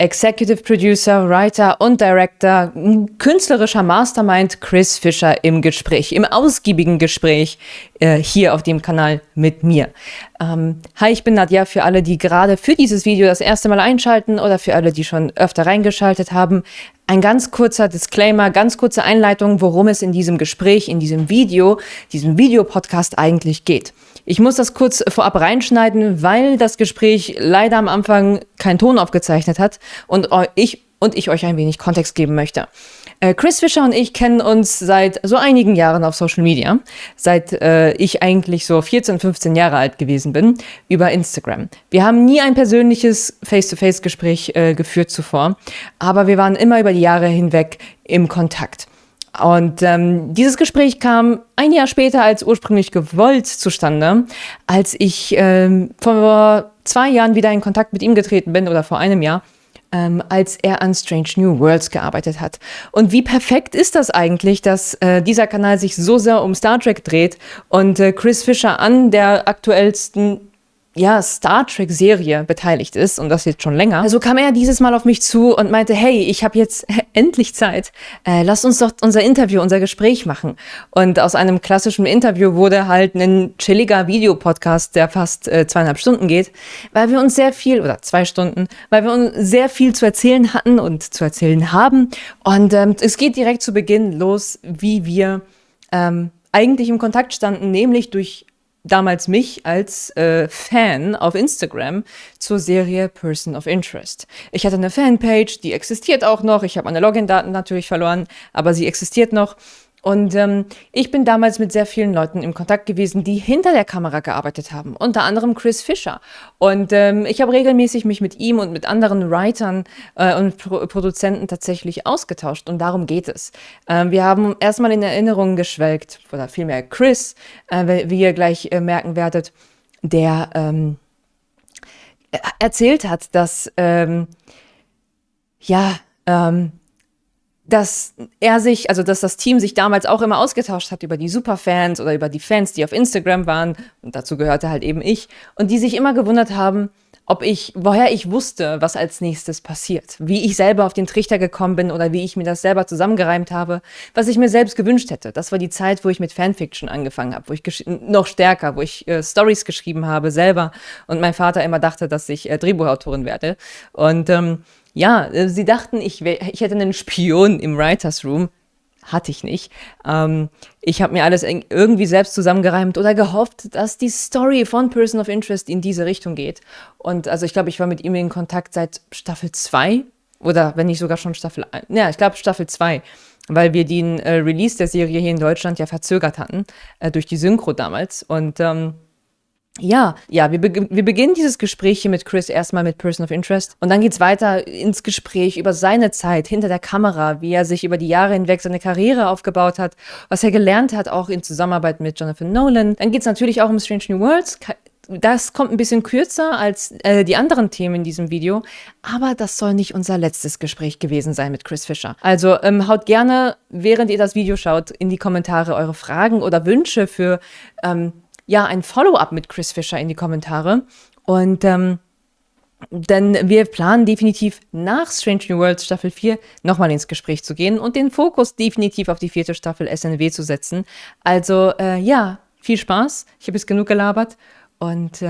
Executive Producer, Writer und Director, künstlerischer Mastermind Chris Fisher im Gespräch, im ausgiebigen Gespräch hier auf dem Kanal mit mir. Hi, ich bin Nadja, für alle, die gerade für dieses Video das erste Mal einschalten oder für alle, die schon öfter reingeschaltet haben. Ein ganz kurzer Disclaimer, ganz kurze Einleitung, worum es in diesem Gespräch, in diesem Videopodcast eigentlich geht. Ich muss das kurz vorab reinschneiden, weil das Gespräch leider am Anfang keinen Ton aufgezeichnet hat und ich euch ein wenig Kontext geben möchte. Chris Fisher und ich kennen uns seit so einigen Jahren auf Social Media, seit ich eigentlich so 14, 15 Jahre alt gewesen bin, über Instagram. Wir haben nie ein persönliches Face-to-Face-Gespräch geführt zuvor, aber wir waren immer über die Jahre hinweg im Kontakt. Und dieses Gespräch kam ein Jahr später als ursprünglich gewollt zustande, als ich vor 2 Jahren wieder in Kontakt mit ihm getreten bin, oder vor einem Jahr, als er an Strange New Worlds gearbeitet hat. Und wie perfekt ist das eigentlich, dass dieser Kanal sich so sehr um Star Trek dreht und Chris Fisher an der aktuellsten Star Trek-Serie beteiligt ist, und das jetzt schon länger. Also kam er dieses Mal auf mich zu und meinte, hey, ich habe jetzt endlich Zeit, lass uns doch unser Gespräch machen. Und aus einem klassischen Interview wurde halt ein chilliger Videopodcast, der fast 2,5 Stunden geht, weil wir uns sehr viel, oder 2 Stunden, weil wir uns sehr viel zu erzählen hatten und zu erzählen haben. Und es geht direkt zu Beginn los, wie wir eigentlich im Kontakt standen, nämlich durch damals mich als Fan auf Instagram zur Serie Person of Interest. Ich hatte eine Fanpage, die existiert auch noch. Ich habe meine Login-Daten natürlich verloren, aber sie existiert noch. Und ich bin damals mit sehr vielen Leuten im Kontakt gewesen, die hinter der Kamera gearbeitet haben, unter anderem Chris Fisher. Und ich habe regelmäßig mich mit ihm und mit anderen Writern und Produzenten tatsächlich ausgetauscht, und darum geht es. Wir haben erstmal in Erinnerungen geschwelgt, oder vielmehr Chris, wie ihr gleich merken werdet, der erzählt hat, dass dass das Team sich damals auch immer ausgetauscht hat über die Superfans oder über die Fans, die auf Instagram waren, und dazu gehörte halt eben ich, und die sich immer gewundert haben, woher ich wusste, was als nächstes passiert, wie ich selber auf den Trichter gekommen bin oder wie ich mir das selber zusammengereimt habe, was ich mir selbst gewünscht hätte. Das war die Zeit, wo ich mit Fanfiction angefangen habe, wo ich noch stärker, wo ich Stories geschrieben habe selber, und mein Vater immer dachte, dass ich Drehbuchautorin werde. Und sie dachten, ich hätte einen Spion im Writers Room. Hatte ich nicht. Ich habe mir alles irgendwie selbst zusammengereimt oder gehofft, dass die Story von Person of Interest in diese Richtung geht. Und also ich glaube, ich war mit ihm in Kontakt seit Staffel 2 oder wenn nicht sogar schon Staffel 1. Ja, ich glaube Staffel 2, weil wir den Release der Serie hier in Deutschland ja verzögert hatten, durch die Synchro damals. Und wir beginnen dieses Gespräch hier mit Chris erstmal mit Person of Interest, und dann geht's weiter ins Gespräch über seine Zeit hinter der Kamera, wie er sich über die Jahre hinweg seine Karriere aufgebaut hat, was er gelernt hat, auch in Zusammenarbeit mit Jonathan Nolan. Dann geht's natürlich auch um Strange New Worlds. Das kommt ein bisschen kürzer als die anderen Themen in diesem Video, aber das soll nicht unser letztes Gespräch gewesen sein mit Chris Fisher. Also haut gerne, während ihr das Video schaut, in die Kommentare eure Fragen oder Wünsche für ein Follow-up mit Chris Fisher in die Kommentare. Und denn wir planen definitiv nach Strange New Worlds Staffel 4 nochmal ins Gespräch zu gehen und den Fokus definitiv auf die 4. Staffel SNW zu setzen. Also viel Spaß. Ich habe jetzt genug gelabert. Und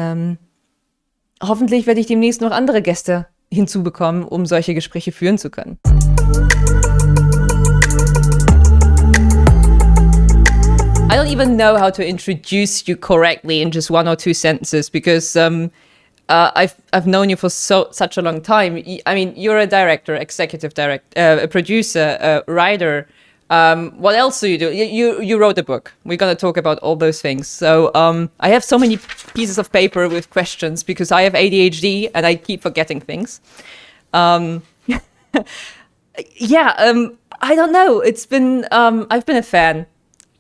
hoffentlich werde ich demnächst noch andere Gäste hinzubekommen, um solche Gespräche führen zu können. I don't even know how to introduce you correctly in just 1 or 2 sentences because I've known you for such a long time. I mean, you're a director, executive director, a producer, a writer. What else do you do? You wrote a book. We're going to talk about all those things. So I have so many pieces of paper with questions because I have ADHD and I keep forgetting things. I don't know. It's been I've been a fan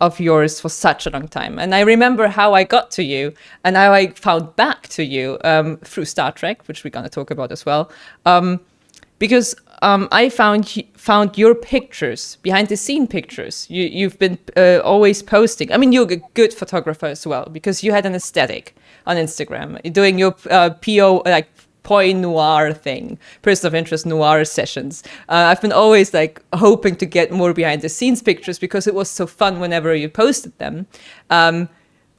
of yours for such a long time. And I remember how I got to you and how I found back to you through Star Trek, which we're going to talk about as well. Because I found your pictures, behind-the-scene pictures. You've been always posting. I mean, you're a good photographer as well because you had an aesthetic on Instagram. You're doing your point noir thing, person of interest noir sessions. I've been always like hoping to get more behind the scenes pictures because it was so fun whenever you posted them.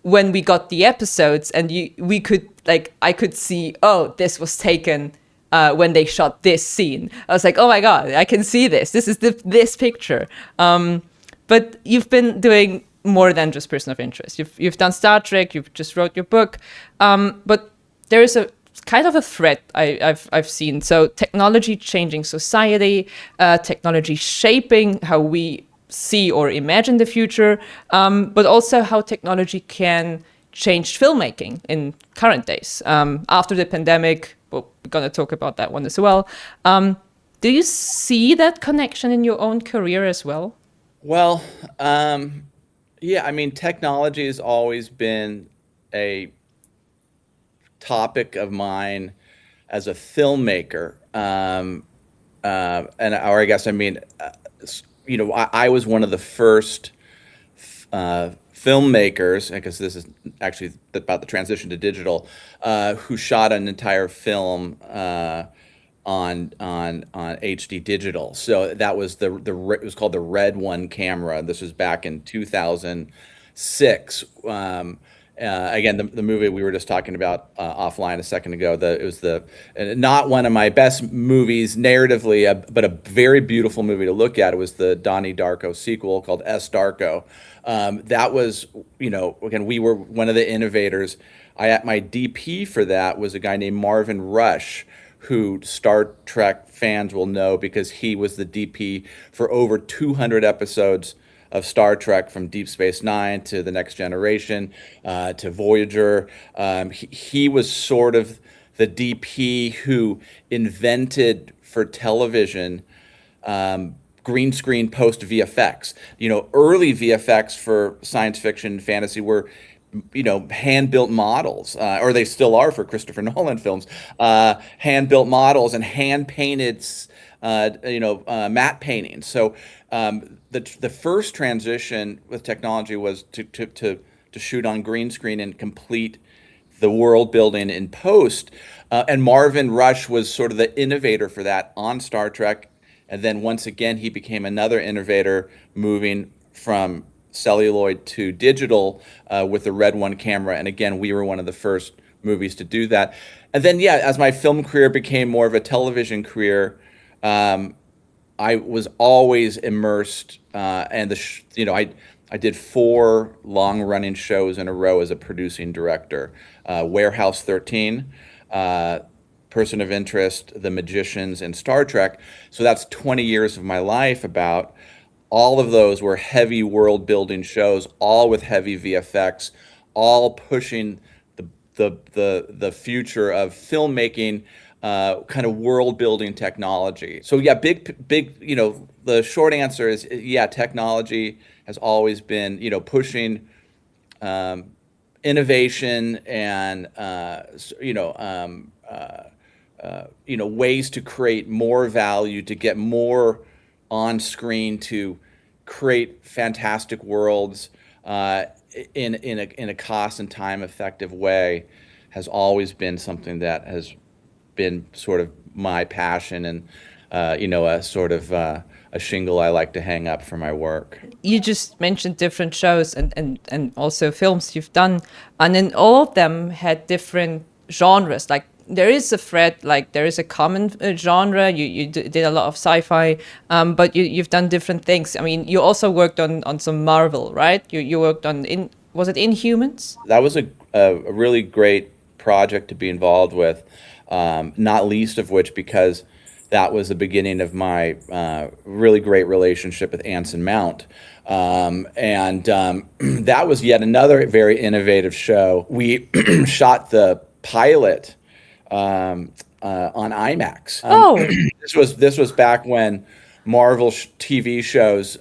When we got the episodes and we could like, I could see, oh, this was taken when they shot this scene. I was like, oh my God, I can see this. This is this picture. But you've been doing more than just person of interest. You've done Star Trek. You've just wrote your book. But there is a kind of a thread I've seen. So technology changing society, technology shaping how we see or imagine the future, but also how technology can change filmmaking in current days. After the pandemic, well, we're going to talk about that one as well. Do you see that connection in your own career as well? Well, yeah, I mean, technology has always been a topic of mine as a filmmaker. Or I guess, I mean, I was one of the first filmmakers, because this is actually about the transition to digital, who shot an entire film on HD digital. So that was it was called the Red One camera. This was back in 2006. Again, the movie we were just talking about offline a second ago. It was not one of my best movies narratively, but a very beautiful movie to look at. It was the Donnie Darko sequel called Darko. That was, again, we were one of the innovators. My DP for that was a guy named Marvin Rush, who Star Trek fans will know because he was the DP for over 200 episodes of Star Trek, from Deep Space Nine to The Next Generation to Voyager. He was sort of the DP who invented for television green screen post VFX. Early VFX for science fiction and fantasy were hand-built models, or they still are for Christopher Nolan films, hand-built models and hand-painted, matte paintings. So the first transition with technology was to shoot on green screen and complete the world building in post. And Marvin Rush was sort of the innovator for that on Star Trek. And then once again, he became another innovator, moving from celluloid to digital with the Red One camera. And again, we were one of the first movies to do that. And then, yeah, as my film career became more of a television career, I was always immersed, and I did 4 long-running shows in a row as a producing director: Warehouse 13, Person of Interest, The Magicians, and Star Trek. So that's 20 years of my life. About all of those were heavy world-building shows, all with heavy VFX, all pushing the future of filmmaking. Kind of world building technology. So yeah, big, the short answer is, yeah, technology has always been, pushing innovation and, ways to create more value, to get more on screen, to create fantastic worlds in a cost and time effective way, has always been something that has been sort of my passion and a sort of a shingle I like to hang up for my work. You just mentioned different shows and also films you've done, and then all of them had different genres. Like there is a thread, like there is a common genre. You did a lot of sci-fi, but you've done different things. I mean, you also worked on some Marvel, right? You worked on, was it Inhumans? That was a really great project to be involved with. Not least of which because that was the beginning of my really great relationship with Anson Mount. That was yet another very innovative show. We shot the pilot on IMAX. This was back when Marvel TV shows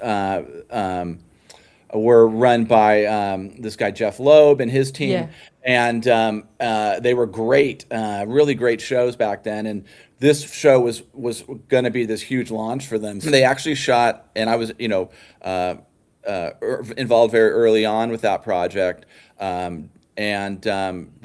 were run by this guy Jeff Loeb and his team. Yeah. And they were great, really great shows back then. And this show was going to be this huge launch for them. So they actually shot, and I was, involved very early on with that project. They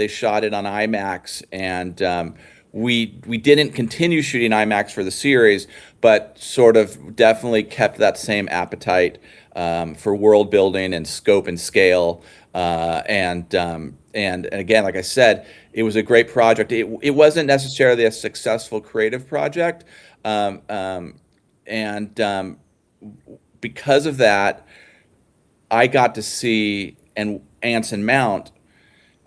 shot it on IMAX, and we didn't continue shooting IMAX for the series, but sort of definitely kept that same appetite for world building and scope and scale. And again, like I said, it was a great project. It wasn't necessarily a successful creative project, and because of that, I got to see Anson Mount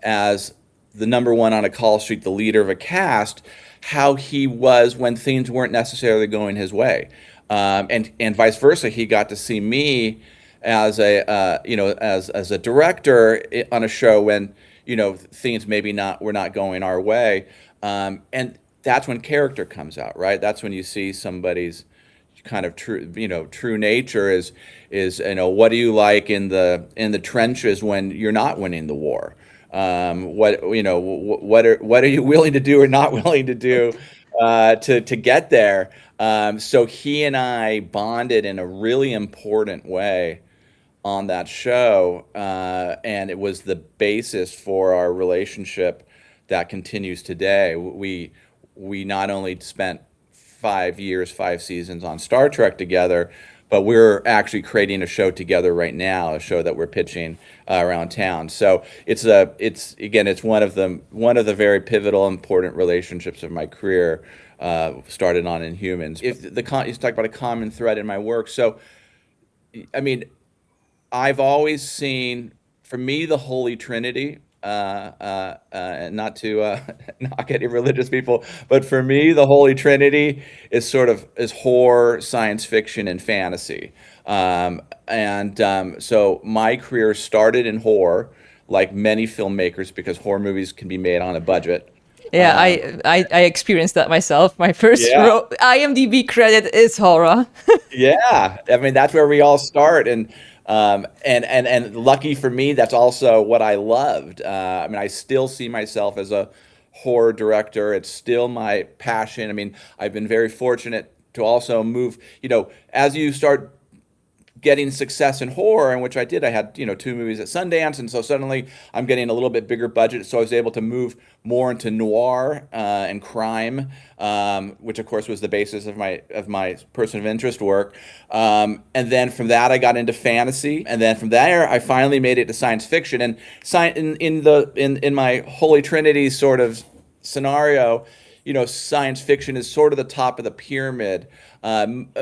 as the number one on a call sheet, the leader of a cast, how he was when things weren't necessarily going his way, and vice versa. He got to see me as a as a director on a show when things maybe not were not going our way, and that's when character comes out, right? That's when you see somebody's kind of true nature is what do you like in the trenches when you're not winning the war? What are you willing to do or not willing to do to get there? So he and I bonded in a really important way on that show, and it was the basis for our relationship that continues today. We not only spent 5 years, 5 seasons on Star Trek together, but we're actually creating a show together right now, a show that we're pitching around town. So it's one of the very pivotal, important relationships of my career. Started on Inhumans. If you talk about a common thread in my work, so I mean, I've always seen, for me, the Holy Trinity. And not to knock any religious people, but for me, the Holy Trinity is horror, science fiction, and fantasy. So my career started in horror, like many filmmakers, because horror movies can be made on a budget. Yeah, I experienced that myself. My first IMDb credit is horror. Yeah, I mean that's where we all start, and lucky for me, that's also what I loved. I mean, I still see myself as a horror director. It's still my passion. I mean, I've been very fortunate to also move. As you start getting success in horror, in which I did. I had 2 movies at Sundance, and so suddenly I'm getting a little bit bigger budget. So I was able to move more into noir and crime, which of course was the basis of my person of interest work. And then from that I got into fantasy, and then from there I finally made it to science fiction. And in my Holy Trinity sort of scenario, science fiction is sort of the top of the pyramid,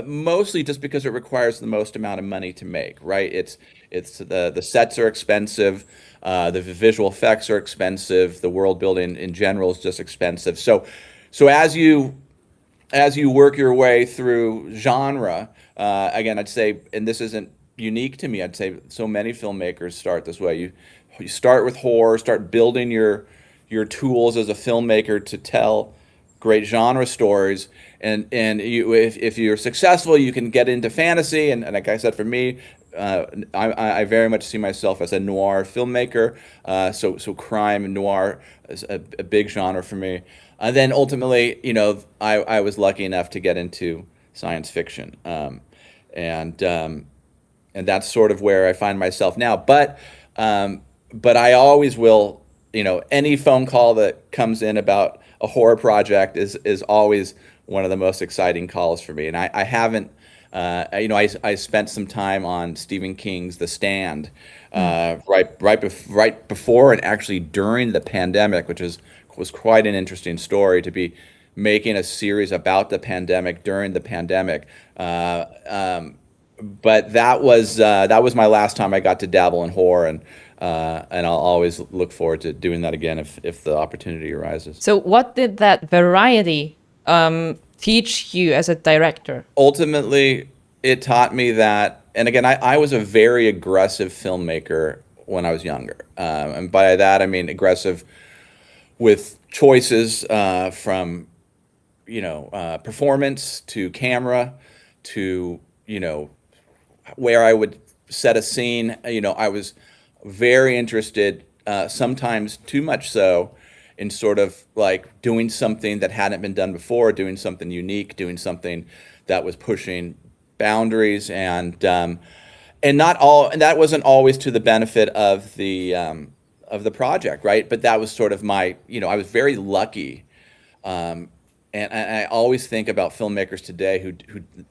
mostly just because it requires the most amount of money to make, right? It's the sets are expensive, the visual effects are expensive, the world building in general is just expensive. So as you work your way through genre, again, I'd say, and this isn't unique to me, I'd say so many filmmakers start this way. You start with horror, start building your tools as a filmmaker to tell great genre stories, and if you're successful, you can get into fantasy, and like I said, for me, I very much see myself as a noir filmmaker. So crime and noir is a big genre for me. And then ultimately, I was lucky enough to get into science fiction, and that's sort of where I find myself now. But I always will. Any phone call that comes in about a horror project is always one of the most exciting calls for me. And I haven't, I spent some time on Stephen King's The Stand, right before and actually during the pandemic, which was quite an interesting story to be making a series about the pandemic during the pandemic. But that was my last time I got to dabble in horror, and I'll always look forward to doing that again if the opportunity arises. So what did that variety teach you as a director? Ultimately, it taught me that, and again, I was a very aggressive filmmaker when I was younger. And by that, I mean aggressive with choices from, performance to camera to, where I would set a scene. I was very interested, sometimes too much so, in sort of like doing something that hadn't been done before, doing something unique, doing something that was pushing boundaries, and that wasn't always to the benefit of the project, right? But that was sort of my, I was very lucky And I always think about filmmakers today who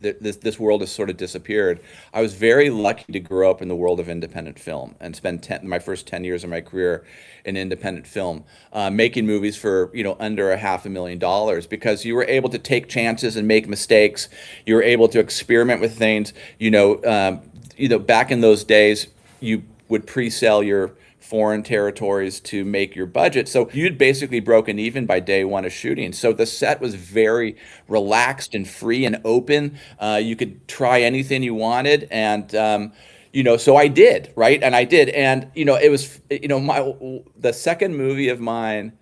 this world has sort of disappeared. I was very lucky to grow up in the world of independent film and spend my first 10 years of my career in independent film, making movies for under $500,000 because you were able to take chances and make mistakes. You were able to experiment with things. Back in those days, you would pre-sell your foreign territories to make your budget. So you'd basically broken even by day one of shooting. So the set was very relaxed and free and open. You could try anything you wanted. And, so I did, right? And I did. And, it was, the second movie of mine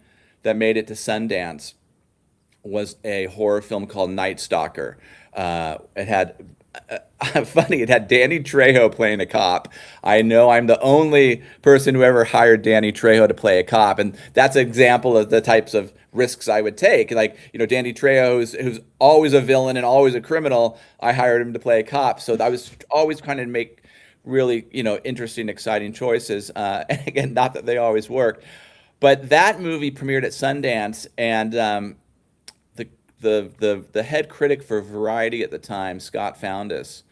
that made it to Sundance was a horror film called Night Stalker. It had funny, it had Danny Trejo playing a cop. I know I'm the only person who ever hired Danny Trejo to play a cop, and that's an example of the types of risks I would take. Like, Danny Trejo, who's always a villain and always a criminal, I hired him to play a cop. So I was always trying to make really, interesting, exciting choices. And again, not that they always work. But that movie premiered at Sundance, and the head critic for Variety at the time, Scott Foundas,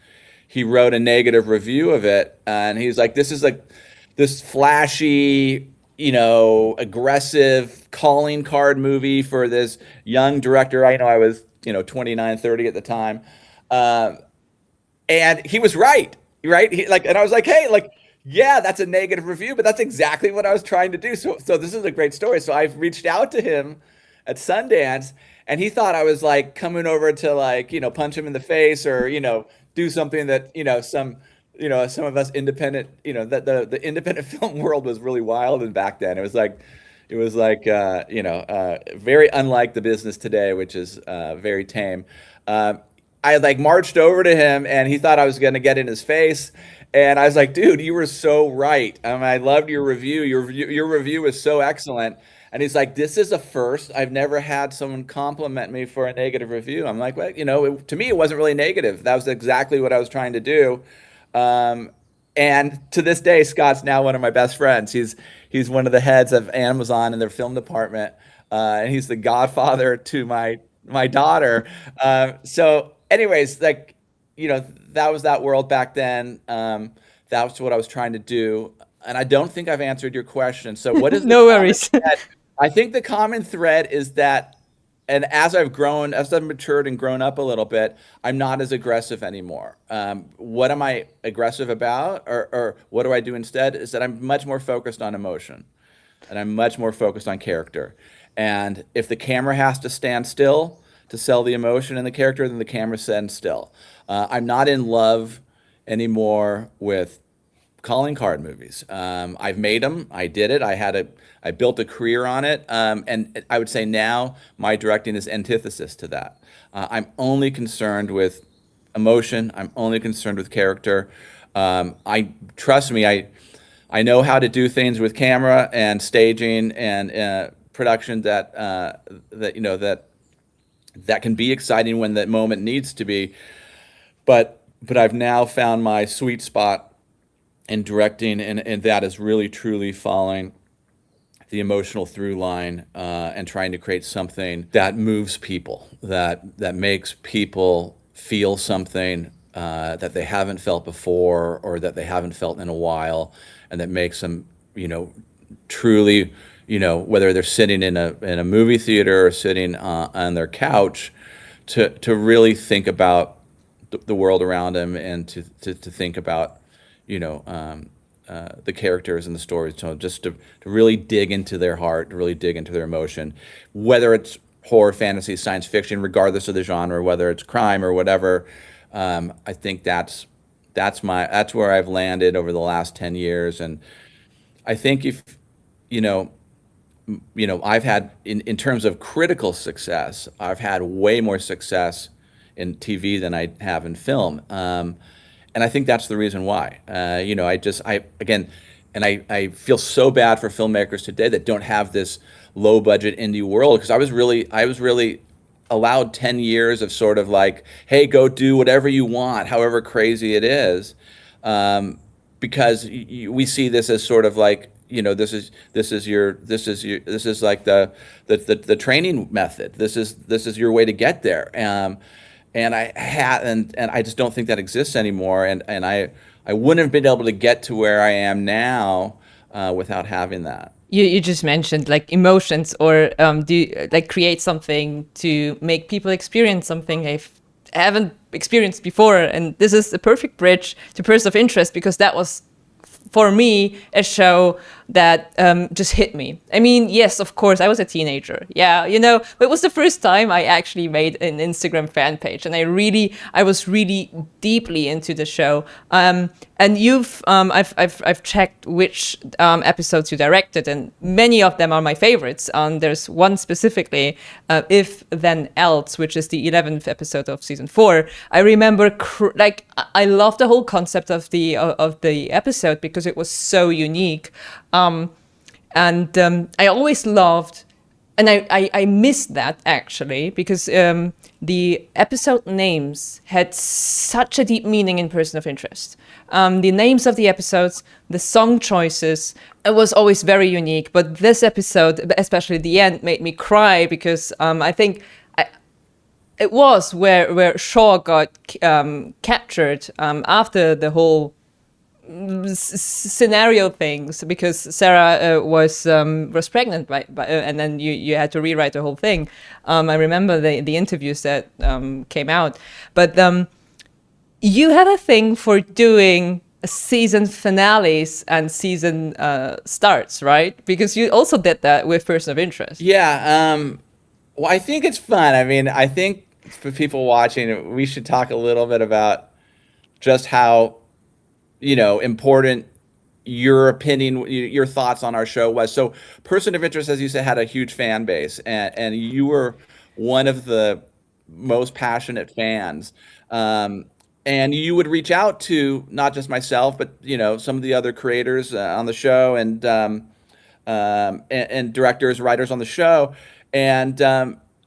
he wrote a negative review of it, and he's like, "This is like this flashy, aggressive calling card movie for this young director." I know I was, 29, 30 at the time, and he was right, right? And I was like, "Hey, yeah, that's a negative review, but that's exactly what I was trying to do." So this is a great story. So I've reached out to him at Sundance. And he thought I was coming over to punch him in the face or, do something that, some of us independent, that the independent film world was really wild. And back then it was very unlike the business today, which is very tame. I marched over to him and he thought I was going to get in his face. And I was like, "Dude, you were so right. I loved your review. Your review was so excellent." And he's like, "This is a first. I've never had someone compliment me for a negative review." I'm like, "Well, to me, it wasn't really negative. That was exactly what I was trying to do." And to this day, Scott's now one of my best friends. He's one of the heads of Amazon in their film department, and he's the godfather to my daughter. So, anyways, that was that world back then. That was what I was trying to do. And I don't think I've answered your question. So, what is No worries. I think the common thread is that, and as I've matured and grown up a little bit, I'm not as aggressive anymore. What am I aggressive about, or what do I do instead? Is that I'm much more focused on emotion, and I'm much more focused on character. And if the camera has to stand still to sell the emotion and the character, then the camera stands still. I'm not in love anymore with calling card movies. I've made them. I did it. I built a career on it. And I would say now my directing is antithesis to that. I'm only concerned with emotion. I'm only concerned with character. Trust me, I know how to do things with camera and staging and production that can be exciting when that moment needs to be. But I've now found my sweet spot in directing, and that is really truly following the emotional through line and trying to create something that moves people, that makes people feel something that they haven't felt before or that they haven't felt in a while, and that makes them, truly, whether they're sitting in a movie theater or sitting on their couch, to really think about the world around them and to think about the characters and the stories, so just to really dig into their heart, to really dig into their emotion, whether it's horror, fantasy, science fiction, regardless of the genre, whether it's crime or whatever. I think that's where I've landed over the last 10 years. And I think if, I've had, in terms of critical success, I've had way more success in TV than I have in film. And I think that's the reason why. I feel so bad for filmmakers today that don't have this low budget indie world, because I was really allowed 10 years of sort of hey, go do whatever you want, however crazy it is, because we see this as sort of this is like the training method. This is your way to get there. And I just don't think that exists anymore. And I wouldn't have been able to get to where I am now without having that. You just mentioned like emotions, or like create something to make people experience something they haven't experienced before. And this is the perfect bridge to Person of Interest, because that was, for me, a show that just hit me. I mean, yes, of course, I was a teenager. Yeah, but it was the first time I actually made an Instagram fan page, and I was really deeply into the show. And I've checked which episodes you directed, and many of them are my favorites. There's one specifically, If Then Else, which is the 11th episode of season 4. I remember, I love the whole concept of the episode because it was so unique. And I always loved, and I missed that actually, because the episode names had such a deep meaning in Person of Interest. The names of the episodes, the song choices, it was always very unique. But this episode, especially the end, made me cry because I think it was where Shaw got captured after the whole scenario things, because Sarah was pregnant and then you had to rewrite the whole thing. I remember the interviews that came out, but you had a thing for doing season finales and season starts, right? Because you also did that with Person of Interest. Yeah. Well, I think it's fun. I mean, I think for people watching, we should talk a little bit about just how important your opinion, your thoughts on our show was. So Person of Interest, as you said, had a huge fan base, and you were one of the most passionate fans. And you would reach out to not just myself, but some of the other creators on the show, and directors, writers on the show, and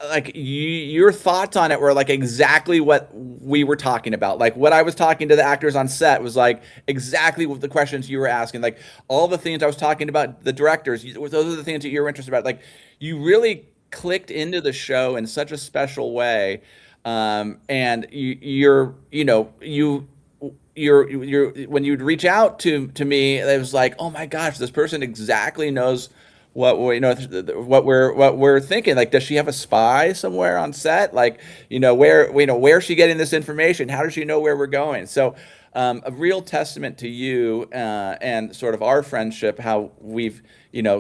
like your thoughts on it were like exactly what we were talking about. Like what I was talking to the actors on set was like exactly what the questions you were asking. Like all the things I was talking about the directors, those are the things that you're interested about. Like you really clicked into the show in such a special way. And you're when you'd reach out to me, it was like, oh my gosh, this person exactly knows what we're thinking. Like, does she have a spy somewhere on set? Like, where's she getting this information? How does she know where we're going? So, a real testament to you and sort of our friendship, how we've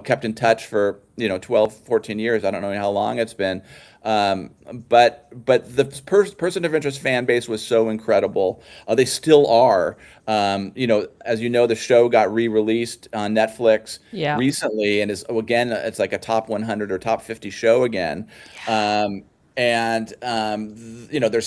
kept in touch for 12, 14 years. I don't know how long it's been. But the Person of Interest fan base was so incredible. They still are. As you know, the show got re-released on Netflix recently, and is again, it's like a top 100 or top 50 show again. There's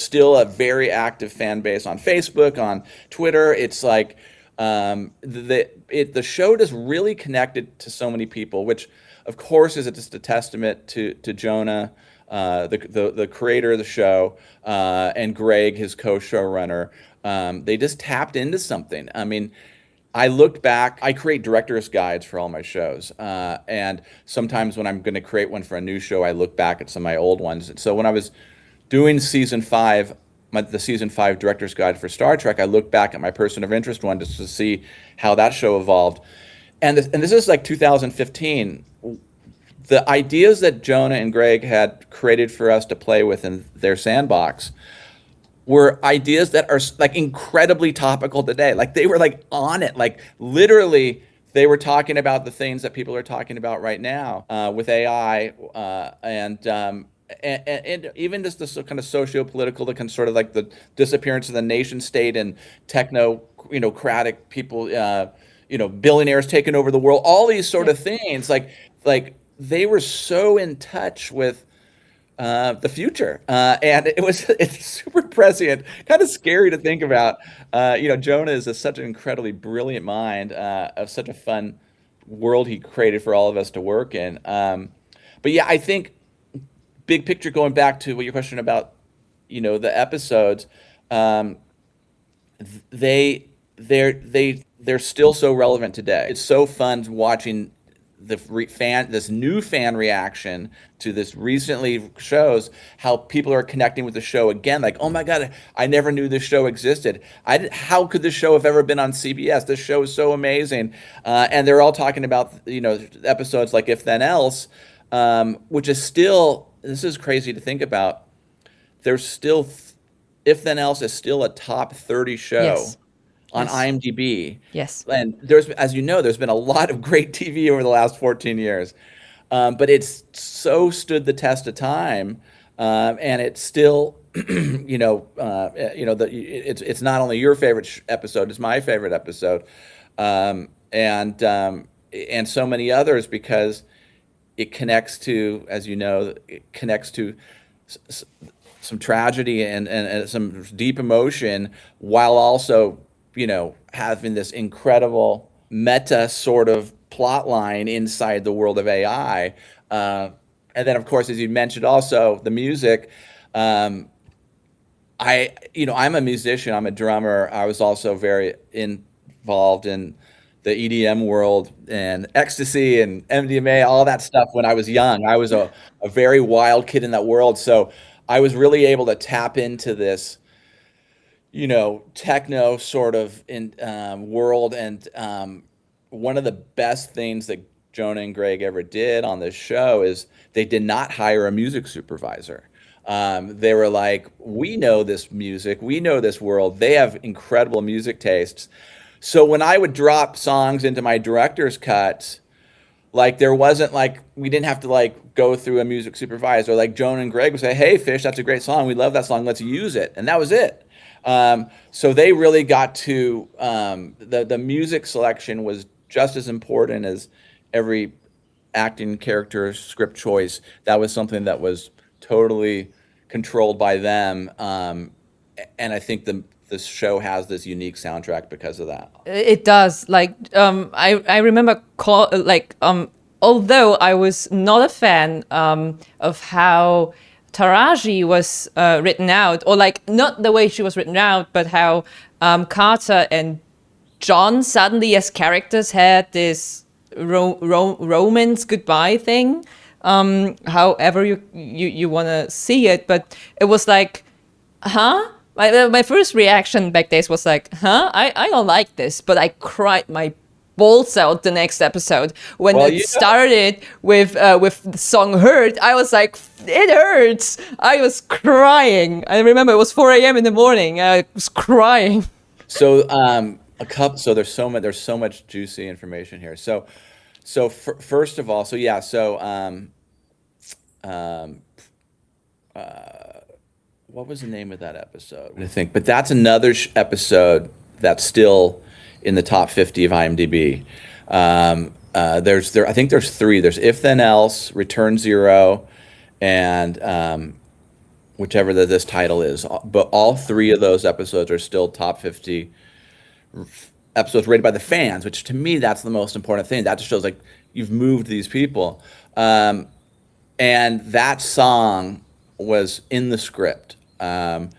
still a very active fan base on Facebook, on Twitter. It's like the show just really connected to so many people, which of course is just a testament to Jonah, the creator of the show, and Greg, his co-showrunner. They just tapped into something. I mean, I looked back, I create director's guides for all my shows. And sometimes when I'm going to create one for a new show, I look back at some of my old ones. So when I was doing season 5, the season 5 director's guide for Star Trek, I looked back at my Person of Interest one just to see how that show evolved. And this is like 2015. The ideas that Jonah and Greg had created for us to play with in their sandbox were ideas that are like incredibly topical today. Like they were like on it, like literally they were talking about the things that people are talking about right now with AI and even just this kind of socio-political, the kind of sort of like the disappearance of the nation state and technocratic people, billionaires taking over the world, all these sort of things, like they were so in touch with the future, and it's super prescient, kind of scary to think about. Jonah is such an incredibly brilliant mind of such a fun world he created for all of us to work in. But yeah, I think big picture, going back to what your question about, the episodes, they they're still so relevant today. It's so fun watching this new fan reaction to this recently shows how people are connecting with the show again. Like, oh my God, I never knew this show existed. How could this show have ever been on CBS? This show is so amazing. And they're all talking about, episodes like If Then Else, which is still, this is crazy to think about. There's still, If Then Else is still a top 30 show. Yes. On Yes. IMDb. Yes. And as you know, there's been a lot of great TV over the last 14 years. But it's so stood the test of time. And it's still, it's not only your favorite episode, it's my favorite episode. And so many others, because it connects to, as you know, it connects to some tragedy and some deep emotion, while also having this incredible meta sort of plot line inside the world of AI. And then, of course, as you mentioned, also the music. I'm a musician. I'm a drummer. I was also very involved in the EDM world and ecstasy and MDMA, all that stuff when I was young. I was a very wild kid in that world. So I was really able to tap into this techno sort of world. And one of the best things that Jonah and Greg ever did on this show is they did not hire a music supervisor. They were like, we know this music, we know this world. They have incredible music tastes. So when I would drop songs into my director's cuts, like there wasn't like, we didn't have to like go through a music supervisor. Like Jonah and Greg would say, hey, Fish, that's a great song. We love that song. Let's use it. And that was it. So they really got to, the music selection was just as important as every acting character script choice. That was something that was totally controlled by them. And I think this show has this unique soundtrack because of that. It does. Like, I remember although I was not a fan of how Taraji was written out, or like not the way she was written out, but how Carter and John suddenly as characters had this romance goodbye thing. However you want to see it, but it was like, huh? My first reaction back days was like, huh? I don't like this, but I cried my balls out the next episode when it started with the song "Hurt." I was like, it hurts. I was crying. I remember it was 4 a.m. in the morning. I was crying. So there's so much juicy information here. So first of all, what was the name of that episode? I think, but that's another episode that's still in the top 50 of IMDb. I think there's three. There's If Then Else, Return Zero, and whichever this title is. But all three of those episodes are still top 50 episodes rated by the fans, which to me, that's the most important thing. That just shows like you've moved these people. And that song was in the script. Jonah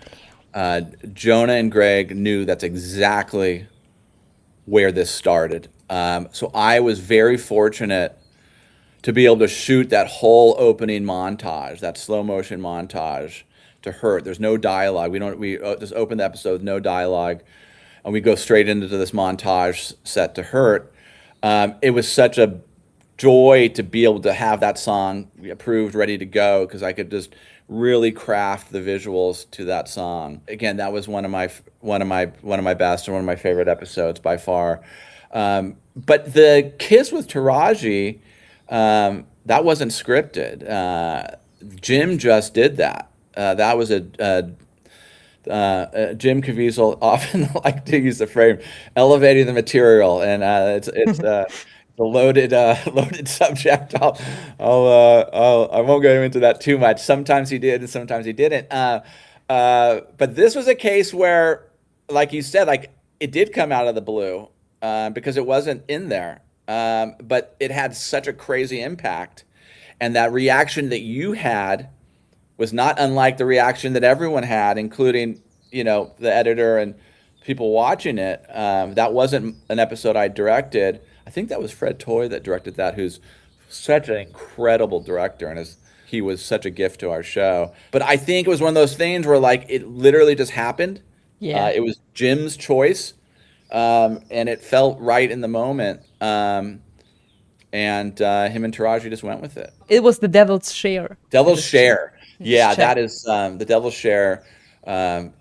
and Greg knew that's exactly where this started. So I was very fortunate to be able to shoot that whole opening montage, that slow motion montage to Hurt. There's no dialogue. We just open the episode with no dialogue, and we go straight into this montage set to Hurt. It was such a joy to be able to have that song approved, ready to go, because I could just really craft the visuals to that song. Again, that was one of my best and one of my favorite episodes by far. But the kiss with Taraji, that wasn't scripted. Jim just did that. That was Jim Caviezel often like to use the frame elevating the material, and it's a loaded subject. I won't go into that too much. Sometimes he did, and sometimes he didn't. But this was a case where, like you said, like it did come out of the blue because it wasn't in there, but it had such a crazy impact, and that reaction that you had was not unlike the reaction that everyone had, including the editor and people watching it. That wasn't an episode I directed. I think that was Fred Toy that directed that, who's such an incredible director, and he was such a gift to our show. But I think it was one of those things where like it literally just happened. Yeah. It was Jim's choice, and it felt right in the moment. And him and Taraji just went with it. It was the devil's share. Devil's Share. Just Yeah, check. that is the Devil's Share. Um,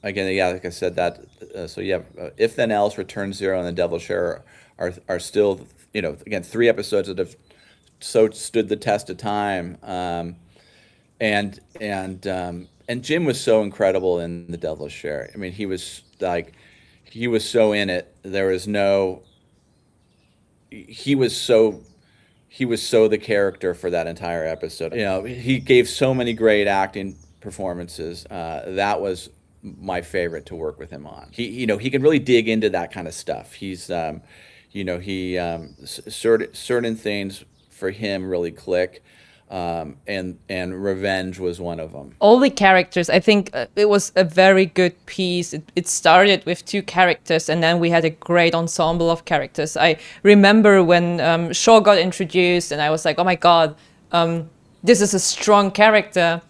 Again, yeah, like I said, that so yeah, If Then Else, Return Zero, and the Devil's Share are still, again, 3 episodes that have so stood the test of time. And Jim was so incredible in the Devil's Share. I mean, he was so in it. There was no he was so the character for that entire episode. He gave so many great acting performances. That was my favorite to work with him on. He can really dig into that kind of stuff. Certain things for him really click. And revenge was one of them. All the characters, I think it was a very good piece. It started with 2 characters, and then we had a great ensemble of characters. I remember when Shaw got introduced, and I was like, oh my God, this is a strong character.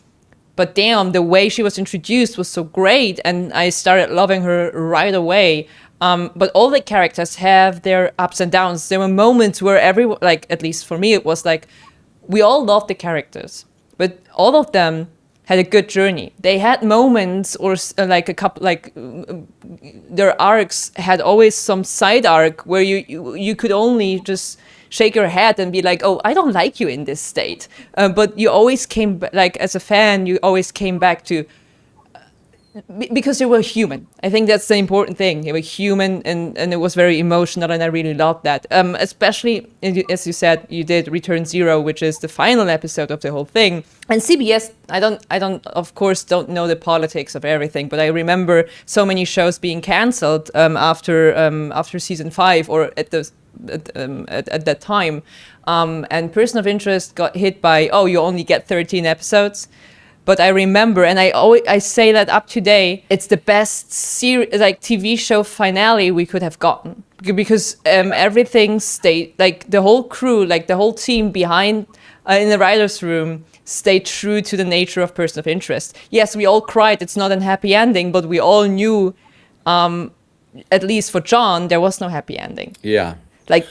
But damn, the way she was introduced was so great, and I started loving her right away. But all the characters have their ups and downs. There were moments where everyone, like, at least for me, it was like, we all loved the characters, but all of them had a good journey. They had moments or like a couple, like their arcs had always some side arc where you could only just shake your head and be like, oh, I don't like you in this state. But you always came, like as a fan, you always came back to, because they were human. I think that's the important thing. They were human, and it was very emotional, and I really loved that. Especially, as you said, you did Return Zero, which is the final episode of the whole thing. And CBS, I don't, of course, don't know the politics of everything, but I remember so many shows being canceled after season 5 or at that time. And Person of Interest got hit by, oh, you only get 13 episodes. But I remember, and I say that up to date, it's the best TV show finale we could have gotten, because everything stayed, like the whole crew, like the whole team behind in the writers' room stayed true to the nature of Person of Interest. Yes, we all cried. It's not a happy ending, but we all knew, at least for John, there was no happy ending. Yeah. Like.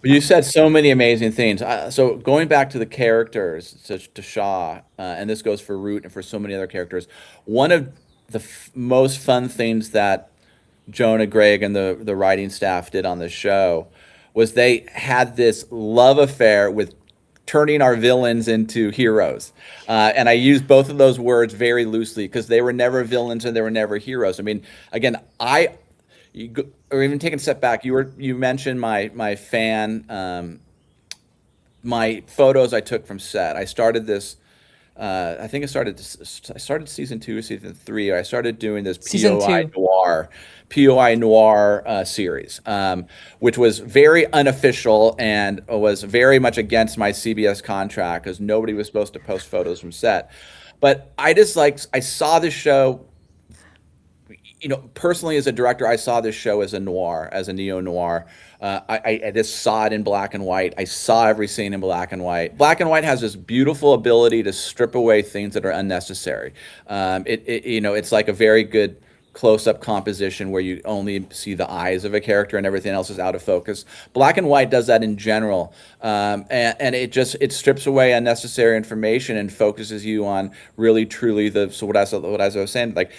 You said so many amazing things. So going back to the characters, to Shaw, and this goes for Root and for so many other characters, one of the most fun things that Jonah, Greg, and the writing staff did on the show was they had this love affair with turning our villains into heroes. And I use both of those words very loosely because they were never villains and they were never heroes. I mean, again, or even taking a step back, you mentioned my fan, my photos I took from set. I started this. I think I started season 2, season 3. I started doing this POI Noir series, which was very unofficial and was very much against my CBS contract because nobody was supposed to post photos from set. But I saw this show. Personally as a director, I saw this show as a noir, as a neo-noir. I just saw it in black and white. I saw every scene in black and white. Black and white has this beautiful ability to strip away things that are unnecessary. It's like a very good close-up composition where you only see the eyes of a character and everything else is out of focus. Black and white does that in general, and it strips away unnecessary information and focuses you on really truly what I was saying, like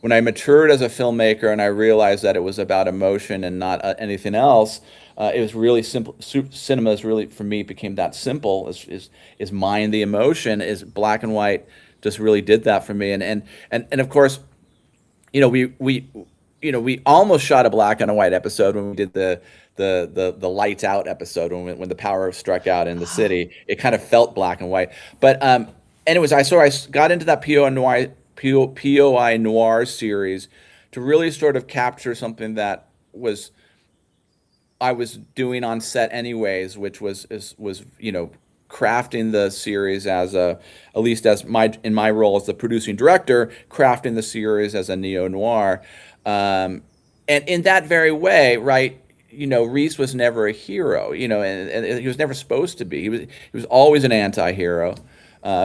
when I matured as a filmmaker and I realized that it was about emotion and not anything else, it was really simple. Cinema is really, for me, became that simple. Is mind the emotion? Is black and white just really did that for me? And of course, we almost shot a black and white episode when we did the lights out episode when the power struck out in the city. It kind of felt black and white. But anyways, I got into that POI Noir series to really sort of capture something that I was doing on set anyways, which was crafting the series as at least as in my role as the producing director, crafting the series as a neo-noir. And in that very way, right, Reese was never a hero, and he was never supposed to be. He was always an anti-hero.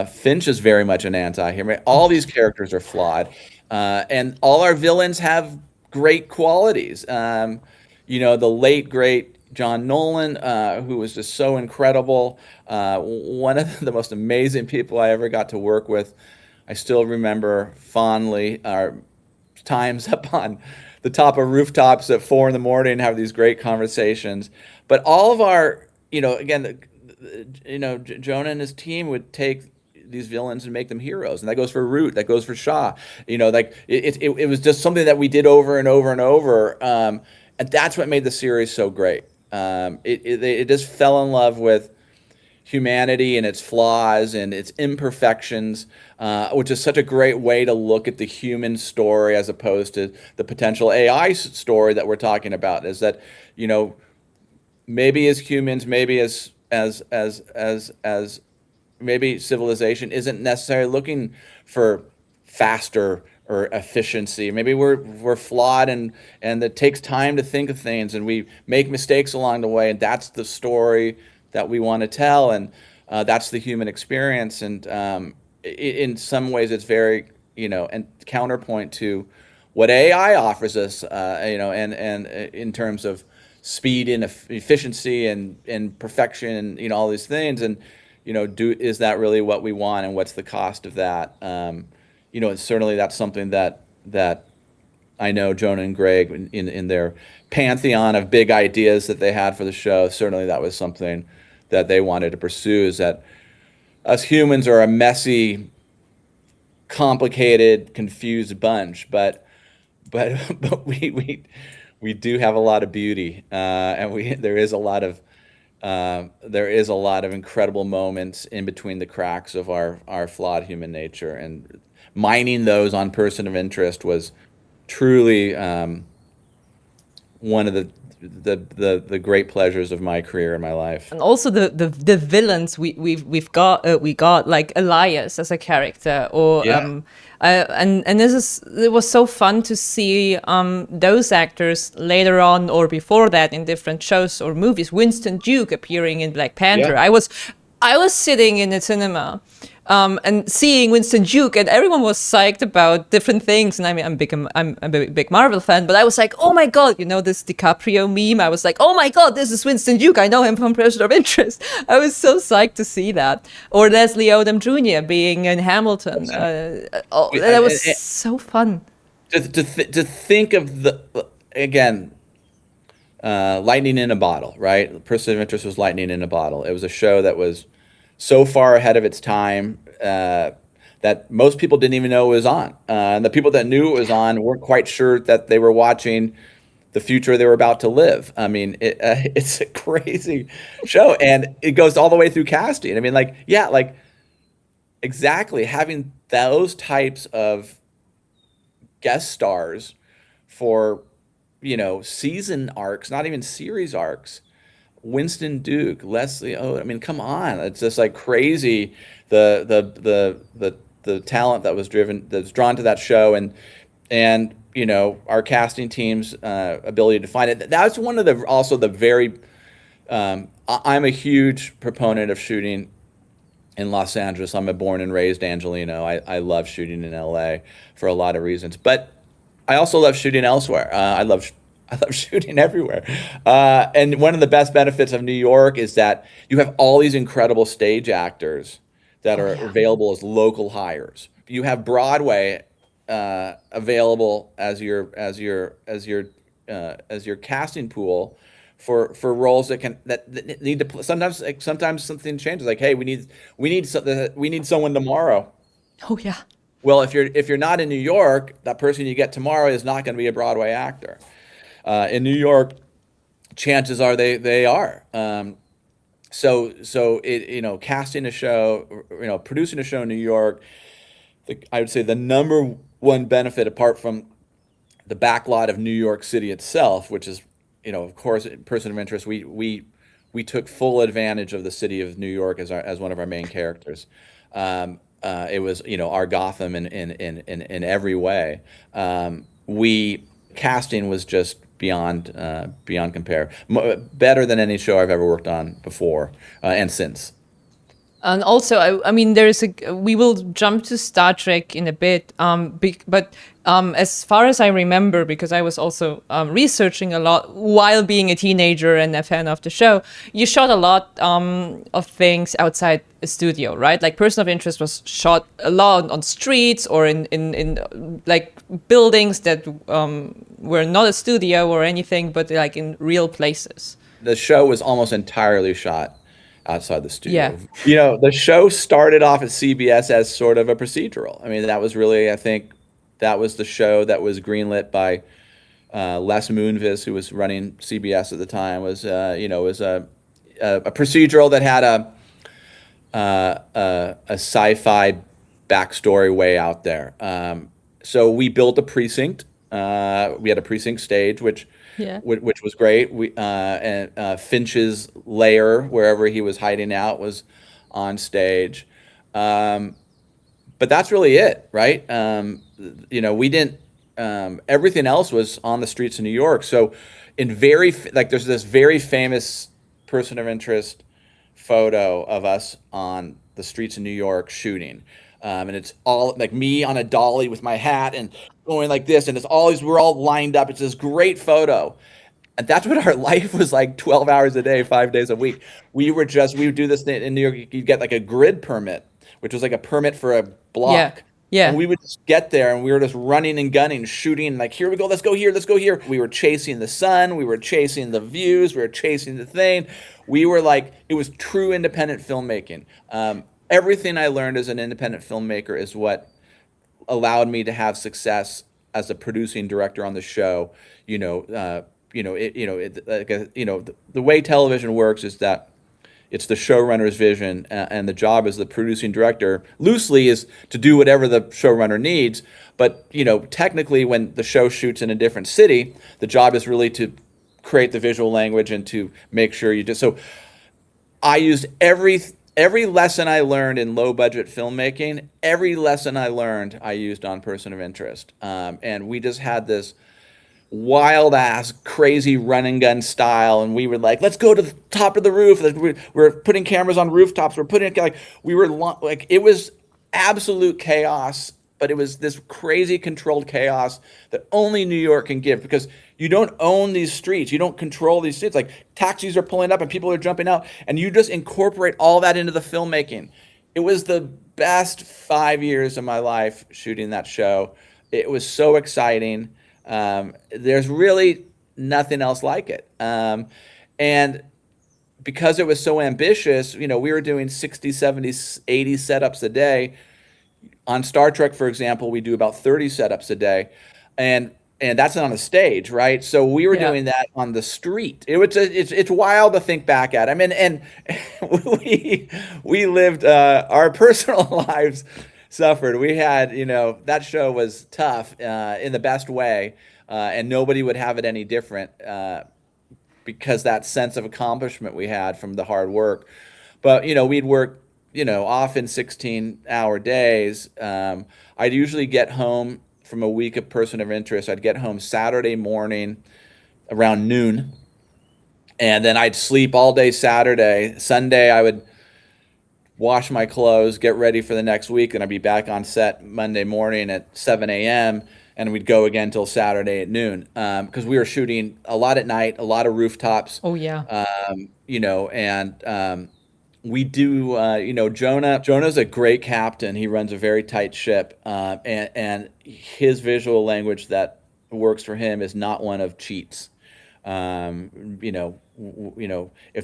Finch is very much an anti-hero. All these characters are flawed, and all our villains have great qualities. The late great John Nolan, who was just so incredible, one of the most amazing people I ever got to work with. I still remember fondly our times up on the top of rooftops at 4 in the morning, have these great conversations. But all of our, again, Jonah and his team would take these villains and make them heroes, and that goes for Root, that goes for Shaw. Like it was just something that we did over and over and over, and that's what made the series so great. It just fell in love with humanity and its flaws and its imperfections, which is such a great way to look at the human story as opposed to the potential AI story that we're talking about. Is that maybe as humans, maybe as maybe civilization isn't necessarily looking for faster or efficiency. Maybe we're flawed and it takes time to think of things and we make mistakes along the way, and that's the story that we want to tell, and that's the human experience. And in some ways, it's very and counterpoint to what AI offers us, and in terms of speed and efficiency and perfection, and all these things. And is that really what we want, and what's the cost of that? And certainly that's something that I know Jonah and Greg in their pantheon of big ideas that they had for the show. Certainly that was something that they wanted to pursue, is that us humans are a messy, complicated, confused bunch, but we do have a lot of beauty, and there is a lot of incredible moments in between the cracks of our flawed human nature, and mining those on Person of Interest was truly one of the great pleasures of my career and my life. And also the villains we got like Elias as a character, or Yeah. and it was so fun to see those actors later on or before that in different shows or movies. Winston Duke appearing in Black Panther. Yeah. I was sitting in the cinema and seeing Winston Duke, and everyone was psyched about different things. And I mean, I'm a big Marvel fan, but I was like, oh my god, this DiCaprio meme. I was like, oh my god, this is Winston Duke. I know him from Person of Interest. I was so psyched to see that. Or Leslie Odom Jr. being in Hamilton. That was so fun. To think of again. Lightning in a bottle, right? Person of Interest was lightning in a bottle. It was a show that was so far ahead of its time that most people didn't even know it was on. And the people that knew it was on weren't quite sure that they were watching the future they were about to live. I mean, it's a crazy show, and it goes all the way through casting. I mean, exactly having those types of guest stars for season arcs, not even series arcs. Winston Duke, Leslie I mean, come on. It's just like crazy the talent that's drawn to that show, and our casting team's ability to find it. That's one of the very I'm a huge proponent of shooting in Los Angeles. I'm a born and raised Angelino. I love shooting in LA for a lot of reasons, but I also love shooting elsewhere. I love shooting everywhere. And one of the best benefits of New York is that you have all these incredible stage actors that are available as local hires. You have Broadway available as your casting pool for roles that need to sometimes something changes. Like, hey, we need someone tomorrow. Oh yeah. Well, if you're not in New York, that person you get tomorrow is not going to be a Broadway actor. In New York, chances are they are. So casting a show, producing a show in New York, I would say the number one benefit, apart from the backlot of New York City itself, which is, of course, Person of Interest, we we took full advantage of the city of New York as one of our main characters. It was, our Gotham in every way. We Casting was just beyond compare. Better than any show I've ever worked on before and since. And also, I mean, we will jump to Star Trek in a bit, but as far as I remember, because I was also researching a lot while being a teenager and a fan of the show, you shot a lot of things outside a studio, right? Like Person of Interest was shot a lot on streets or in like buildings that were not a studio or anything, but like in real places. The show was almost entirely shot outside the Yeah. studio. The show started off at CBS as sort of a procedural. I mean, that was really, I think, that was the show that was greenlit by Les Moonves, who was running CBS at the time. Was was a procedural that had a sci-fi backstory way out there. So we built a precinct. We had a precinct stage, which Yeah. which was great. And Finch's lair, wherever he was hiding out, was on stage. But that's really it, right? We didn't. Everything else was on the streets of New York. So, there's this very famous Person of Interest photo of us on the streets of New York shooting. And it's all like me on a dolly with my hat and going like this, and we're all lined up. It's this great photo. And that's what our life was like 12 hours a day, 5 days a week. We would do this thing in New York. You'd get like a grid permit, which was like a permit for a Yeah. block. And Yeah. we would just get there and we were just running and gunning, shooting, like, here we go, let's go here, let's go here. We were chasing the sun, we were chasing the views, we were chasing the thing. We were like, it was true independent filmmaking. Everything I learned as an independent filmmaker is what allowed me to have success as a producing director on the show. The way television works is that it's the showrunner's vision, and the job as the producing director loosely is to do whatever the showrunner needs. But technically, when the show shoots in a different city, the job is really to create the visual language and to make sure you just. So I used every lesson I learned in low budget filmmaking. Every lesson I learned, I used on Person of Interest, and we just had this wild ass crazy run and gun style, and we were like, let's go to the top of the roof. We're putting cameras on rooftops, it was absolute chaos, but it was this crazy controlled chaos that only New York can give, because you don't own these streets, you don't control these streets. Like, taxis are pulling up and people are jumping out, and you just incorporate all that into the filmmaking. It was the best 5 years of my life shooting that show. It was so exciting. There's really nothing else like it. And because it was so ambitious, we were doing 60, 70, 80 setups a day. On Star Trek, for example, we do about 30 setups a day. And that's on a stage, right? So we were doing that on the street. It's wild to think back at. I mean, and we lived our personal lives suffered. We had, that show was tough in the best way, and nobody would have it any different, because that sense of accomplishment we had from the hard work. But, we'd work, often 16-hour days. I'd usually get home from a week of Person of Interest. I'd get home Saturday morning around noon, and then I'd sleep all day Saturday. Sunday, I would wash my clothes, get ready for the next week, and I'd be back on set Monday morning at 7 a.m., and we'd go again till Saturday at noon, because we were shooting a lot at night, a lot of rooftops. Oh yeah. And we do, Jonah's a great captain. He runs a very tight ship, and his visual language that works for him is not one of cheats. If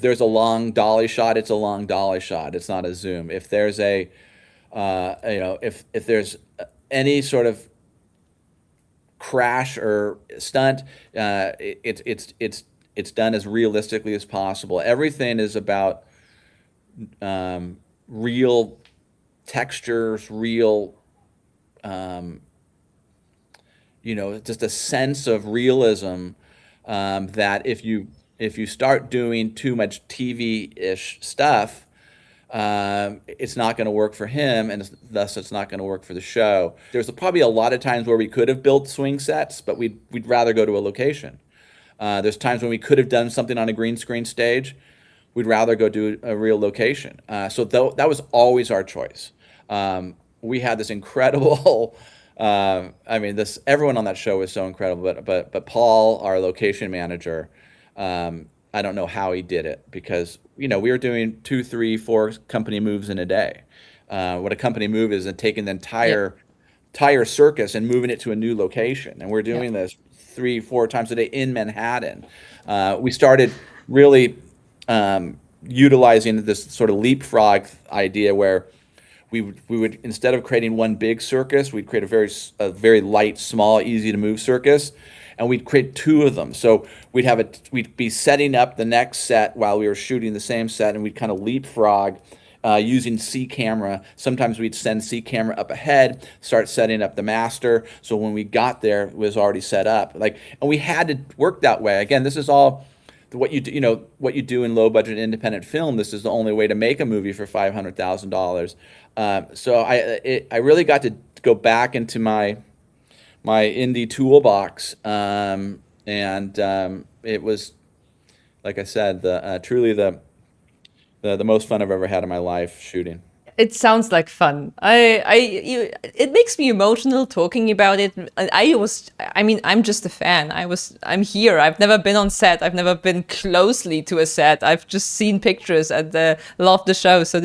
there's a long dolly shot, it's a long dolly shot. It's not a zoom. If there's if there's any sort of crash or stunt, it's done as realistically as possible. Everything is about real textures, real, just a sense of realism, that if you if you start doing too much TV-ish stuff, it's not going to work for him, and thus it's not going to work for the show. There's probably a lot of times where we could have built swing sets, but we'd rather go to a location. There's times when we could have done something on a green screen stage. We'd rather go do a real location. So that was always our choice. We had this incredible. I mean, everyone on that show was so incredible, but Paul, our location manager, I don't know how he did it, because we were doing 2, 3, 4 company moves in a day. What a company move is, taking the entire circus and moving it to a new location, and we're doing this 3, 4 times a day in Manhattan. We started really utilizing this sort of leapfrog idea where we would, instead of creating one big circus, we'd create a very light, small, easy to move circus, and we'd create 2 of them. So we'd be setting up the next set while we were shooting the same set, and we'd kind of leapfrog using C camera. Sometimes we'd send C camera up ahead, start setting up the master, so when we got there, it was already set up. And we had to work that way. Again, this is all what you do, what you do in low budget independent film. This is the only way to make a movie for $500,000. So I really got to go back into my indie toolbox, and it was, like I said, truly the most fun I've ever had in my life shooting. It sounds like fun. It makes me emotional talking about it. I mean, I'm just a fan. I'm here. I've never been on set. I've never been closely to a set. I've just seen pictures and loved the show. So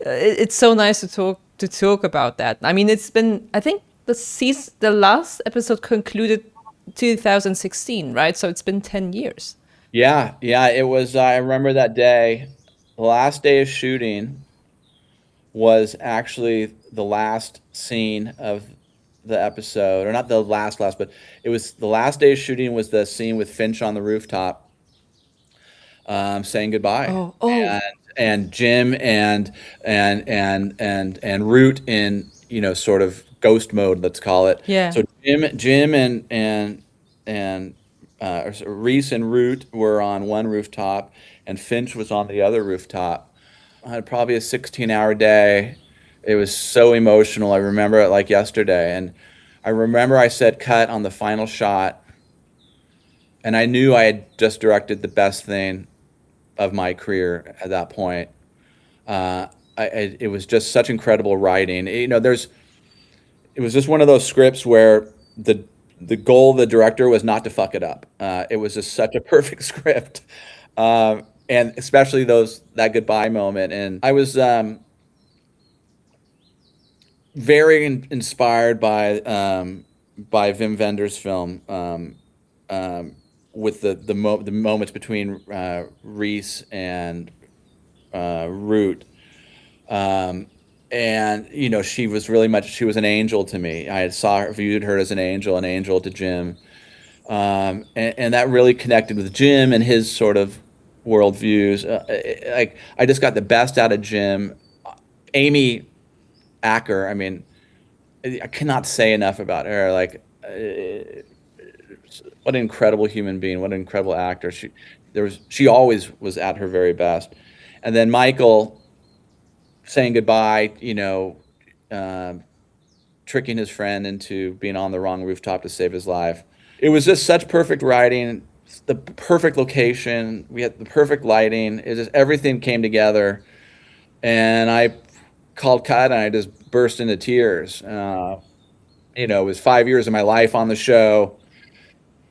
it's so nice to talk about that. I mean, it's been, I think the last episode concluded 2016, right? So it's been 10 years. Yeah, it was. I remember that day. The last day of shooting was actually the last scene of the episode, or not the last, but it was the last day of shooting was the scene with Finch on the rooftop, saying goodbye. Oh. And Jim and Root in sort of ghost mode, let's call it. Yeah. So Jim and Reese and Root were on one rooftop, and Finch was on the other rooftop. I had probably a 16-hour day. It was so emotional. I remember it like yesterday. And I remember I said cut on the final shot, and I knew I had just directed the best thing of my career at that point. It was just such incredible writing. It was just one of those scripts where the goal of the director was not to fuck it up. It was just such a perfect script. And especially that goodbye moment. And I was very inspired by Wim Wenders' film, with the moments between Reese and Root. And she was an angel to me. I had viewed her as an angel to Jim. And that really connected with Jim and his sort of worldviews. I just got the best out of Jim. Amy Acker, I mean, I cannot say enough about her. What an incredible human being, what an incredible actor. She always was at her very best. And then Michael saying goodbye, tricking his friend into being on the wrong rooftop to save his life. It was just such perfect writing, the perfect location. We had the perfect lighting. It just, everything came together. And I called cut, and I just burst into tears. It was 5 years of my life on the show.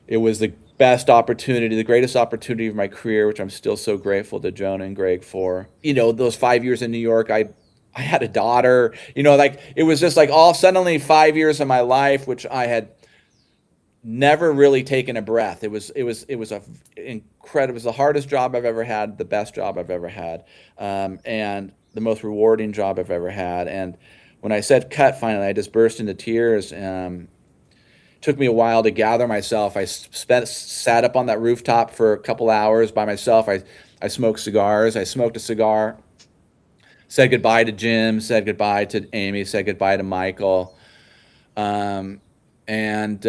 It was the best opportunity, the greatest opportunity of my career, which I'm still so grateful to Jonah and Greg for. Those 5 years in New York, I had a daughter. It was just all suddenly 5 years of my life, which I had never really taken a breath. It was incredible. It was the hardest job I've ever had, the best job I've ever had, and the most rewarding job I've ever had. And when I said cut, finally, I just burst into tears. Took me a while to gather myself. I sat up on that rooftop for a couple hours by myself. I smoked cigars. I smoked a cigar, said goodbye to Jim, said goodbye to Amy, said goodbye to Michael. And And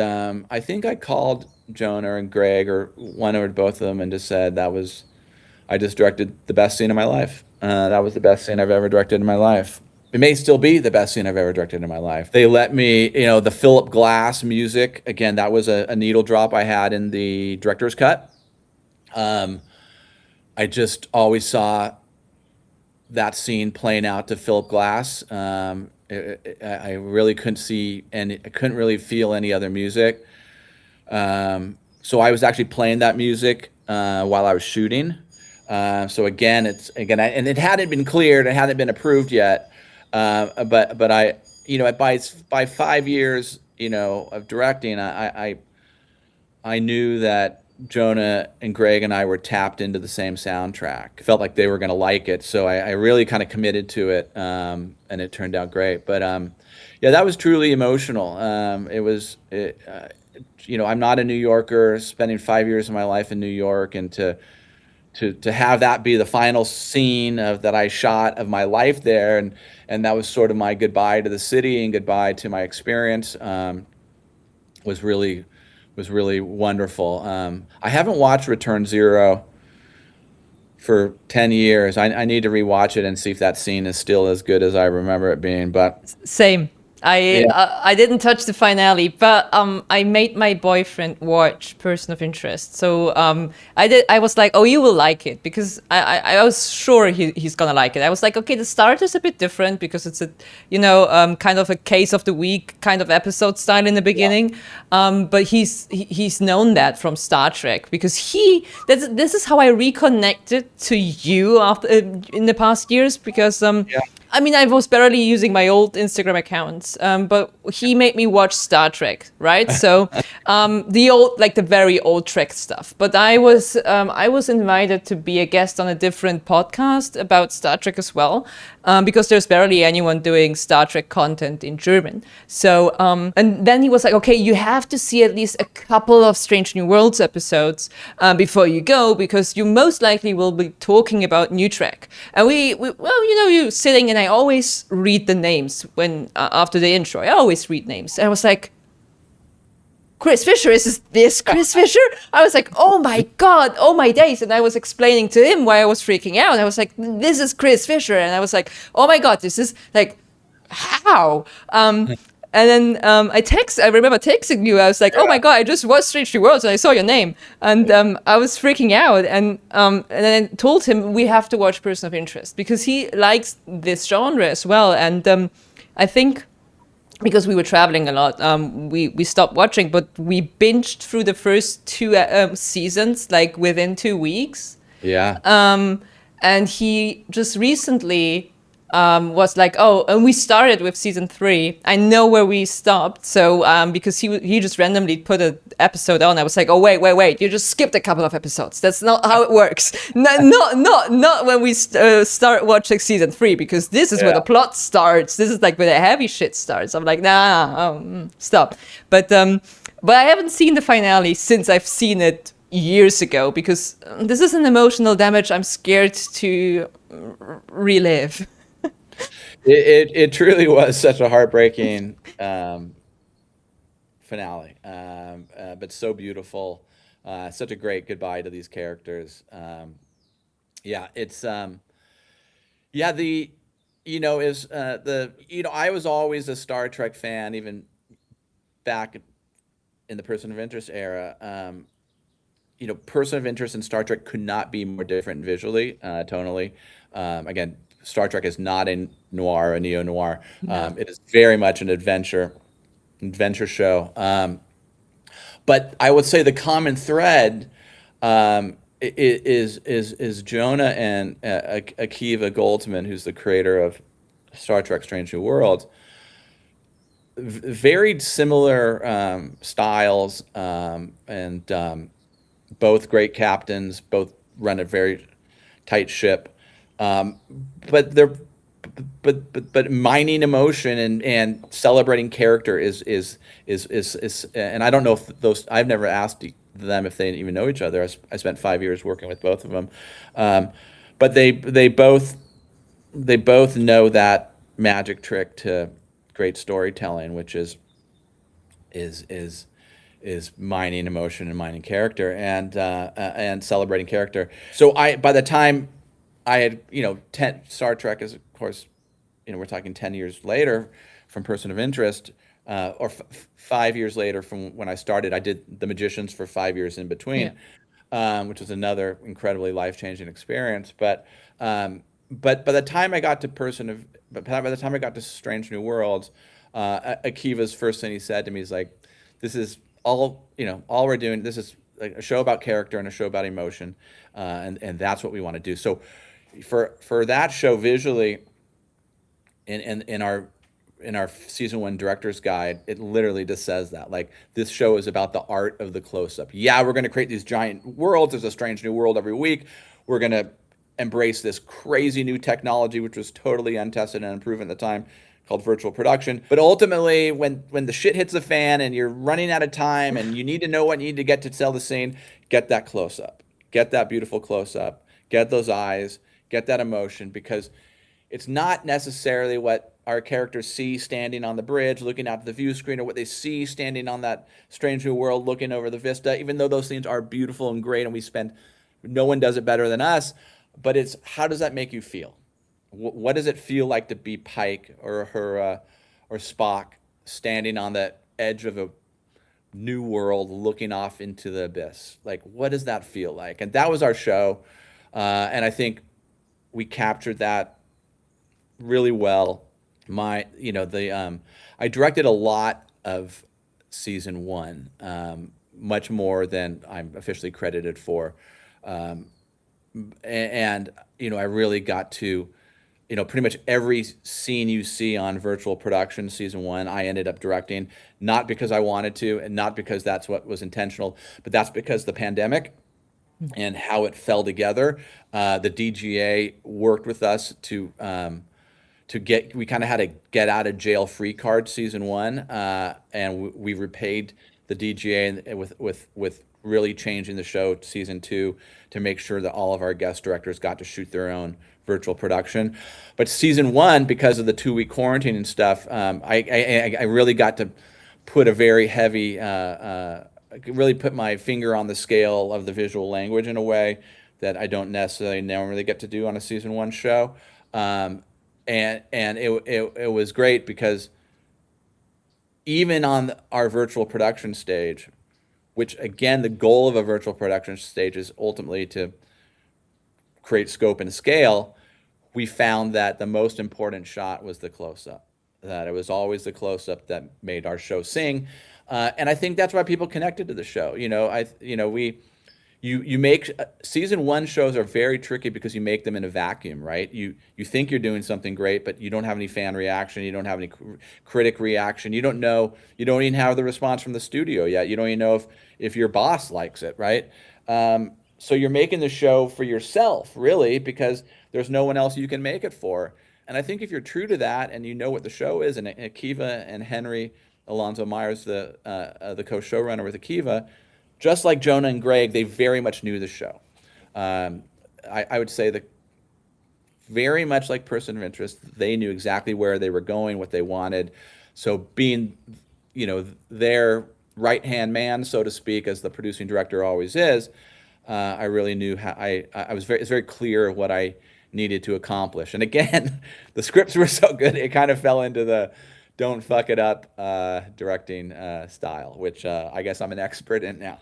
I think I called Jonah and Greg or one or both of them and just said I just directed the best scene of my life. That was the best scene I've ever directed in my life. It may still be the best scene I've ever directed in my life. They let me, the Philip Glass music, again, that was a needle drop I had in the director's cut. I just always saw that scene playing out to Philip Glass. I really couldn't see and I couldn't really feel any other music. So I was actually playing that music while I was shooting. So again, and it hadn't been cleared, it hadn't been approved yet. But I, by 5 years, of directing, I knew that Jonah and Greg and I were tapped into the same soundtrack. Felt like they were going to like it, so I really kind of committed to it, and it turned out great. But yeah, that was truly emotional. I'm not a New Yorker, spending 5 years of my life in New York, and to have that be the final scene that I shot of my life there, and that was sort of my goodbye to the city and goodbye to my experience, was really wonderful. I haven't watched Return Zero for 10 years. I need to rewatch it and see if that scene is still as good as I remember it being. But Same. yeah, I didn't touch the finale, but I made my boyfriend watch Person of Interest. So I did. I was like, oh, you will like it, because I was sure he's gonna like it. I was like, okay, the start is a bit different because it's a kind of a case of the week kind of episode style in the beginning. But he's known that from Star Trek, because this is how I reconnected to you after in the past years, because yeah, I mean, I was barely using my old Instagram accounts, but he made me watch Star Trek, right? So the very old Trek stuff. But I was invited to be a guest on a different podcast about Star Trek as well, because there's barely anyone doing Star Trek content in German. So and then he was like, okay, you have to see at least a couple of Strange New Worlds episodes before you go, because you most likely will be talking about New Trek. And you sitting, and I always read the names when after the intro. I always read names. And I was like, Chris Fisher, is this Chris Fisher? I was like, oh my God, oh my days. And I was explaining to him why I was freaking out. I was like, this is Chris Fisher. And I was like, oh my God, this is like, how? And then I remember texting you. I was like, oh my God, I just watched Strange New Worlds and I saw your name. And I was freaking out. And then I told him we have to watch Person of Interest, because he likes this genre as well. And I think because we were traveling a lot, we stopped watching, but we binged through the first two seasons like within 2 weeks. yeah. And he just recently was like, oh, and we started with season 3. I know where we stopped, so because he just randomly put an episode on. I was like, oh wait, you just skipped a couple of episodes. That's not how it works. Not when we start watching season 3, because this is where the plot starts. This is like where the heavy shit starts. I'm like, stop. But I haven't seen the finale since I've seen it years ago, because this is an emotional damage I'm scared to relive. It truly was such a heartbreaking finale, but so beautiful. Such a great goodbye to these characters. It's I was always a Star Trek fan, even back in the Person of Interest era. Person of Interest and Star Trek could not be more different visually, tonally. Again, Star Trek is not a noir, a neo-noir. It is very much an adventure show. But I would say the common thread is Jonah and Akiva Goldsman, who's the creator of Star Trek: Strange New Worlds. Very similar styles, and both great captains, both run a very tight ship. But mining emotion and celebrating character is and I don't know if those, I've never asked them if they even know each other. I spent 5 years working with both of them, but they both know that magic trick to great storytelling, which is is mining emotion and mining character and celebrating character. So by the time I had, 10 Star Trek is, of course, we're talking 10 years later from Person of Interest, or 5 years later from when I started. I did The Magicians for 5 years in between, which was another incredibly life-changing experience. But by the time I got to by the time I got to Strange New Worlds, Akiva's first thing he said to me is like, "This is all we're doing. This is like a show about character and a show about emotion, and that's what we want to do." So, for that show visually, in our season 1 director's guide, it literally just says that, like, this show is about the art of the close-up. Yeah, we're going to create these giant worlds. There's a strange new world every week. We're going to embrace this crazy new technology, which was totally untested and unproven at the time, called virtual production. But ultimately, when the shit hits the fan and you're running out of time and you need to know what you need to get to sell the scene, get that close-up. Get that beautiful close-up. Get those eyes. Get that emotion, because it's not necessarily what our characters see standing on the bridge looking out the view screen, or what they see standing on that strange new world looking over the vista, even though those scenes are beautiful and great and no one does it better than us. But it's, how does that make you feel? What does it feel like to be Pike or Spock standing on the edge of a new world looking off into the abyss? Like, what does that feel like? And that was our show. And I think we captured that really well. I directed a lot of season 1, much more than I'm officially credited for. And I really got to, pretty much every scene you see on virtual production season 1, I ended up directing, not because I wanted to, and not because that's what was intentional, but that's because the pandemic and how it fell together. The DGA worked with us we kind of had a get out of jail free card season 1, and we repaid the DGA with really changing the show season 2 to make sure that all of our guest directors got to shoot their own virtual production. But season 1, because of the 2-week quarantine and stuff, I really got to put a very heavy, really put my finger on the scale of the visual language in a way that I don't necessarily normally get to do on a season 1 show. And it was great, because even on our virtual production stage, which, again, the goal of a virtual production stage is ultimately to create scope and scale, we found that the most important shot was the close-up, that it was always the close-up that made our show sing. And I think that's why people connected to the show. You make season 1 shows are very tricky because you make them in a vacuum, right? You think you're doing something great, but you don't have any fan reaction, you don't have any critic reaction, you don't even have the response from the studio yet. You don't even know if your boss likes it, right? So you're making the show for yourself, really, because there's no one else you can make it for. And I think if you're true to that and you know what the show is, and Akiva and Henry Alonzo Myers, the co-showrunner with Akiva, just like Jonah and Greg, they very much knew the show. I would say that very much like Person of Interest, they knew exactly where they were going, what they wanted. So being, their right-hand man, so to speak, as the producing director always is, I really knew how it's very clear what I needed to accomplish. And again, the scripts were so good, it kind of fell into the don't fuck it up directing style, which I guess I'm an expert in now.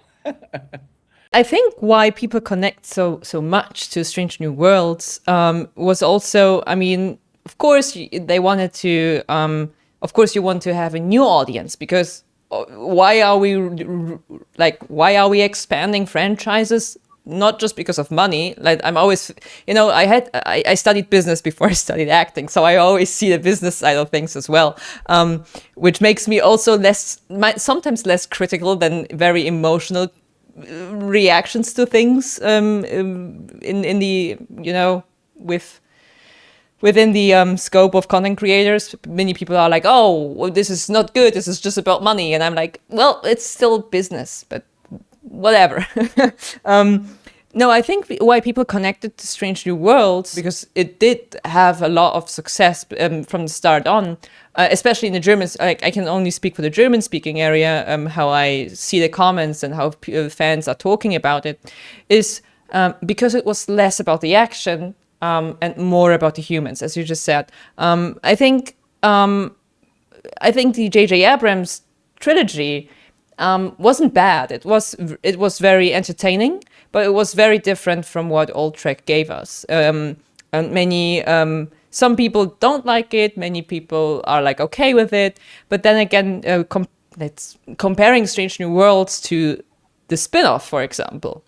I think why people connect so much to Strange New Worlds was also, of course, they wanted to, of course, you want to have a new audience, because why are we expanding franchises? Not just because of money. Like, I'm always, I studied business before I studied acting, so I always see the business side of things as well, which makes me also sometimes less critical than very emotional reactions to things in the, within the scope of content creators. Many people are like, oh, well, this is not good, this is just about money. And I'm like, well, it's still business, but whatever. No, I think why people connected to Strange New Worlds, because it did have a lot of success from the start on, especially in the German. I can only speak for the German-speaking area. How I see the comments and how fans are talking about it is because it was less about the action and more about the humans, as you just said. I think the J.J. Abrams trilogy wasn't bad. It was very entertaining, but it was very different from what Old Trek gave us. And some people don't like it. Many people are like okay with it. But then again, comparing Strange New Worlds to the spin-off, for example.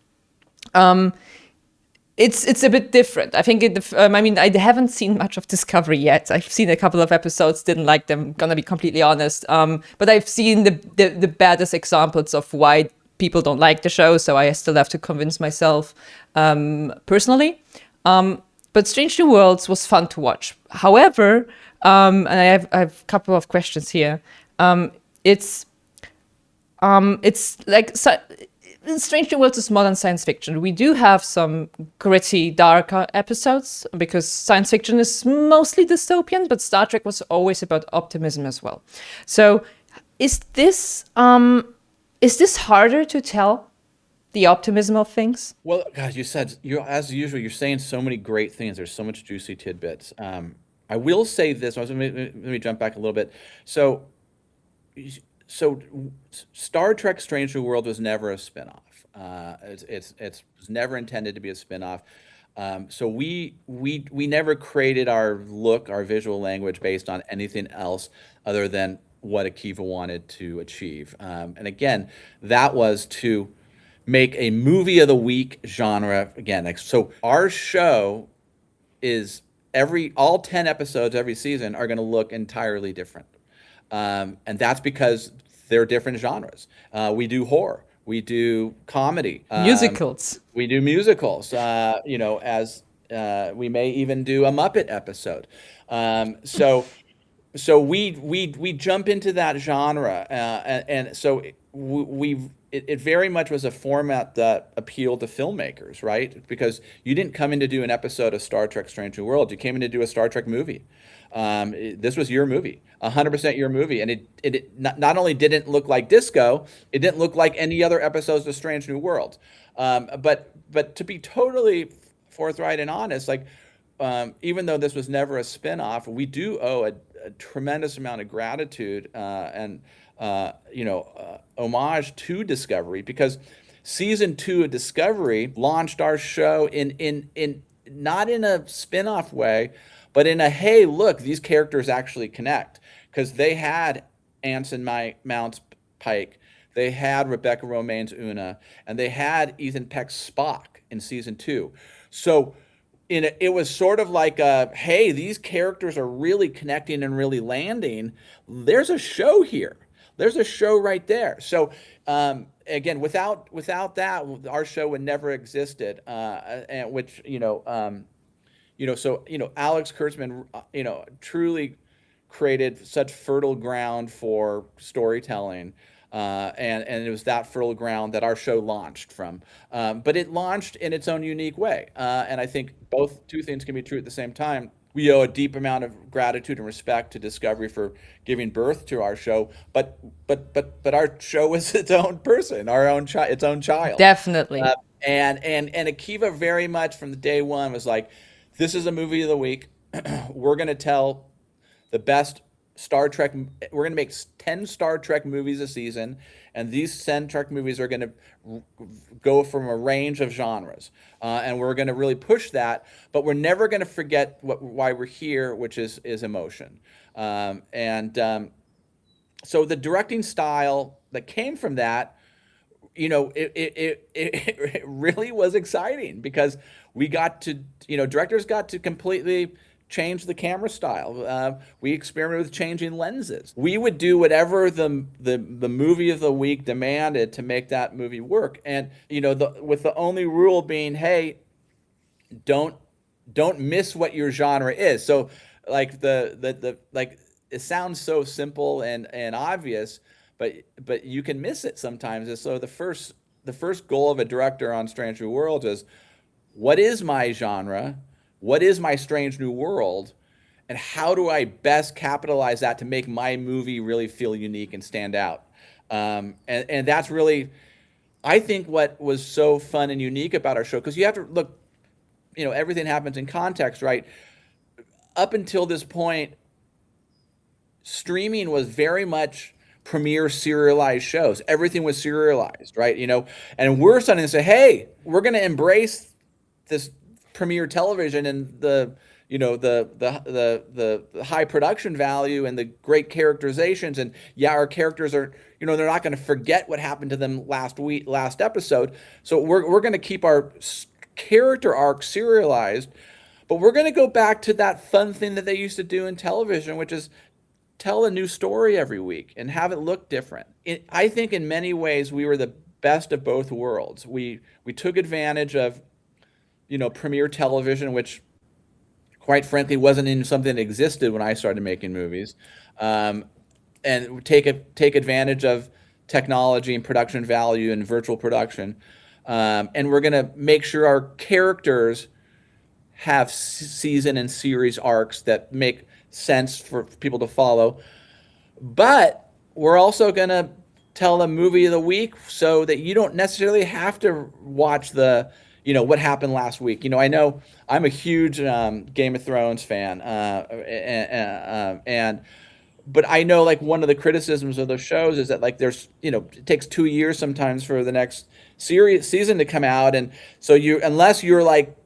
It's a bit different. I think I haven't seen much of Discovery yet. I've seen a couple of episodes, didn't like them, gonna be completely honest. But I've seen the baddest examples of why people don't like the show, so I still have to convince myself personally. But Strange New Worlds was fun to watch. However, and I have a couple of questions here. It's like... Strange New Worlds is modern science fiction. We do have some gritty, darker episodes because science fiction is mostly dystopian, but Star Trek was always about optimism as well. So, is this harder to tell, the optimism of things? Well, guys, as usual, you're saying so many great things. There's so much juicy tidbits. I will say this. Let me jump back a little bit. So Star Trek Strange New World was never a spinoff. It was never intended to be a spinoff. So we never created our visual language based on anything else other than what Akiva wanted to achieve. And again, that was to make a movie of the week genre again. So our show is all 10 episodes every season are going to look entirely different. And that's because they're different genres. We do horror. We do comedy. Musicals. We do musicals. As we may even do a Muppet episode. So we jump into that genre, and so it very much was a format that appealed to filmmakers, right? Because you didn't come in to do an episode of Star Trek Strange New Worlds. You came in to do a Star Trek movie. This was your movie, 100% your movie. And it not only didn't look like disco, it didn't look like any other episodes of Strange New Worlds. But to be totally forthright and honest, like, even though this was never a spinoff, we do owe a tremendous amount of gratitude and homage to Discovery, because season 2 of Discovery launched our show in not in a spinoff way, but in a, hey, look, these characters actually connect, because they had Anson Mount's Pike, they had Rebecca Romijn's Una, and they had Ethan Peck's Spock in season 2. So it was sort of like hey, these characters are really connecting and really landing. There's a show here. There's a show right there. So again, without that, our show would never existed. And which Alex Kurtzman, truly created such fertile ground for storytelling. And it was that fertile ground that our show launched from. But it launched in its own unique way. And I think two things can be true at the same time. We owe a deep amount of gratitude and respect to Discovery for giving birth to our show, but our show is its own person, its own child. Definitely. And Akiva very much from the day one was like, this is a movie of the week. We're going to tell the best Star Trek. We're going to make 10 Star Trek movies a season, and these 10 Trek movies are going to go from a range of genres, and we're going to really push that. But we're never going to forget why we're here, which is emotion. So the directing style that came from that, it really was exciting, because we got to, directors got to completely change the camera style. We experimented with changing lenses. We would do whatever the movie of the week demanded to make that movie work. And with the only rule being, hey, don't miss what your genre is. So like it sounds so simple and obvious, but you can miss it sometimes. And so the first the first goal of a director on Strange New Worlds is, what is my genre? What is my strange new world? And how do I best capitalize that to make my movie really feel unique and stand out? And that's really, I think, what was so fun and unique about our show, because you have to look, everything happens in context, right? Up until this point, streaming was very much premiere serialized shows. Everything was serialized, right? And we're starting to say, hey, we're going to embrace this premiere television and the high production value and the great characterizations. And yeah, our characters are, they're not going to forget what happened to them last episode. So we're going to keep our character arc serialized, but we're going to go back to that fun thing that they used to do in television, which is tell a new story every week and have it look different. I think in many ways we were the best of both worlds. We took advantage of, premiere television, which quite frankly wasn't even something that existed when I started making movies, and take advantage of technology and production value and virtual production. And we're going to make sure our characters have season and series arcs that make sense for people to follow. But we're also going to tell a movie of the week so that you don't necessarily have to watch what happened last week. I know I'm a huge Game of Thrones fan, but I know like one of the criticisms of those shows is that like there's it takes 2 years sometimes for the next season to come out, and so unless you're like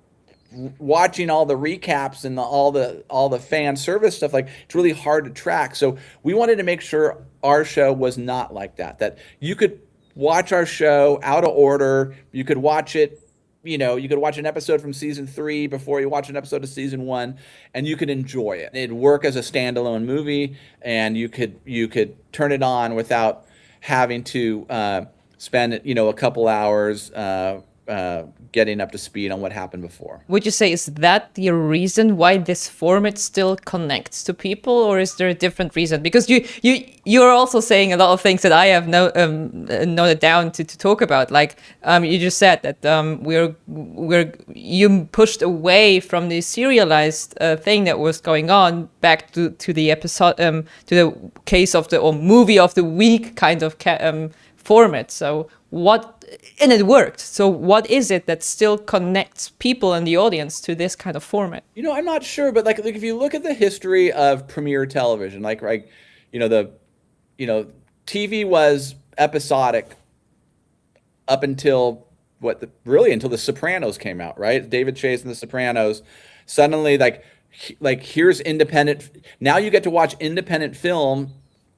watching all the recaps and all the fan service stuff, like it's really hard to track. So we wanted to make sure our show was not like that you could watch our show out of order. You could watch it, you could watch an episode from season 3 before you watch an episode of season 1, and you could enjoy it. It'd work as a standalone movie, and you could turn it on without having to spend a couple hours getting up to speed on what happened before. Would you say, is that the reason why this format still connects to people, or is there a different reason? Because you're also saying a lot of things that I have noted down to talk about. Like you just said that you pushed away from the serialized thing that was going on back to the episode, to the case of or movie of the week kind of format. So and it worked. So what is it that still connects people in the audience to this kind of format? I'm not sure, but like if you look at the history of premiere television, TV was episodic up until until The Sopranos came out, right? David Chase and The Sopranos. Suddenly, like here's independent. Now you get to watch independent film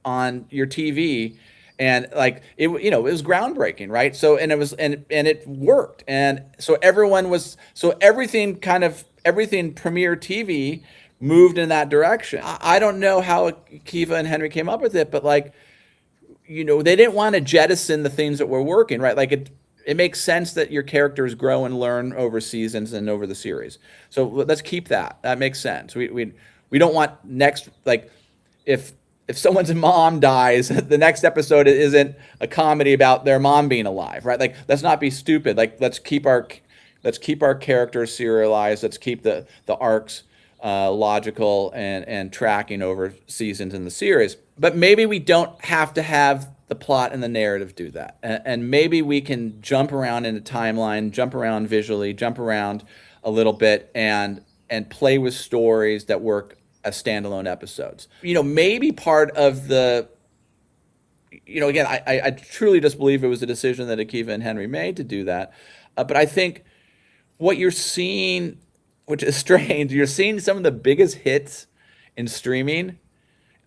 on your TV. And like it was groundbreaking, right? So and it worked, and so everything premiere TV moved in that direction. I don't know how Kiva and Henry came up with it, but they didn't want to jettison the things that were working, right? Like it makes sense that your characters grow and learn over seasons and over the series. So let's keep that. That makes sense. We don't want if someone's mom dies, the next episode isn't a comedy about their mom being alive, right? Like, let's not be stupid. Like, let's keep our characters serialized. Let's keep the arcs logical and tracking over seasons in the series. But maybe we don't have to have the plot and the narrative do that. And maybe we can jump around in a timeline, jump around visually, jump around a little bit, and play with stories that work as standalone episodes. Maybe part of the, again, I truly just believe it was a decision that Akiva and Henry made to do that. But I think what you're seeing, which is strange, you're seeing some of the biggest hits in streaming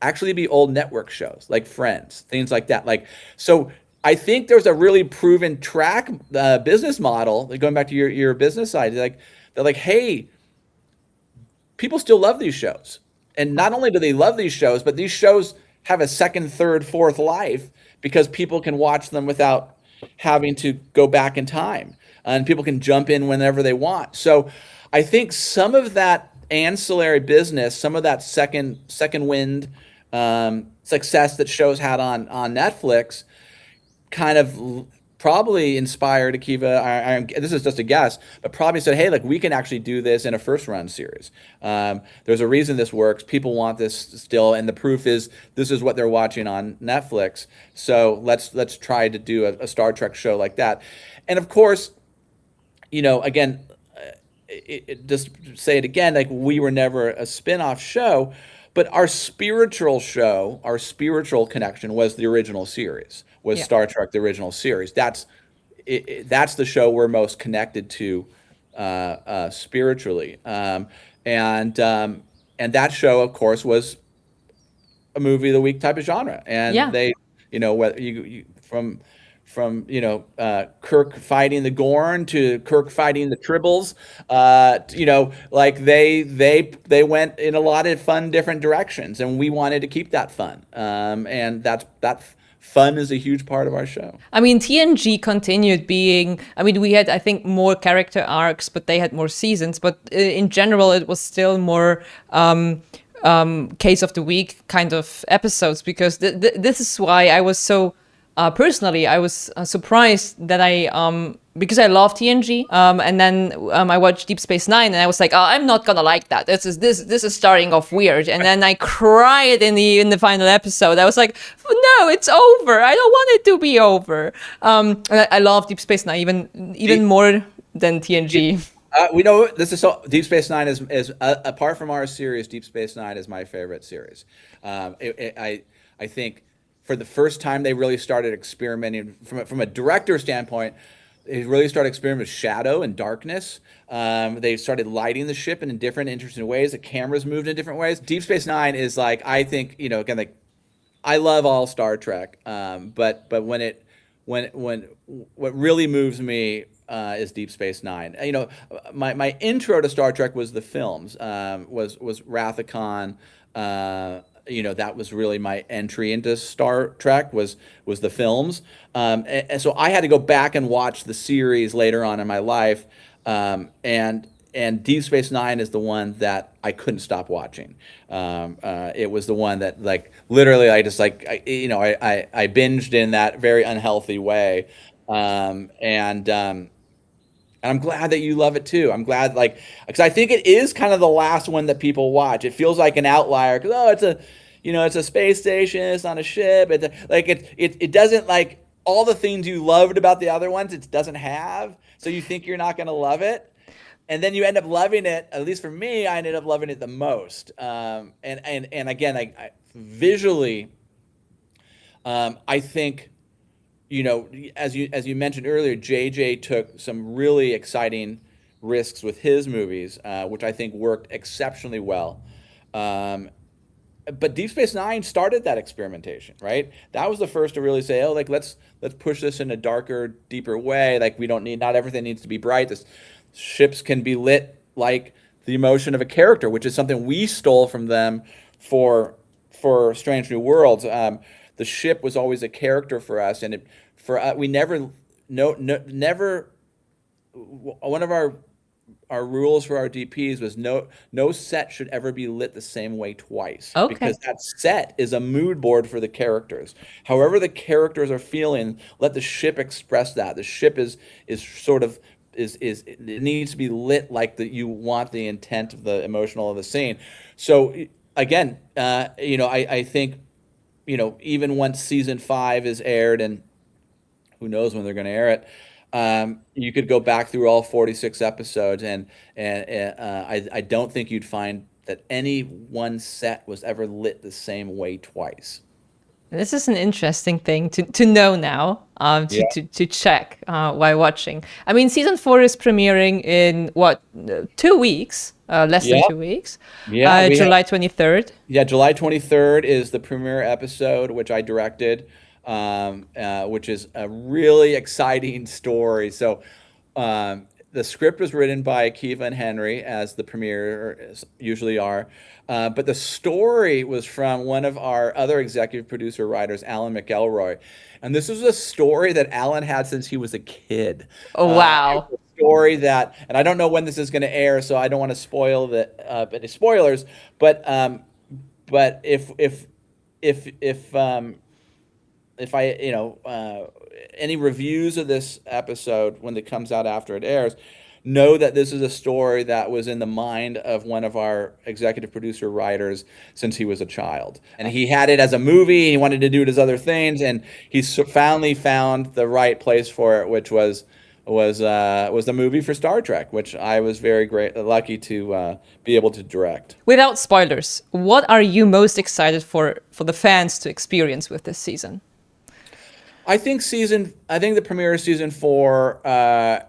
actually be old network shows like Friends, things like that. So I think there's a really proven track business model, going back to your business side, they're like, hey, people still love these shows. And not only do they love these shows, but these shows have a second, third, fourth life because people can watch them without having to go back in time. And people can jump in whenever they want. So I think some of that ancillary business, some of that second wind success that shows had on Netflix kind of probably inspired Akiva. This is just a guess, but probably said, "Hey, like we can actually do this in a first run series. There's a reason this works. People want this still, and the proof is this is what they're watching on Netflix. So let's try to do a Star Trek show like that." And of course, again, just say it again, like we were never a spin-off show, but our spiritual connection was the original series, was Star Trek, the original series. That's the show we're most connected to spiritually. And that show, of course, was a movie of the week type of genre. And they, whether you from Kirk fighting the Gorn to Kirk fighting the Tribbles, like they went in a lot of fun different directions, and we wanted to keep that fun, and that fun is a huge part of our show. I mean, TNG continued being, we had, I think, more character arcs, but they had more seasons, but in general it was still more case of the week kind of episodes, because this is why I was so personally, I was surprised that because I love TNG, and then I watched Deep Space Nine, and I was like, oh, I'm not gonna like that. This is starting off weird, and then I cried in the final episode. I was like, no, it's over. I don't want it to be over. And I love Deep Space Nine even more than TNG. We know this is so. Deep Space Nine is apart from our series, Deep Space Nine is my favorite series. I think. For the first time, they really started experimenting from a director standpoint. They really started experimenting with shadow and darkness. They started lighting the ship in different, interesting ways. The cameras moved in different ways. Deep Space Nine is like, I think, again, like I love all Star Trek, but what really moves me is Deep Space Nine. My intro to Star Trek was the films. Was Wrath of Khan. That was really my entry into Star Trek was the films. And so I had to go back and watch the series later on in my life. And Deep Space Nine is the one that I couldn't stop watching. It was the one that, like, literally I just like, I binged in that very unhealthy way. And I'm glad that you love it too. I'm glad, because I think it is kind of the last one that people watch. It feels like an outlier because it's a space station. It's not a ship. It doesn't, like, all the things you loved about the other ones. It doesn't have. So you think you're not going to love it, and then you end up loving it. At least for me, I ended up loving it the most. And again, I visually, I think. As you mentioned earlier, JJ took some really exciting risks with his movies, which I think worked exceptionally well. But Deep Space Nine started that experimentation, right? That was the first to really say, oh, like let's push this in a darker, deeper way. Like not everything needs to be bright. This ships can be lit like the emotion of a character, which is something we stole from them for Strange New Worlds. The ship was always a character for us, and we never one of our rules for our DPs was no set should ever be lit the same way twice. Okay. Because that set is a mood board for the characters. However the characters are feeling, let the ship express that. The ship is sort of it needs to be lit like you want the intent of the emotional of the scene. So again, I think. Even once season 5 is aired, and who knows when they're going to air it, you could go back through all 46 episodes, and I don't think you'd find that any one set was ever lit the same way twice. This is an interesting thing to know now, to check while watching. I mean, season 4 is premiering in 2 weeks, less than 2 weeks. Yeah, July 23rd. Yeah, July 23rd is the premiere episode, which I directed, which is a really exciting story. So the script was written by Akiva and Henry, as the premiere usually are. But the story was from one of our other executive producer writers, Alan McElroy. And this is a story that Alan had since he was a kid. Oh, wow. A story that, and I don't know when this is going to air, so I don't want to spoil any spoilers. But if if I, any reviews of this episode when it comes out after it airs, know that this is a story that was in the mind of one of our executive producer writers since he was a child. And he had it as a movie, he wanted to do it as other things, and he finally found the right place for it, which was the movie for Star Trek, which I was very lucky to be able to direct. Without spoilers, what are you most excited for the fans to experience with this season? I think the premiere of season 4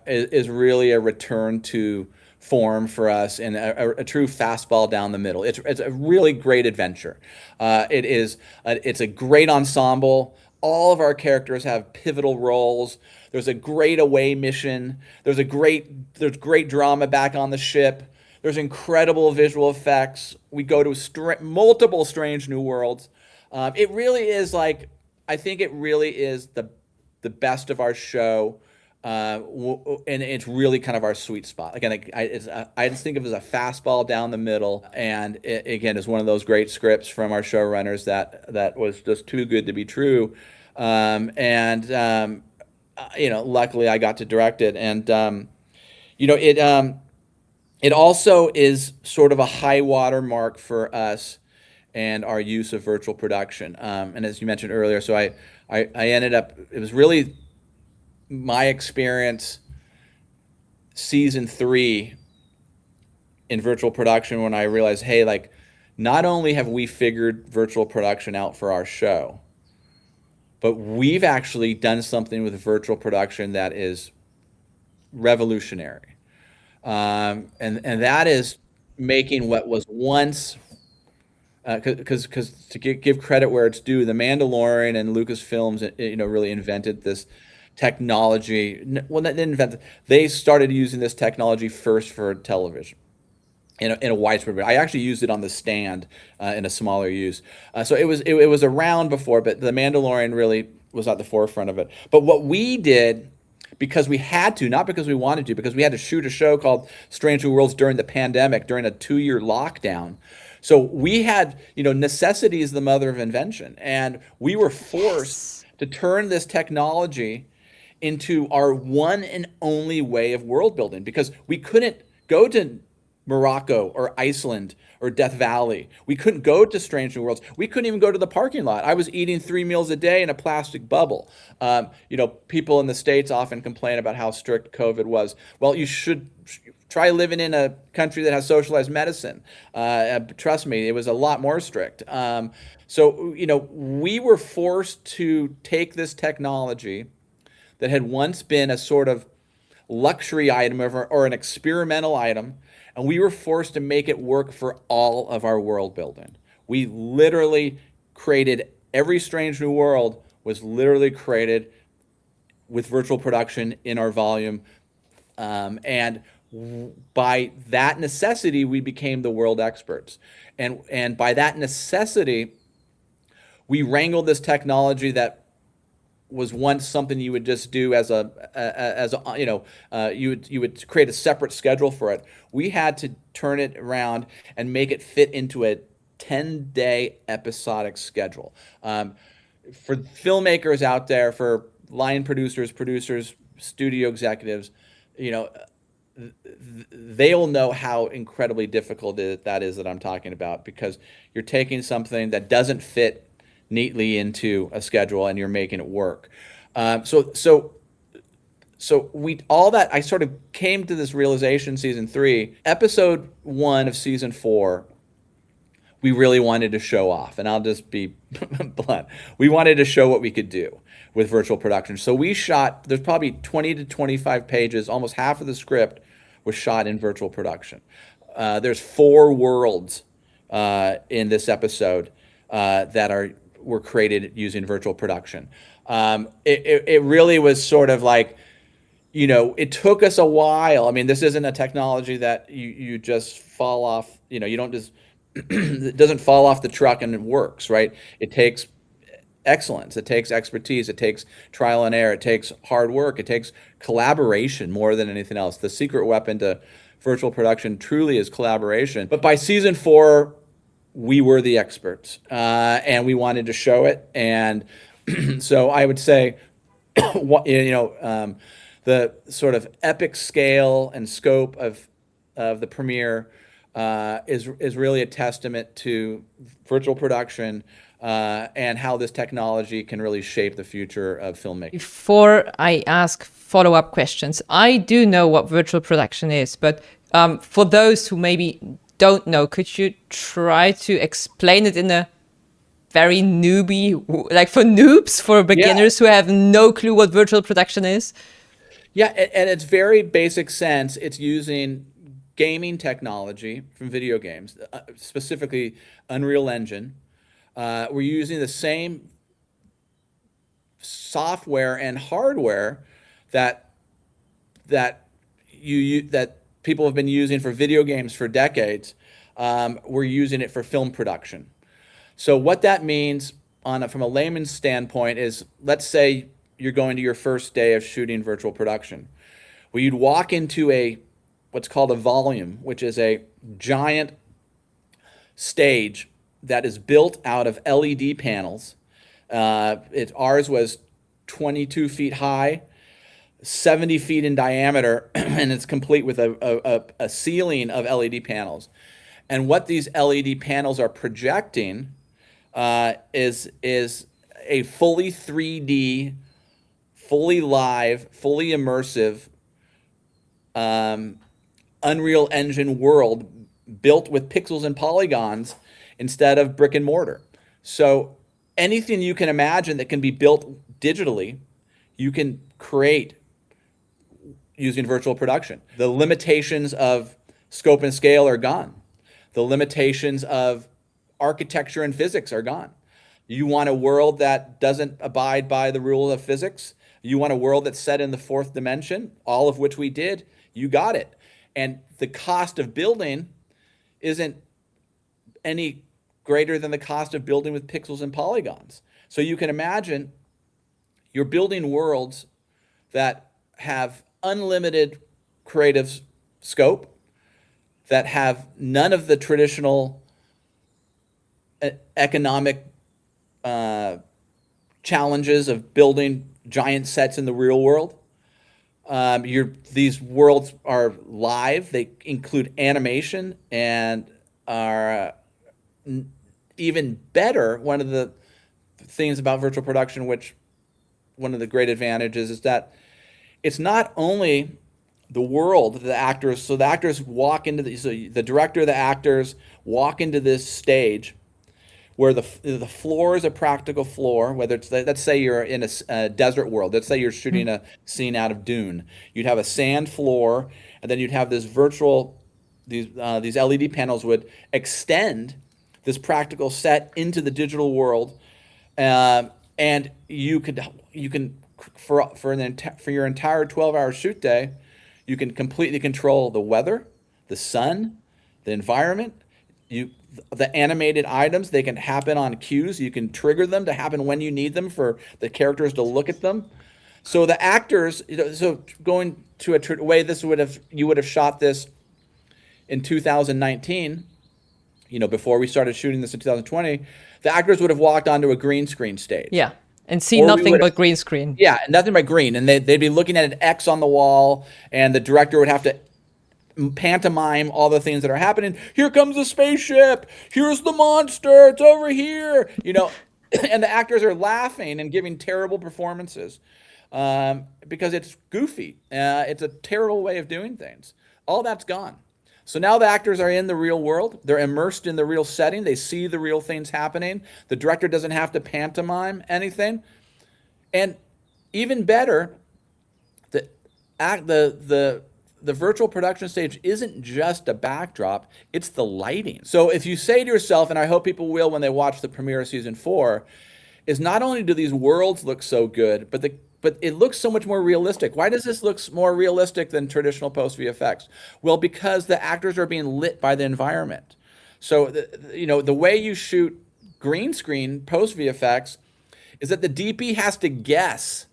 is really a return to form for us and a true fastball down the middle. It's a really great adventure. It's a great ensemble. All of our characters have pivotal roles. There's a great away mission. There's great drama back on the ship. There's incredible visual effects. We go to multiple strange new worlds. It really is I think it really is the best of our show, and it's really kind of our sweet spot. Again, I just think of it as a fastball down the middle, and again, it's one of those great scripts from our showrunners that was just too good to be true. Luckily I got to direct it, and it also is sort of a high water mark for us and our use of virtual production. And as you mentioned earlier, so I ended up, it was really my experience season 3 in virtual production when I realized, hey, not only have we figured virtual production out for our show, but we've actually done something with virtual production that is revolutionary. And that is making what was once, because to give credit where it's due, The Mandalorian and Lucasfilms, really invented this technology. Well, they didn't invent it. They started using this technology first for television in a widespread way. I actually used it on The Stand in a smaller use. So it was around before, but The Mandalorian really was at the forefront of it. But what we did, because we had to, not because we wanted to, because we had to shoot a show called Strange New Worlds during the pandemic, during a 2-year lockdown. So we had, necessity is the mother of invention. And we were forced to turn this technology into our one and only way of world building, because we couldn't go to Morocco or Iceland or Death Valley. We couldn't go to Strange New Worlds. We couldn't even go to the parking lot. I was eating 3 meals a day in a plastic bubble. People in the States often complain about how strict COVID was. Well, you should try living in a country that has socialized medicine. Trust me, it was a lot more strict. We were forced to take this technology that had once been a sort of luxury item or an experimental item, and we were forced to make it work for all of our world building. We literally created, every Strange New World was literally created with virtual production in our volume. And by that necessity, we became the world experts. And by that necessity, we wrangled this technology that was once something you would just do you would create a separate schedule for it. We had to turn it around and make it fit into a 10-day episodic schedule. For filmmakers out there, for line producers, studio executives, they'll know how incredibly difficult that is that I'm talking about, because you're taking something that doesn't fit neatly into a schedule and you're making it work. I sort of came to this realization season 3. Episode 1 of season 4, we really wanted to show off, and I'll just be blunt. We wanted to show what we could do with virtual production. So we shot, there's probably 20 to 25 pages, almost half of the script was shot in virtual production. There's 4 worlds in this episode that were created using virtual production. It really was sort of like, it took us a while. I mean, this isn't a technology that you just fall off, you don't just, it doesn't fall off the truck and it works, right? It takes excellence, it takes expertise, it takes trial and error, it takes hard work, it takes collaboration more than anything else. The secret weapon to virtual production truly is collaboration. But by season 4, we were the experts, and we wanted to show it. And So I would say, the sort of epic scale and scope of the premiere is really a testament to virtual production and how this technology can really shape the future of filmmaking. Before I ask follow-up questions, I do know what virtual production is, but for those who maybe don't know, could you try to explain it in a very newbie, like for noobs, for beginners who have no clue what virtual production is? Yeah, and it's very basic sense. It's using gaming technology from video games, specifically Unreal Engine. We're using the same software and hardware that people have been using for video games for decades. We're using it for film production. So what that means from a layman's standpoint is, let's say you're going to your first day of shooting virtual production. Well, you'd walk into what's called a volume, which is a giant stage that is built out of LED panels. Ours was 22 feet high, 70 feet in diameter, and it's complete with a ceiling of LED panels. And what these LED panels are projecting is a fully 3D, fully live, fully immersive Unreal Engine world built with pixels and polygons instead of brick and mortar. So anything you can imagine that can be built digitally, you can create using virtual production. The limitations of scope and scale are gone. The limitations of architecture and physics are gone. You want a world that doesn't abide by the rule of physics? You want a world that's set in the fourth dimension, all of which we did? You got it. And the cost of building isn't any greater than the cost of building with pixels and polygons. So you can imagine you're building worlds that have unlimited creative scope, that have none of the traditional economic challenges of building giant sets in the real world. These worlds are live. They include animation and are even better. One of the things about virtual production, which one of the great advantages is that it's not only the world that the actors, so the actors walk into so the director, the actors walk into this stage where the floor is a practical floor, whether it's, let's say you're in a desert world, let's say you're shooting a scene out of Dune, you'd have a sand floor, and then you'd have this virtual, these LED panels would extend this practical set into the digital world, and you can for your entire 12-hour shoot day, you can completely control the weather, the sun, the environment. The animated items, they can happen on cues. You can trigger them to happen when you need them for the characters to look at them. So the actors, so going to a way you would have shot this in 2019, before we started shooting this in 2020, the actors would have walked onto a green screen stage. Yeah, and see nothing but green screen. Yeah, nothing but green. And they'd be looking at an X on the wall, and the director would have to pantomime all the things that are happening. Here comes the spaceship. Here's the monster. It's over here. And the actors are laughing and giving terrible performances because it's goofy. It's a terrible way of doing things. All that's gone. So now the actors are in the real world. They're immersed in the real setting. They see the real things happening. The director doesn't have to pantomime anything. And even better, the virtual production stage isn't just a backdrop, it's the lighting. So if you say to yourself, and I hope people will when they watch the premiere of season 4, is not only do these worlds look so good, but it looks so much more realistic. Why does this look more realistic than traditional post VFX? Well, because the actors are being lit by the environment. So the way you shoot green screen post VFX is that the DP has to guess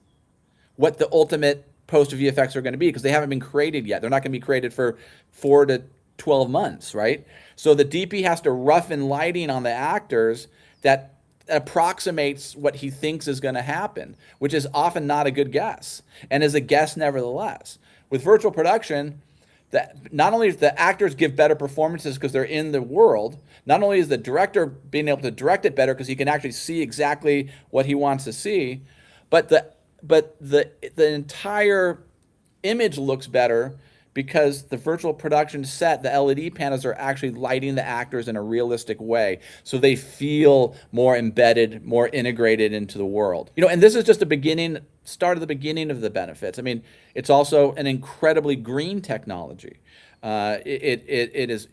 what the ultimate post VFX are going to be, because they haven't been created yet. They're not going to be created for 4 to 12 months, right? So the DP has to roughen lighting on the actors that approximates what he thinks is going to happen, which is often not a good guess, and is a guess nevertheless. With virtual production, that not only do the actors give better performances because they're in the world, not only is the director being able to direct it better because he can actually see exactly what he wants to see, but the entire image looks better because the virtual production set, the LED panels are actually lighting the actors in a realistic way. So they feel more embedded, more integrated into the world. And this is just start of the beginning of the benefits. I mean, it's also an incredibly green technology. It is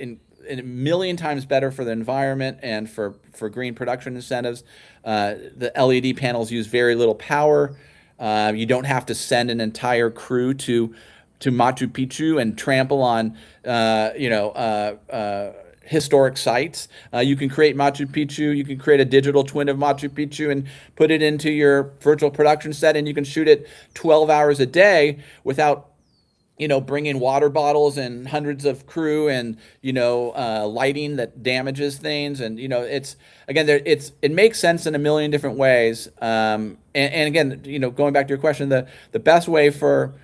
a million times better for the environment and for green production incentives. The LED panels use very little power. You don't have to send an entire crew to Machu Picchu and trample on, historic sites. You can create Machu Picchu. You can create a digital twin of Machu Picchu and put it into your virtual production set, and you can shoot it 12 hours a day without, bringing water bottles and hundreds of crew and, lighting that damages things. And, it makes sense in a million different ways. And again, going back to your question, the best way for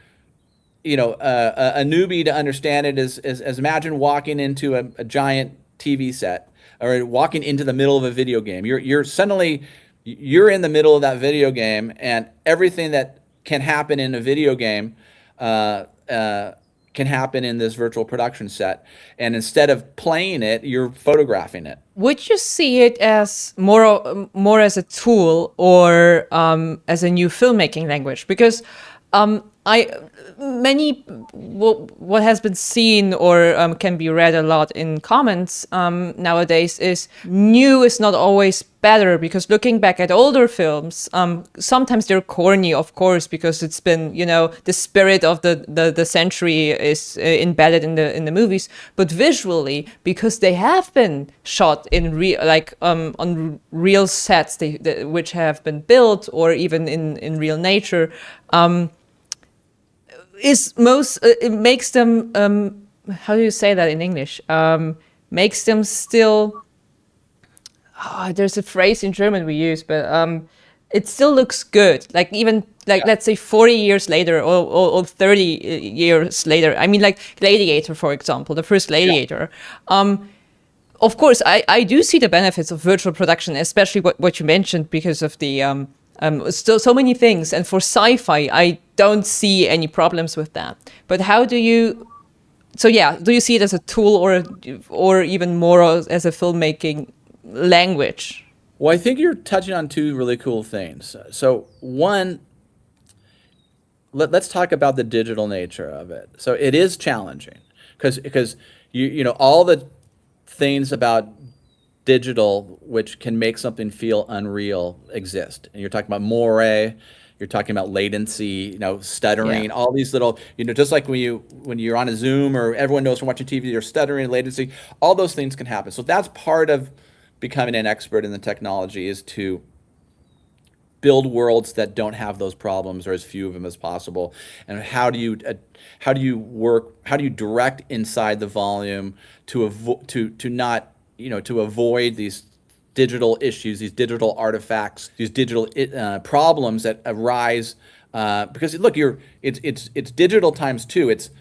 a newbie to understand it is imagine walking into a giant TV set or walking into the middle of a video game. You're suddenly in the middle of that video game, and everything that can happen in a video game can happen in this virtual production set. And instead of playing it, you're photographing it. Would you see it as more as a tool or as a new filmmaking language? Because what has been seen or can be read a lot in comments nowadays is new is not always better, because looking back at older films, sometimes they're corny, of course, because it's been, the spirit of the century is embedded in the movies, but visually, because they have been shot in on real sets which have been built or even in real nature, it makes them, how do you say that in English? Makes them still, there's a phrase in German we use, but it still looks good. Let's say 40 years later or 30 years later. I mean, like Gladiator, for example, the first Gladiator. Yeah. Of course, I do see the benefits of virtual production, especially what you mentioned, because of the still so many things. And for sci-fi, I don't see any problems with that. But how do you? So yeah, do you see it as a tool or even more as a filmmaking language? Well, I think you're touching on two really cool things. So one, let's talk about the digital nature of it. So it is challenging because all the things about digital which can make something feel unreal exist. And you're talking about moire, you're talking about latency, stuttering, yeah. All these little, just like when you're on a Zoom or everyone knows from watching TV, you're stuttering, latency, all those things can happen. So that's part of becoming an expert in the technology, is to build worlds that don't have those problems or as few of them as possible. And how do you direct inside the volume to avoid these digital issues, these digital artifacts, these digital problems that arise because look, it's digital times two. It's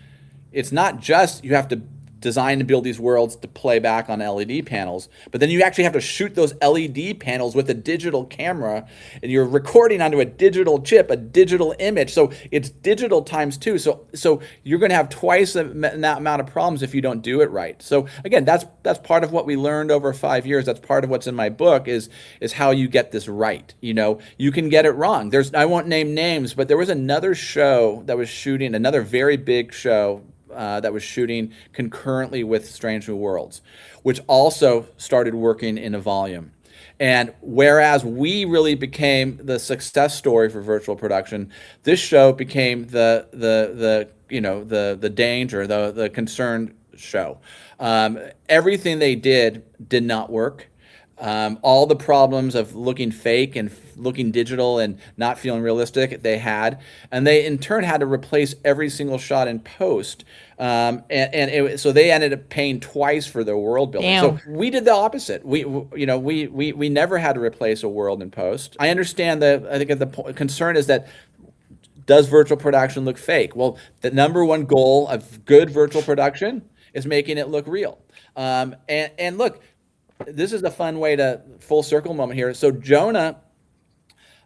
not just you have to design and build these worlds to play back on LED panels, but then you actually have to shoot those LED panels with a digital camera, and you're recording onto a digital chip, a digital image. So it's digital times two. So you're going to have twice that amount of problems if you don't do it right. So again, that's part of what we learned over 5 years. That's part of what's in my book is how you get this right. You can get it wrong. I won't name names, but there was another show that was shooting, another very big show that was shooting concurrently with Strange New Worlds, which also started working in a volume. And whereas we really became the success story for virtual production, this show became the danger, the concerned show. Everything they did not work. All the problems of looking fake and looking digital and not feeling realistic they had, and they in turn had to replace every single shot in post. So they ended up paying twice for their world building. So Damn. we did the opposite. We never had to replace a world in post. I understand I think the concern is that, does virtual production look fake? Well, the number one goal of good virtual production is making it look real. And look, this is a fun way to full circle moment here. So Jonah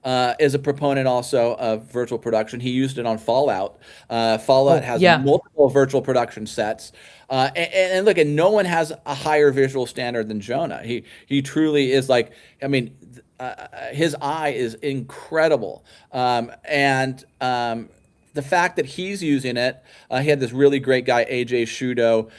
is a proponent also of virtual production. He used it on Fallout. Fallout has yeah. multiple virtual production sets. And look, and no one has a higher visual standard than Jonah. He truly is like, I mean, his eye is incredible. The fact that he's using it, he had this really great guy, AJ Shudo,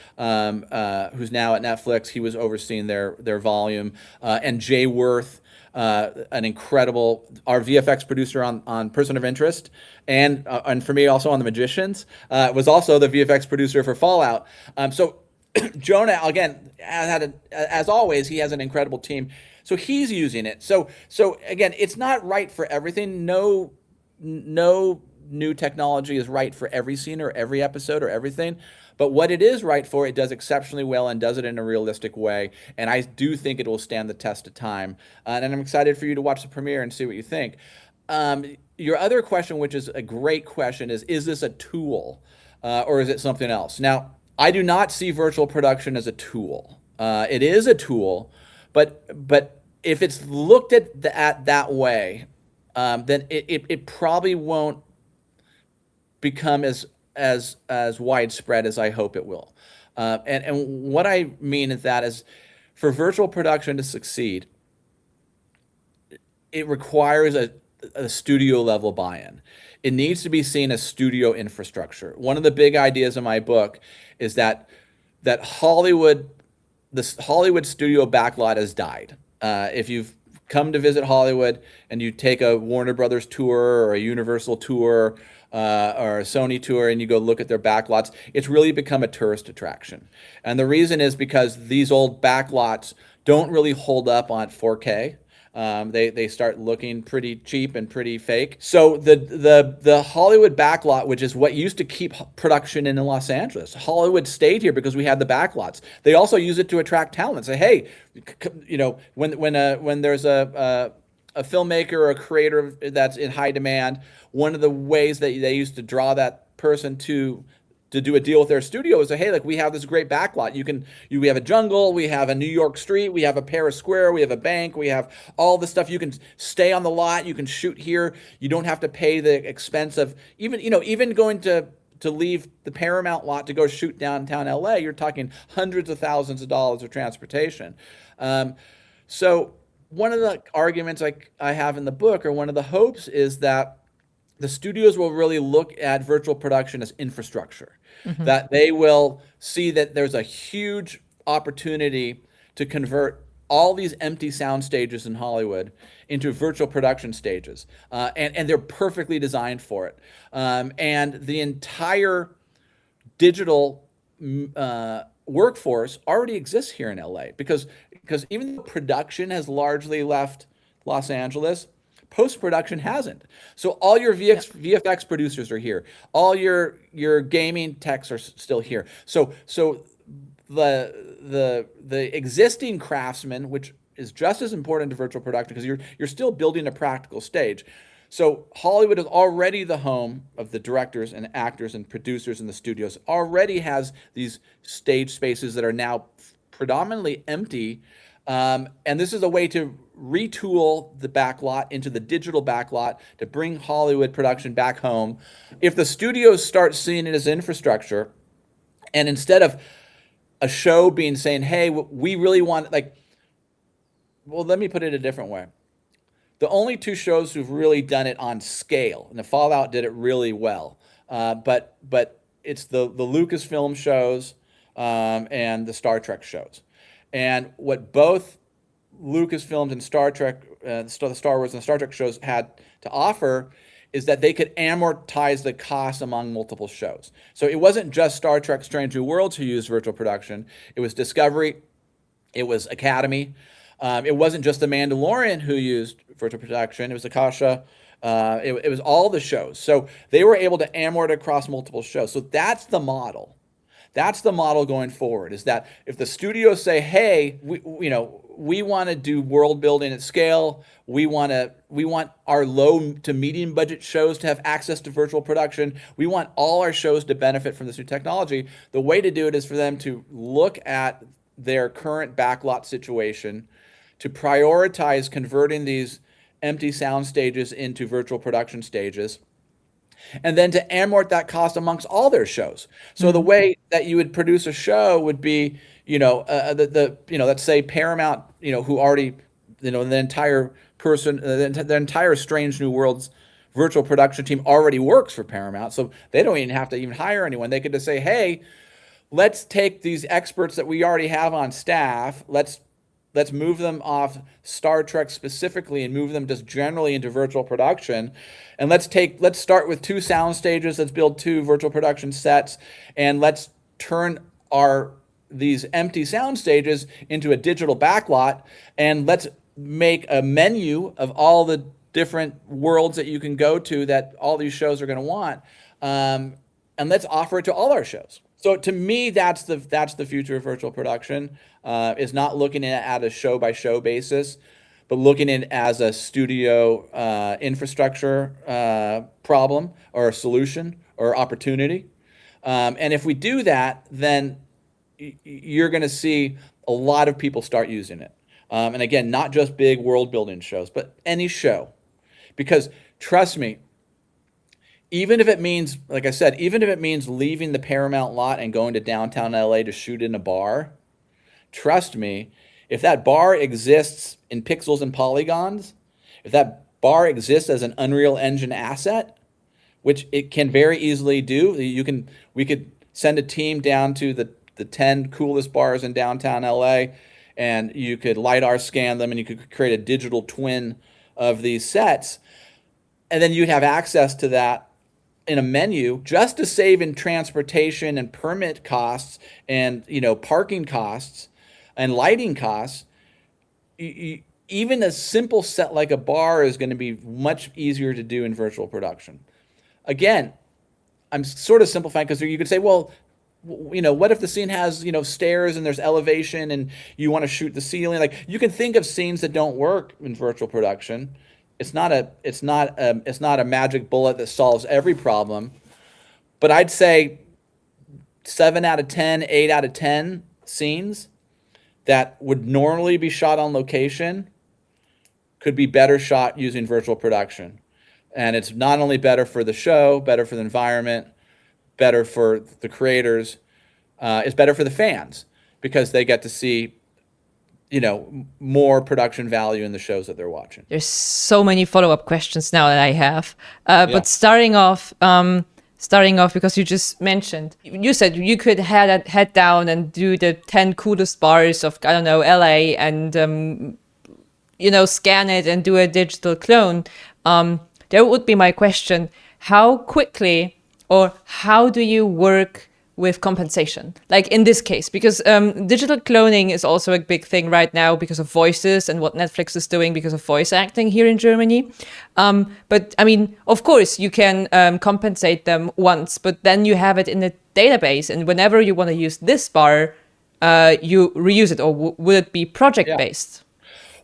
who's now at Netflix. He was overseeing their volume, and Jay Worth, an incredible, our VFX producer on Person of Interest, and for me also on The Magicians, was also the VFX producer for Fallout. So Jonah, again, as always, he has an incredible team. So he's using it. So again, it's not right for everything. No new technology is right for every scene or every episode or everything. But what it is right for, it does exceptionally well and does it in a realistic way. And I do think it will stand the test of time. And I'm excited for you to watch the premiere and see what you think. Your other question, which is a great question, is this a tool or is it something else? Now, I do not see virtual production as a tool. It is a tool, but if it's looked at that way, then it probably won't become as widespread as I hope it will. And what I mean is that is, for virtual production to succeed, it requires a studio level buy-in. It needs to be seen as studio infrastructure. One of the big ideas in my book is that the Hollywood studio backlot has died. If you've come to visit Hollywood and you take a Warner Brothers tour or a Universal tour or a Sony tour and you go look at their backlots, it's really become a tourist attraction. And the reason is because these old backlots don't really hold up on 4K. They start looking pretty cheap and pretty fake. So the Hollywood backlot, which is what used to keep production in Los Angeles, Hollywood stayed here because we had the backlots. They also use it to attract talent. Say, hey, when there's a filmmaker or a creator that's in high demand, one of the ways that they used to draw that person to do a deal with their studio is say, hey, like, we have this great backlot. We have a jungle, we have a New York street, we have a Paris Square, we have a bank, we have all this stuff. You can stay on the lot, you can shoot here. You don't have to pay the expense of even going to leave the Paramount lot to go shoot downtown LA. You're talking hundreds of thousands of dollars of transportation. So one of the arguments I have in the book, or one of the hopes, is that the studios will really look at virtual production as infrastructure, that they will see that there's a huge opportunity to convert all these empty sound stages in Hollywood into virtual production stages. And they're perfectly designed for it. And the entire digital workforce already exists here in LA because even though production has largely left Los Angeles, post-production hasn't. So all your VFX producers are here. All your gaming techs are still here. So the existing craftsmen, which is just as important to virtual production because you're still building a practical stage. So Hollywood is already the home of the directors and actors and producers in the studios. Already has these stage spaces that are now predominantly empty. And this is a way to retool the backlot into the digital backlot to bring Hollywood production back home. If the studios start seeing it as infrastructure, and instead of a show saying, hey, we really want, let me put it a different way. The only two shows who've really done it on scale, and the Fallout did it really well, but it's the Lucasfilm shows and the Star Trek shows. And what both Lucasfilms and Star Trek, the Star Wars and Star Trek shows had to offer is that they could amortize the cost among multiple shows. So it wasn't just Star Trek Strange New Worlds who used virtual production. It was Discovery, it was Academy, It wasn't just The Mandalorian who used virtual production. It was Akasha. It was all the shows. So they were able to amort across multiple shows. So that's the model. That's the model going forward, is that if the studios say, hey, we want to do world building at scale, we want our low to medium budget shows to have access to virtual production, we want all our shows to benefit from this new technology, the way to do it is for them to look at their current backlot situation, to prioritize converting these empty sound stages into virtual production stages, and then to amort that cost amongst all their shows. So the way that you would produce a show would be, let's say Paramount, who already, the entire the entire Strange New Worlds virtual production team already works for Paramount, so they don't even have to even hire anyone. They could just say, hey, let's take these experts that we already have on staff, let's move them off Star Trek specifically and move them just generally into virtual production. And let's start with 2 sound stages. Let's build 2 virtual production sets, and let's turn these empty sound stages into a digital backlot, and let's make a menu of all the different worlds that you can go to that all these shows are going to want, and let's offer it to all our shows. So to me, that's the future of virtual production. Is not looking at a show by show basis, but looking at it as a studio infrastructure problem or a solution or opportunity. And if we do that, then you're going to see a lot of people start using it. And again, not just big world building shows, but any show, because trust me, even if it means, like I said, even if it means leaving the Paramount lot and going to downtown LA to shoot in a bar, trust me, if that bar exists in pixels and polygons, if that bar exists as an Unreal Engine asset, which it can very easily do, we could send a team down to the 10 coolest bars in downtown LA, and you could LiDAR scan them, and you could create a digital twin of these sets, and then you'd have access to that in a menu just to save in transportation and permit costs and parking costs and lighting costs. Even a simple set like a bar is going to be much easier to do in virtual production. Again, I'm sort of simplifying, because you could say, well, what if the scene has stairs and there's elevation and you want to shoot the ceiling? Like, you can think of scenes that don't work in virtual production. It's not a magic bullet that solves every problem, but I'd say 7 out of 10, 8 out of 10 scenes that would normally be shot on location could be better shot using virtual production. And it's not only better for the show, better for the environment, better for the creators, it's better for the fans, because they get to see more production value in the shows that they're watching. There's so many follow-up questions now that I have. But starting off, because you just mentioned, you said you could head down and do the 10 coolest bars of, I don't know, LA, and, scan it and do a digital clone. There would be my question: how quickly, or how do you work with compensation, like in this case? Because digital cloning is also a big thing right now because of voices and what Netflix is doing because of voice acting here in Germany. But I mean, of course, you can compensate them once, but then you have it in a database, and whenever you want to use this bar, you reuse it, or would it be project-based?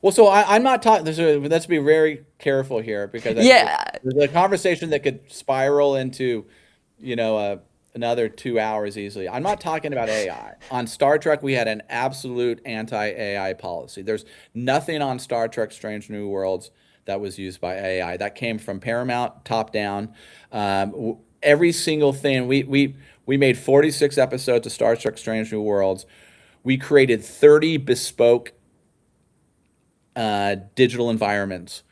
Well, so I'm not talking. Let's be very careful here, because there's a conversation that could spiral into, another 2 hours easily. I'm not talking about AI. On Star Trek, we had an absolute anti-AI policy. There's nothing on Star Trek Strange New Worlds that was used by AI. That came from Paramount, top down. Every single thing, we made 46 episodes of Star Trek Strange New Worlds. We created 30 bespoke digital environments,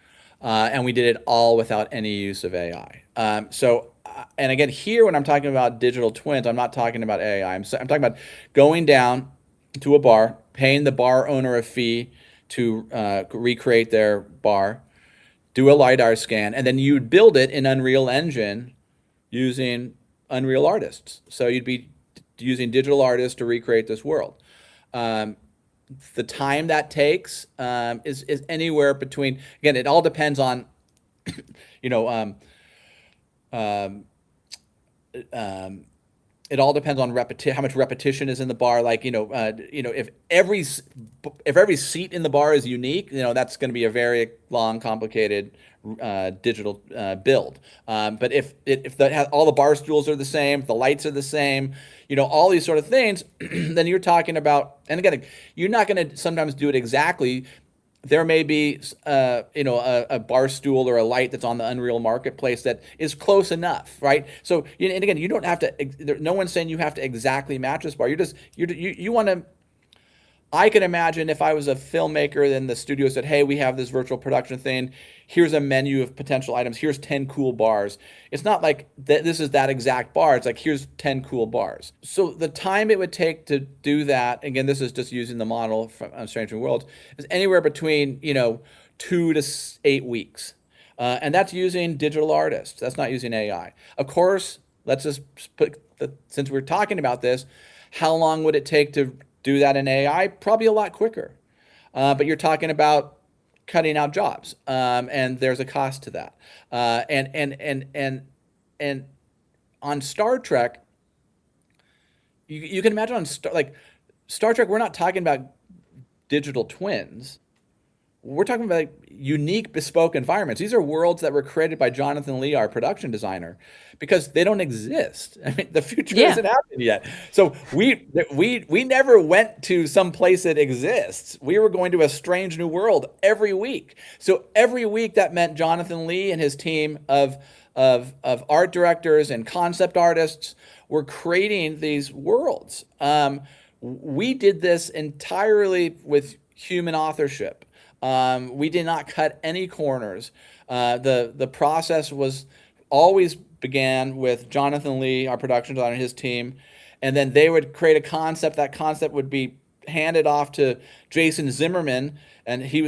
and we did it all without any use of AI. And again, here, when I'm talking about digital twins, I'm not talking about AI. I'm talking about going down to a bar, paying the bar owner a fee to recreate their bar, do a LiDAR scan, and then you'd build it in Unreal Engine using Unreal artists. So you'd be using digital artists to recreate this world. the time that takes is anywhere between, again, it all depends on, you know, um, um, it all depends on how much repetition is in the bar. Like, if every seat in the bar is unique, that's going to be a very long, complicated digital build. But if all the bar stools are the same, if the lights are the same, all these sort of things, then you're talking about, and again, you're not going to sometimes do it exactly. There may be, a bar stool or a light that's on the Unreal Marketplace that is close enough, right? So, and again, you don't have to. No one's saying you have to exactly match this bar. You want to. I can imagine if I was a filmmaker, then the studio said, "Hey, we have this virtual production thing. Here's a menu of potential items. Here's 10 cool bars." It's not like this is that exact bar. It's like, here's 10 cool bars. So the time it would take to do that, again, this is just using the model from Stranger Worlds, is anywhere between 2 to 8 weeks, and that's using digital artists. That's not using AI. Of course, let's just since we're talking about this, how long would it take to do that in AI? Probably a lot quicker. But you're talking about cutting out jobs, and there's a cost to that. And on Star Trek, you can imagine like Star Trek, we're not talking about digital twins. We're talking about unique, bespoke environments. These are worlds that were created by Jonathan Lee, our production designer, because they don't exist. I mean, the future hasn't happened yet. So we never went to some place that exists. We were going to a strange new world every week. So every week that meant Jonathan Lee and his team of art directors and concept artists were creating these worlds. We did this entirely with human authorship. We did not cut any corners. The process always began with Jonathan Lee, our production designer, and his team, and then they would create a concept. That concept would be handed off to Jason Zimmerman, and he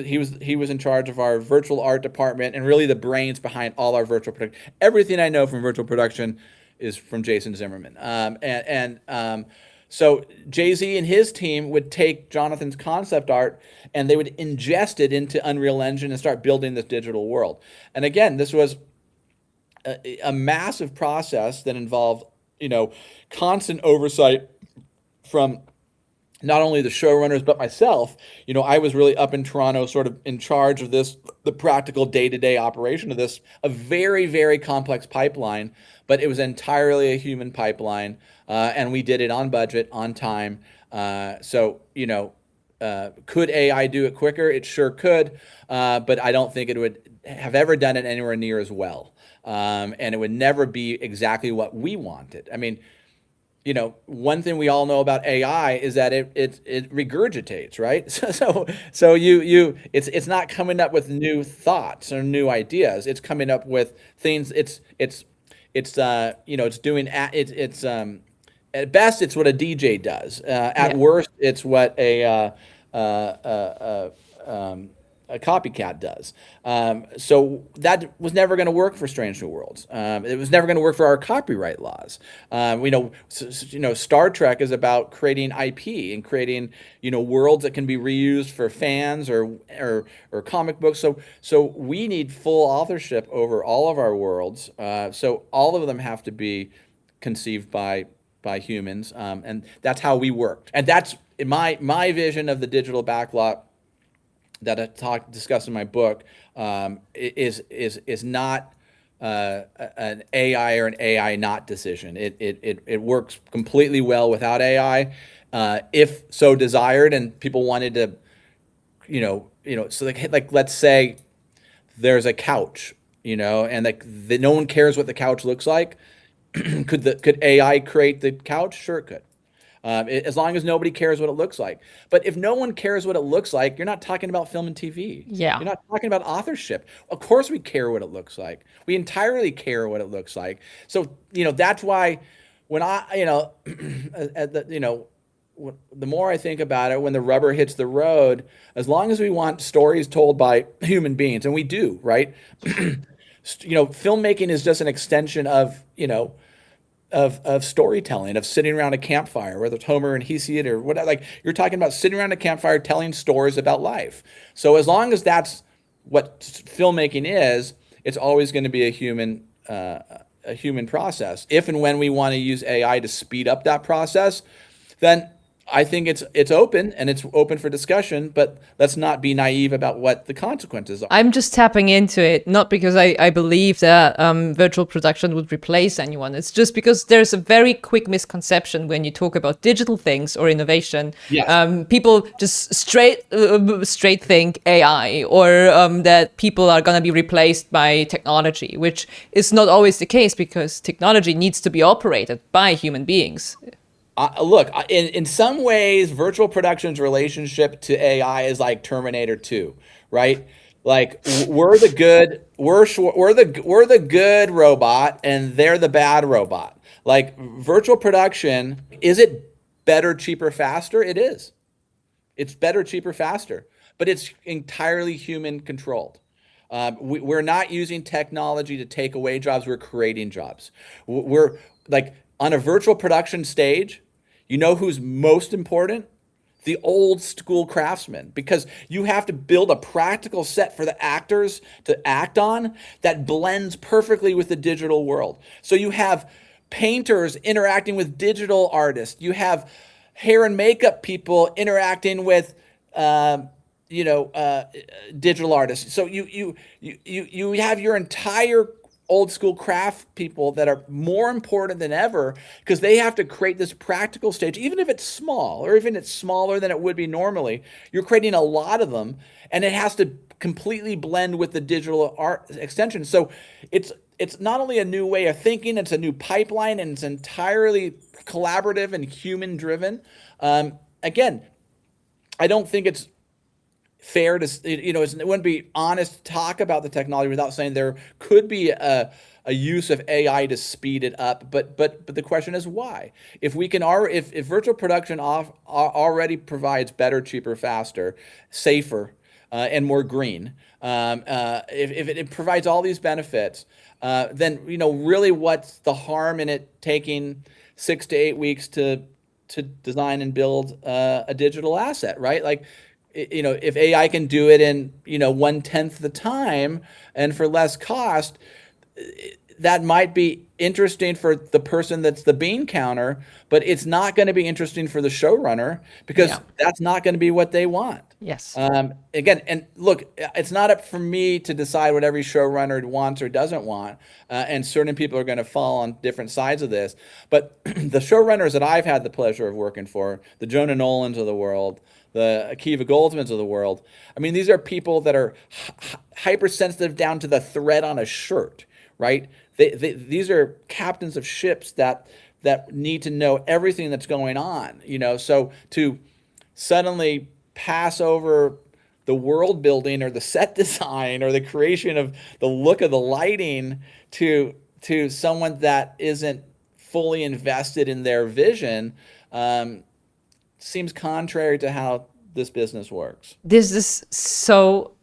was in charge of our virtual art department and really the brains behind all our virtual production. Everything I know from virtual production is from Jason Zimmerman, so Jay-Z and his team would take Jonathan's concept art and they would ingest it into Unreal Engine and start building this digital world. And again, this was a massive process that involved, constant oversight from not only the showrunners, but myself. I was really up in Toronto, sort of in charge of the practical day-to-day operation of this, a very, very complex pipeline, but it was entirely a human pipeline. And we did it on budget, on time. So, could AI do it quicker? It sure could, but I don't think it would have ever done it anywhere near as well. And it would never be exactly what we wanted. I mean, one thing we all know about AI is that it regurgitates, right? So it's not coming up with new thoughts or new ideas. It's coming up with things. It's doing at best, it's what a DJ does. At worst, it's what a copycat does. So that was never going to work for Strange New Worlds. It was never going to work for our copyright laws. Star Trek is about creating IP and creating, worlds that can be reused for fans or comic books. So we need full authorship over all of our worlds. So all of them have to be conceived by humans, and that's how we worked. And that's my vision of the digital backlot that I discussed in my book, is not an AI or an AI not decision. It works completely well without AI, if so desired, and people wanted to, so like let's say there's a couch, and no one cares what the couch looks like. Could AI create the couch? Sure, it could. As long as nobody cares what it looks like. But if no one cares what it looks like, you're not talking about film and TV. Yeah. You're not talking about authorship. Of course we care what it looks like. We entirely care what it looks like. So, that's why when the more I think about it, when the rubber hits the road, as long as we want stories told by human beings, and we do, right? Filmmaking is just an extension of, of storytelling, of sitting around a campfire, whether it's Homer and Hesiod or whatever. Like, you're talking about sitting around a campfire telling stories about life. So as long as that's what filmmaking is, it's always going to be a human process. If and when we want to use AI to speed up that process, then I think it's open, and it's open for discussion, but let's not be naive about what the consequences are. I'm just tapping into it, not because I believe that virtual production would replace anyone. It's just because there's a very quick misconception when you talk about digital things or innovation. Yes. People just straight think AI, or that people are going to be replaced by technology, which is not always the case, because technology needs to be operated by human beings. Look, in some ways, virtual production's relationship to AI is like Terminator 2, right? Like, we're the good robot, and they're the bad robot. Like, virtual production, is it better, cheaper, faster? It is. It's better, cheaper, faster, but it's entirely human controlled. We're not using technology to take away jobs. We're creating jobs. We're like, on a virtual production stage, you know who's most important? The old school craftsman, because you have to build a practical set for the actors to act on that blends perfectly with the digital world. So you have painters interacting with digital artists. You have hair and makeup people interacting with digital artists. So you have your entire old school craft people that are more important than ever, because they have to create this practical stage, even if it's small, or even it's smaller than it would be normally. You're creating a lot of them, and it has to completely blend with the digital art extension. So it's not only a new way of thinking, it's a new pipeline, and it's entirely collaborative and human driven. Again, I don't think it's fair to, it wouldn't be honest to talk about the technology without saying there could be a use of AI to speed it up. But the question is why? If we can, if virtual production already provides better, cheaper, faster, safer, and more green, if it provides all these benefits, then really, what's the harm in it taking 6 to 8 weeks to design and build a digital asset, right? Like, if AI can do it in 1/10 the time and for less cost, that might be interesting for the person that's the bean counter, but it's not going to be interesting for the showrunner, because that's not going to be what they want. Yes. Again, and look, it's not up for me to decide what every showrunner wants or doesn't want, and certain people are going to fall on different sides of this. But the showrunners that I've had the pleasure of working for, the Jonah Nolans of the world, the Akiva Goldsmans of the world, I mean, these are people that are hypersensitive down to the thread on a shirt, right? These are captains of ships that need to know everything that's going on, So to suddenly pass over the world building or the set design or the creation of the look of the lighting to someone that isn't fully invested in their vision, seems contrary to how this business works. This is so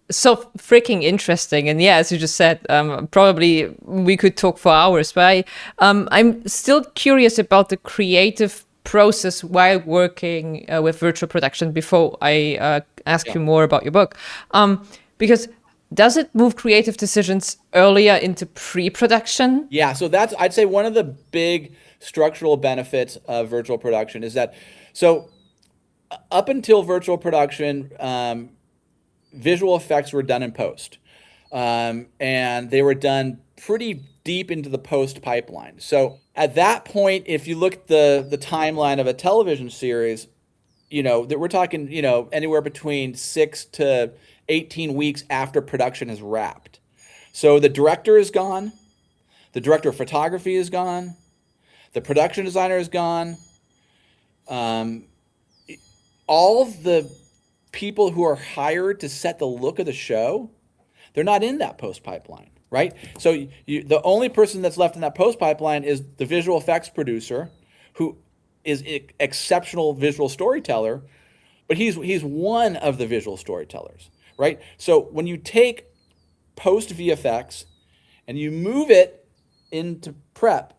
freaking interesting, and as you just said, probably we could talk for hours. But I'm still curious about the creative process while working with virtual production. Before I ask you more about your book, because does it move creative decisions earlier into pre-production? Yeah, so that's, I'd say, one of the big structural benefits of virtual production is that, so up until virtual production, visual effects were done in post, and they were done pretty deep into the post pipeline. So at that point, if you look at the timeline of a television series, that we're talking, anywhere between 6 to 18 weeks after production is wrapped. So the director is gone, the director of photography is gone, the production designer is gone. All of the people who are hired to set the look of the show, they're not in that post pipeline, right? So the only person that's left in that post pipeline is the visual effects producer, who is an exceptional visual storyteller, but he's one of the visual storytellers, right? So when you take post VFX and you move it into prep,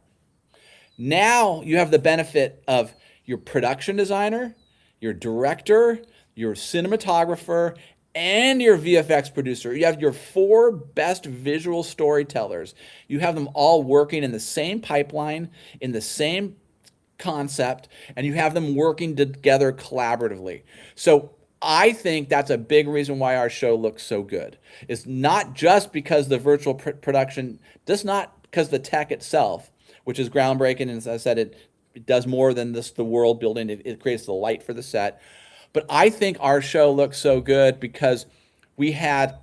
Now you have the benefit of your production designer, your director, your cinematographer, and your VFX producer. You have your 4 best visual storytellers. You have them all working in the same pipeline, in the same concept, and you have them working together collaboratively. So I think that's a big reason why our show looks so good. It's not just because the virtual production, just not because the tech itself, which is groundbreaking, and as I said, it does more than this, the world building. It creates the light for the set. But I think our show looks so good because we had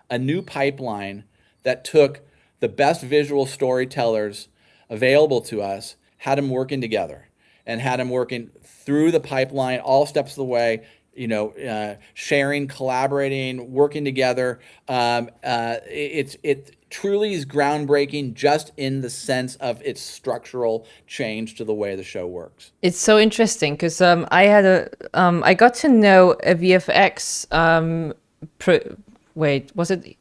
a new pipeline that took the best visual storytellers available to us, had them working together, and had them working through the pipeline, all steps of the way, sharing, collaborating, working together. It truly is groundbreaking just in the sense of its structural change to the way the show works. It's so interesting because I got to know a VFX.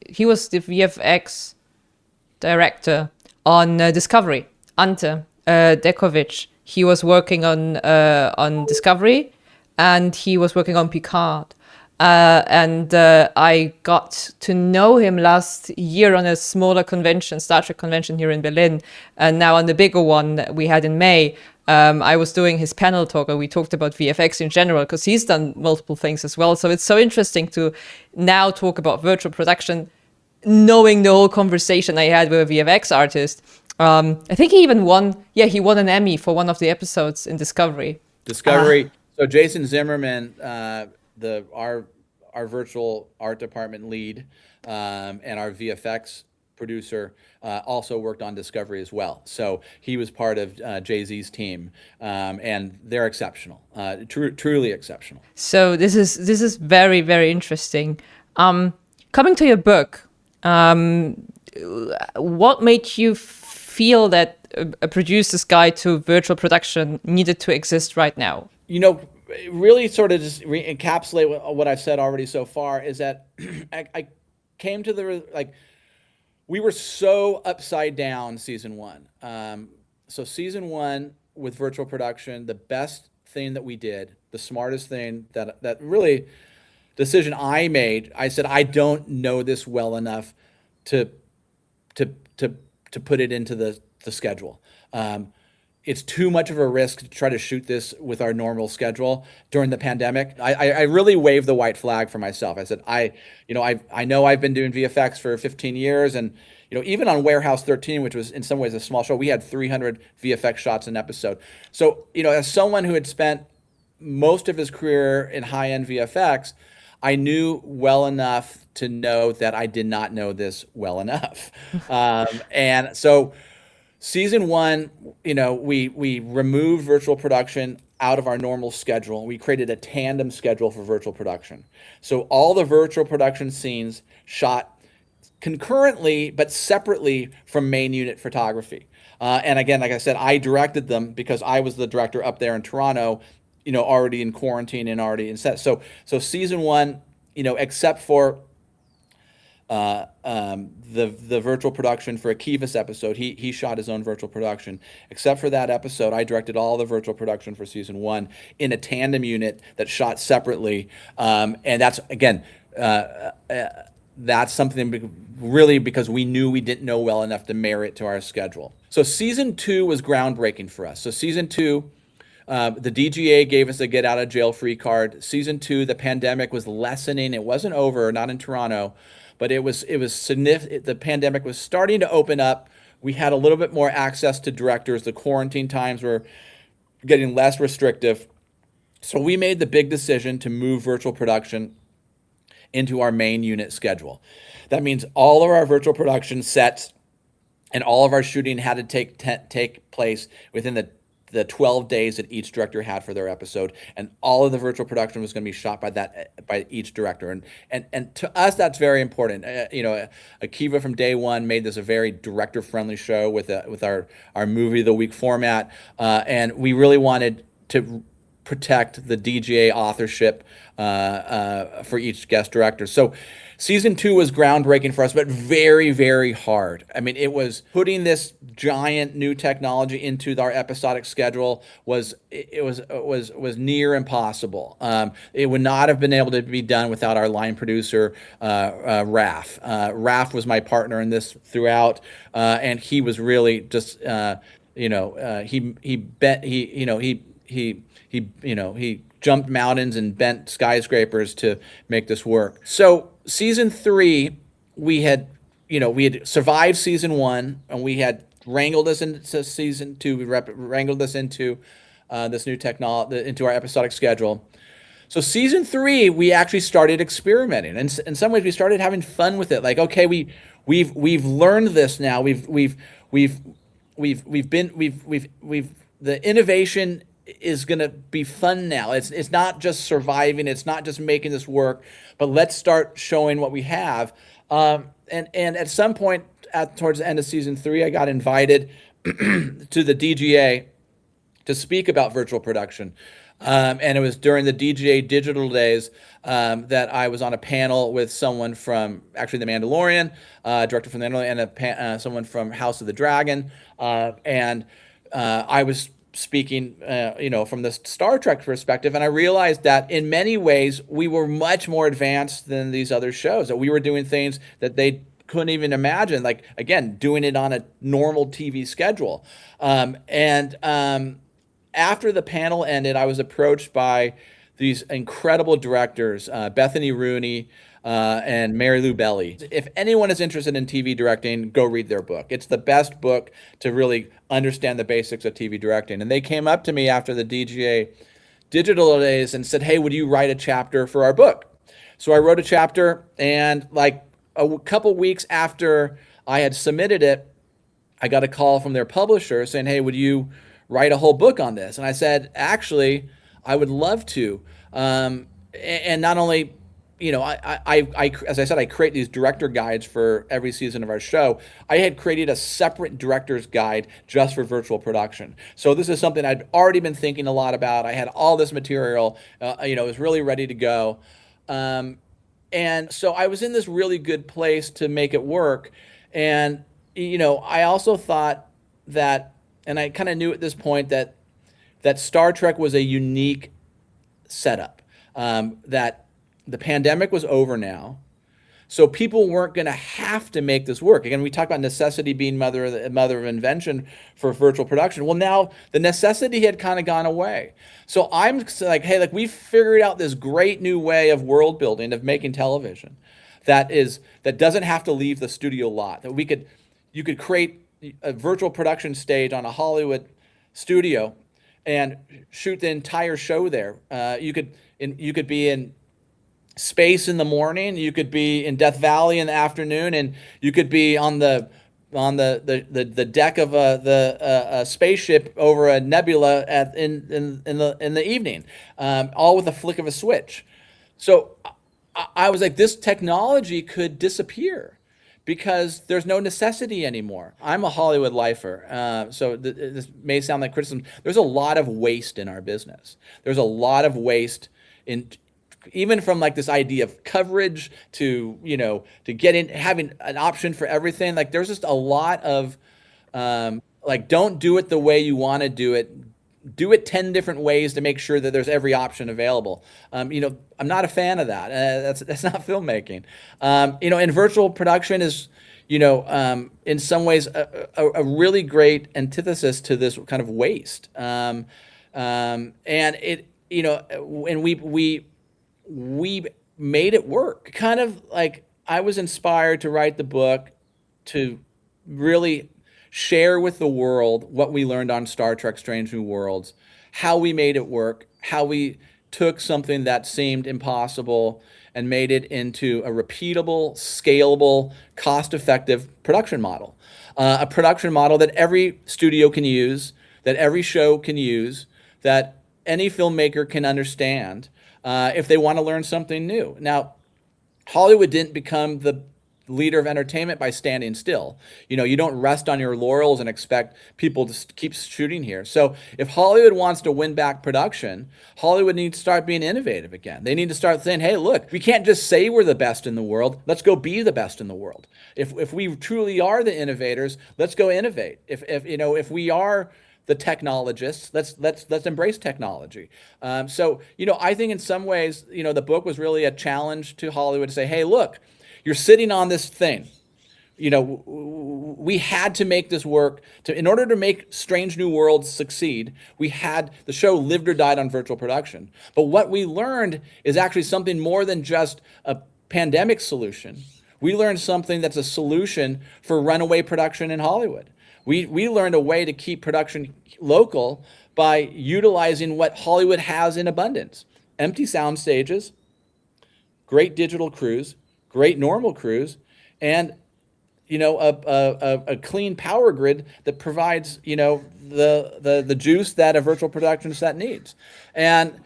He was the VFX director on Discovery, Ante Dekovic. He was working on Discovery, and he was working on Picard. I got to know him last year on a smaller convention, Star Trek convention here in Berlin. And now on the bigger one that we had in May, I was doing his panel talk, and we talked about VFX in general, because he's done multiple things as well. So it's so interesting to now talk about virtual production, knowing the whole conversation I had with a VFX artist. I think he even won an Emmy for one of the episodes in Discovery. So Jason Zimmerman, our virtual art department lead, and our VFX producer, also worked on Discovery as well. So he was part of Jay-Z's team, and they're exceptional, truly exceptional. So this is very, very interesting. Coming to your book, what made you feel that a producer's guide to virtual production needed to exist right now? Really sort of just encapsulate what I've said already so far is that I came to we were so upside down season 1. So season 1 with virtual production, the best thing that we did, the smartest thing that really decision I made, I said, I don't know this well enough to put it into the schedule. It's too much of a risk to try to shoot this with our normal schedule during the pandemic. I really waved the white flag for myself. I said, I know I've been doing VFX for 15 years, and even on Warehouse 13, which was in some ways a small show, we had 300 VFX shots an episode. So, as someone who had spent most of his career in high-end VFX, I knew well enough to know that I did not know this well enough. And so season 1, we removed virtual production out of our normal schedule. We created a tandem schedule for virtual production. So all the virtual production scenes shot concurrently but separately from main unit photography. And again, like I said, I directed them because I was the director up there in Toronto, already in quarantine and already in set. So season 1, except for the virtual production for Akiva's episode, he shot his own virtual production. Except for that episode, I directed all the virtual production for season 1 in a tandem unit that shot separately. And that's, again, that's something really because we knew we didn't know well enough to marry it to our schedule. So season 2 was groundbreaking for us. So season 2, the DGA gave us a get out of jail free card. Season 2, the pandemic was lessening. It wasn't over, not in Toronto, but it was significant. The pandemic was starting to open up. We had a little bit more access to directors. The quarantine times were getting less restrictive. So we made the big decision to move virtual production into our main unit schedule. That means all of our virtual production sets and all of our shooting had to take place within the 12 days that each director had for their episode, and all of the virtual production was going to be shot by each director, and to us that's very important. Akiva from day one made this a very director friendly show with our movie of the week format, and we really wanted to protect the DGA authorship for each guest director. So season 2 was groundbreaking for us, but very, very hard. I mean, it was putting this giant new technology into our episodic schedule was near impossible. It would not have been able to be done without our line producer, Raf. Raf was my partner in this throughout, and he was really just, he jumped mountains and bent skyscrapers to make this work. So season 3, we had survived season 1, and we had wrangled us into season 2. We wrangled us into this new technology, into our episodic schedule. So season 3, we actually started experimenting, and in some ways, we started having fun with it. Like, okay, we've learned this now. The innovation is going to be fun now. It's not just surviving. It's not just making this work, but let's start showing what we have. And at some point towards the end of season 3, I got invited to the DGA to speak about virtual production. And it was during the DGA digital days that I was on a panel with someone from actually The Mandalorian, director from The Mandalorian, and someone from House of the Dragon. And I was speaking, from the Star Trek perspective, and I realized that in many ways we were much more advanced than these other shows. That we were doing things that they couldn't even imagine, like again, doing it on a normal TV schedule. After the panel ended, I was approached by these incredible directors, Bethany Rooney and Mary Lou Belly. If anyone is interested in TV directing, go read their book. It's the best book to really understand the basics of TV directing. And they came up to me after the DGA digital days and said, hey, would you write a chapter for our book? So I wrote a chapter, and like a couple weeks after I had submitted it, I got a call from their publisher saying, hey, would you write a whole book on this? And I said, actually, I would love to. And not only, as I said, I create these director guides for every season of our show. I had created a separate director's guide just for virtual production. So this is something I'd already been thinking a lot about. I had all this material, it was really ready to go. And so I was in this really good place to make it work. And, I also thought that, and I kind of knew at this point that Star Trek was a unique setup, that the pandemic was over now. So people weren't going to have to make this work. Again, we talk about necessity being mother of invention for virtual production. Well, now the necessity had kind of gone away. So I'm like, hey, we figured out this great new way of world building, of making television that doesn't have to leave the studio lot. That you could create a virtual production stage on a Hollywood studio and shoot the entire show there. You could be in space in the morning, you could be in Death Valley in the afternoon, and you could be on the deck of a spaceship over a nebula in the evening, all with a flick of a switch. So I was like, this technology could disappear because there's no necessity anymore. I'm a Hollywood lifer, so this may sound like criticism. There's a lot of waste in our business. There's a lot of waste even from this idea of coverage to having an option for everything. There's just a lot of don't do it the way you want to do it. Do it 10 different ways to make sure that there's every option available. I'm not a fan of that. That's not filmmaking. And virtual production is, in some ways a really great antithesis to this kind of waste. And it, and we made it work. Kind of I was inspired to write the book to really share with the world what we learned on Star Trek Strange New Worlds, how we made it work, how we took something that seemed impossible and made it into a repeatable, scalable, cost-effective production model. A production model that every studio can use, that every show can use, that any filmmaker can understand if they want to learn something new. Now, Hollywood didn't become the leader of entertainment by standing still. You don't rest on your laurels and expect people to keep shooting here. So if Hollywood wants to win back production, Hollywood needs to start being innovative again. They need to start saying, hey, look, we can't just say we're the best in the world. Let's go be the best in the world. If we truly are the innovators, let's go innovate. If we are the technologists, let's embrace technology. So I think in some ways, the book was really a challenge to Hollywood to say, hey, look, you're sitting on this thing. We had to make this work. In order to make Strange New Worlds succeed, the show lived or died on virtual production. But what we learned is actually something more than just a pandemic solution. We learned something that's a solution for runaway production in Hollywood. We learned a way to keep production local by utilizing what Hollywood has in abundance. Empty sound stages, great digital crews, great normal crews, and a clean power grid that provides the juice that a virtual production set needs. And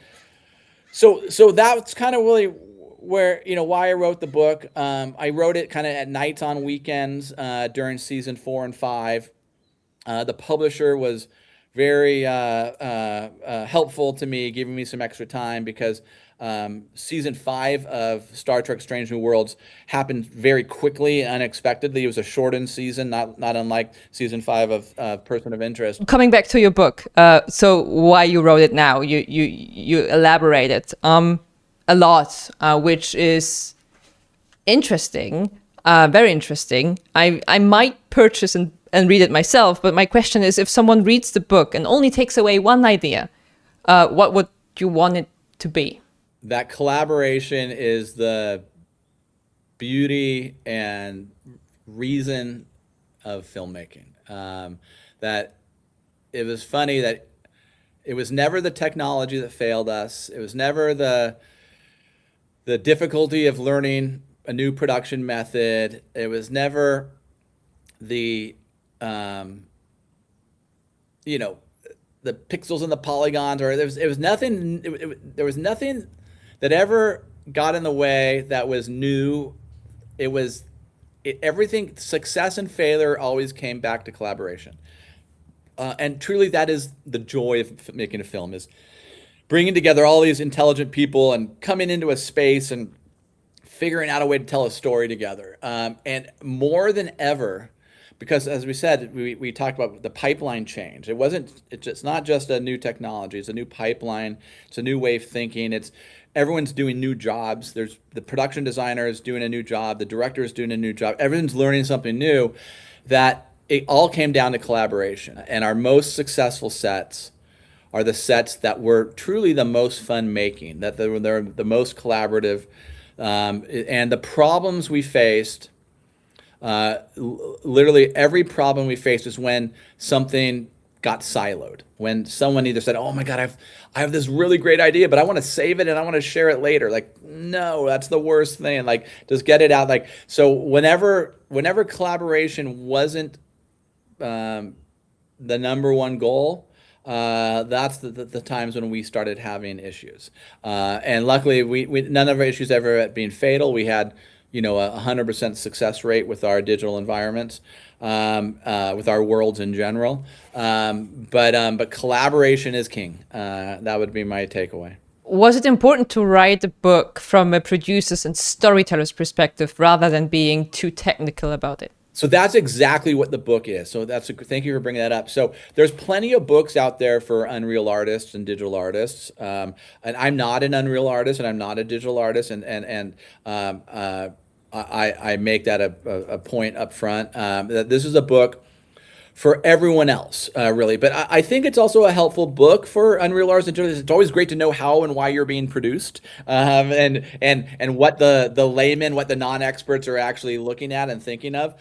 so that's kind of really where why I wrote the book. I wrote it kind of at nights on weekends during season 4 and 5. The publisher was very helpful to me, giving me some extra time because season 5 of Star Trek Strange New Worlds happened very quickly and unexpectedly. It was a shortened season, not unlike season 5 of Person of Interest. Coming back to your book, so why you wrote it now? You elaborated a lot, which is interesting, very interesting. I might purchase and read it myself, but my question is, if someone reads the book and only takes away one idea, what would you want it to be? That collaboration is the beauty and reason of filmmaking. That it was funny that it was never the technology that failed us. It was never the difficulty of learning a new production method. It was never the the pixels and the polygons, or there was nothing. There was nothing that ever got in the way that was new. Everything, success and failure always came back to collaboration. And truly, that is the joy of making a film, is bringing together all these intelligent people and coming into a space and figuring out a way to tell a story together. And more than ever, because as we said, we talked about the pipeline change. It's not just a new technology. It's a new pipeline. It's a new way of thinking. Everyone's doing new jobs. There's the production designer is doing a new job. The director is doing a new job. Everyone's learning something new. That it all came down to collaboration. And our most successful sets are the sets that were truly the most fun making, that they're the most collaborative. And the problems we faced, literally every problem we faced is when something got siloed. When someone either said, oh my God, I have this really great idea, but I want to save it and I want to share it later. Like, no, that's the worst thing. Like, just get it out. Like, so whenever collaboration wasn't the number one goal, that's the times when we started having issues. And luckily, we none of our issues ever being fatal. We had, a 100% success rate with our digital environments, with our worlds in general. But collaboration is king. That would be my takeaway. Was it important to write a book from a producer's and storyteller's perspective rather than being too technical about it? So that's exactly what the book is. So thank you for bringing that up. So there's plenty of books out there for Unreal artists and digital artists. And I'm not an Unreal artist and I'm not a digital artist. I make that a point up front, that this is a book for everyone else, really. But I think it's also a helpful book for Unreal artists. It's always great to know how and why you're being produced, and what the layman, what the non-experts are actually looking at and thinking of,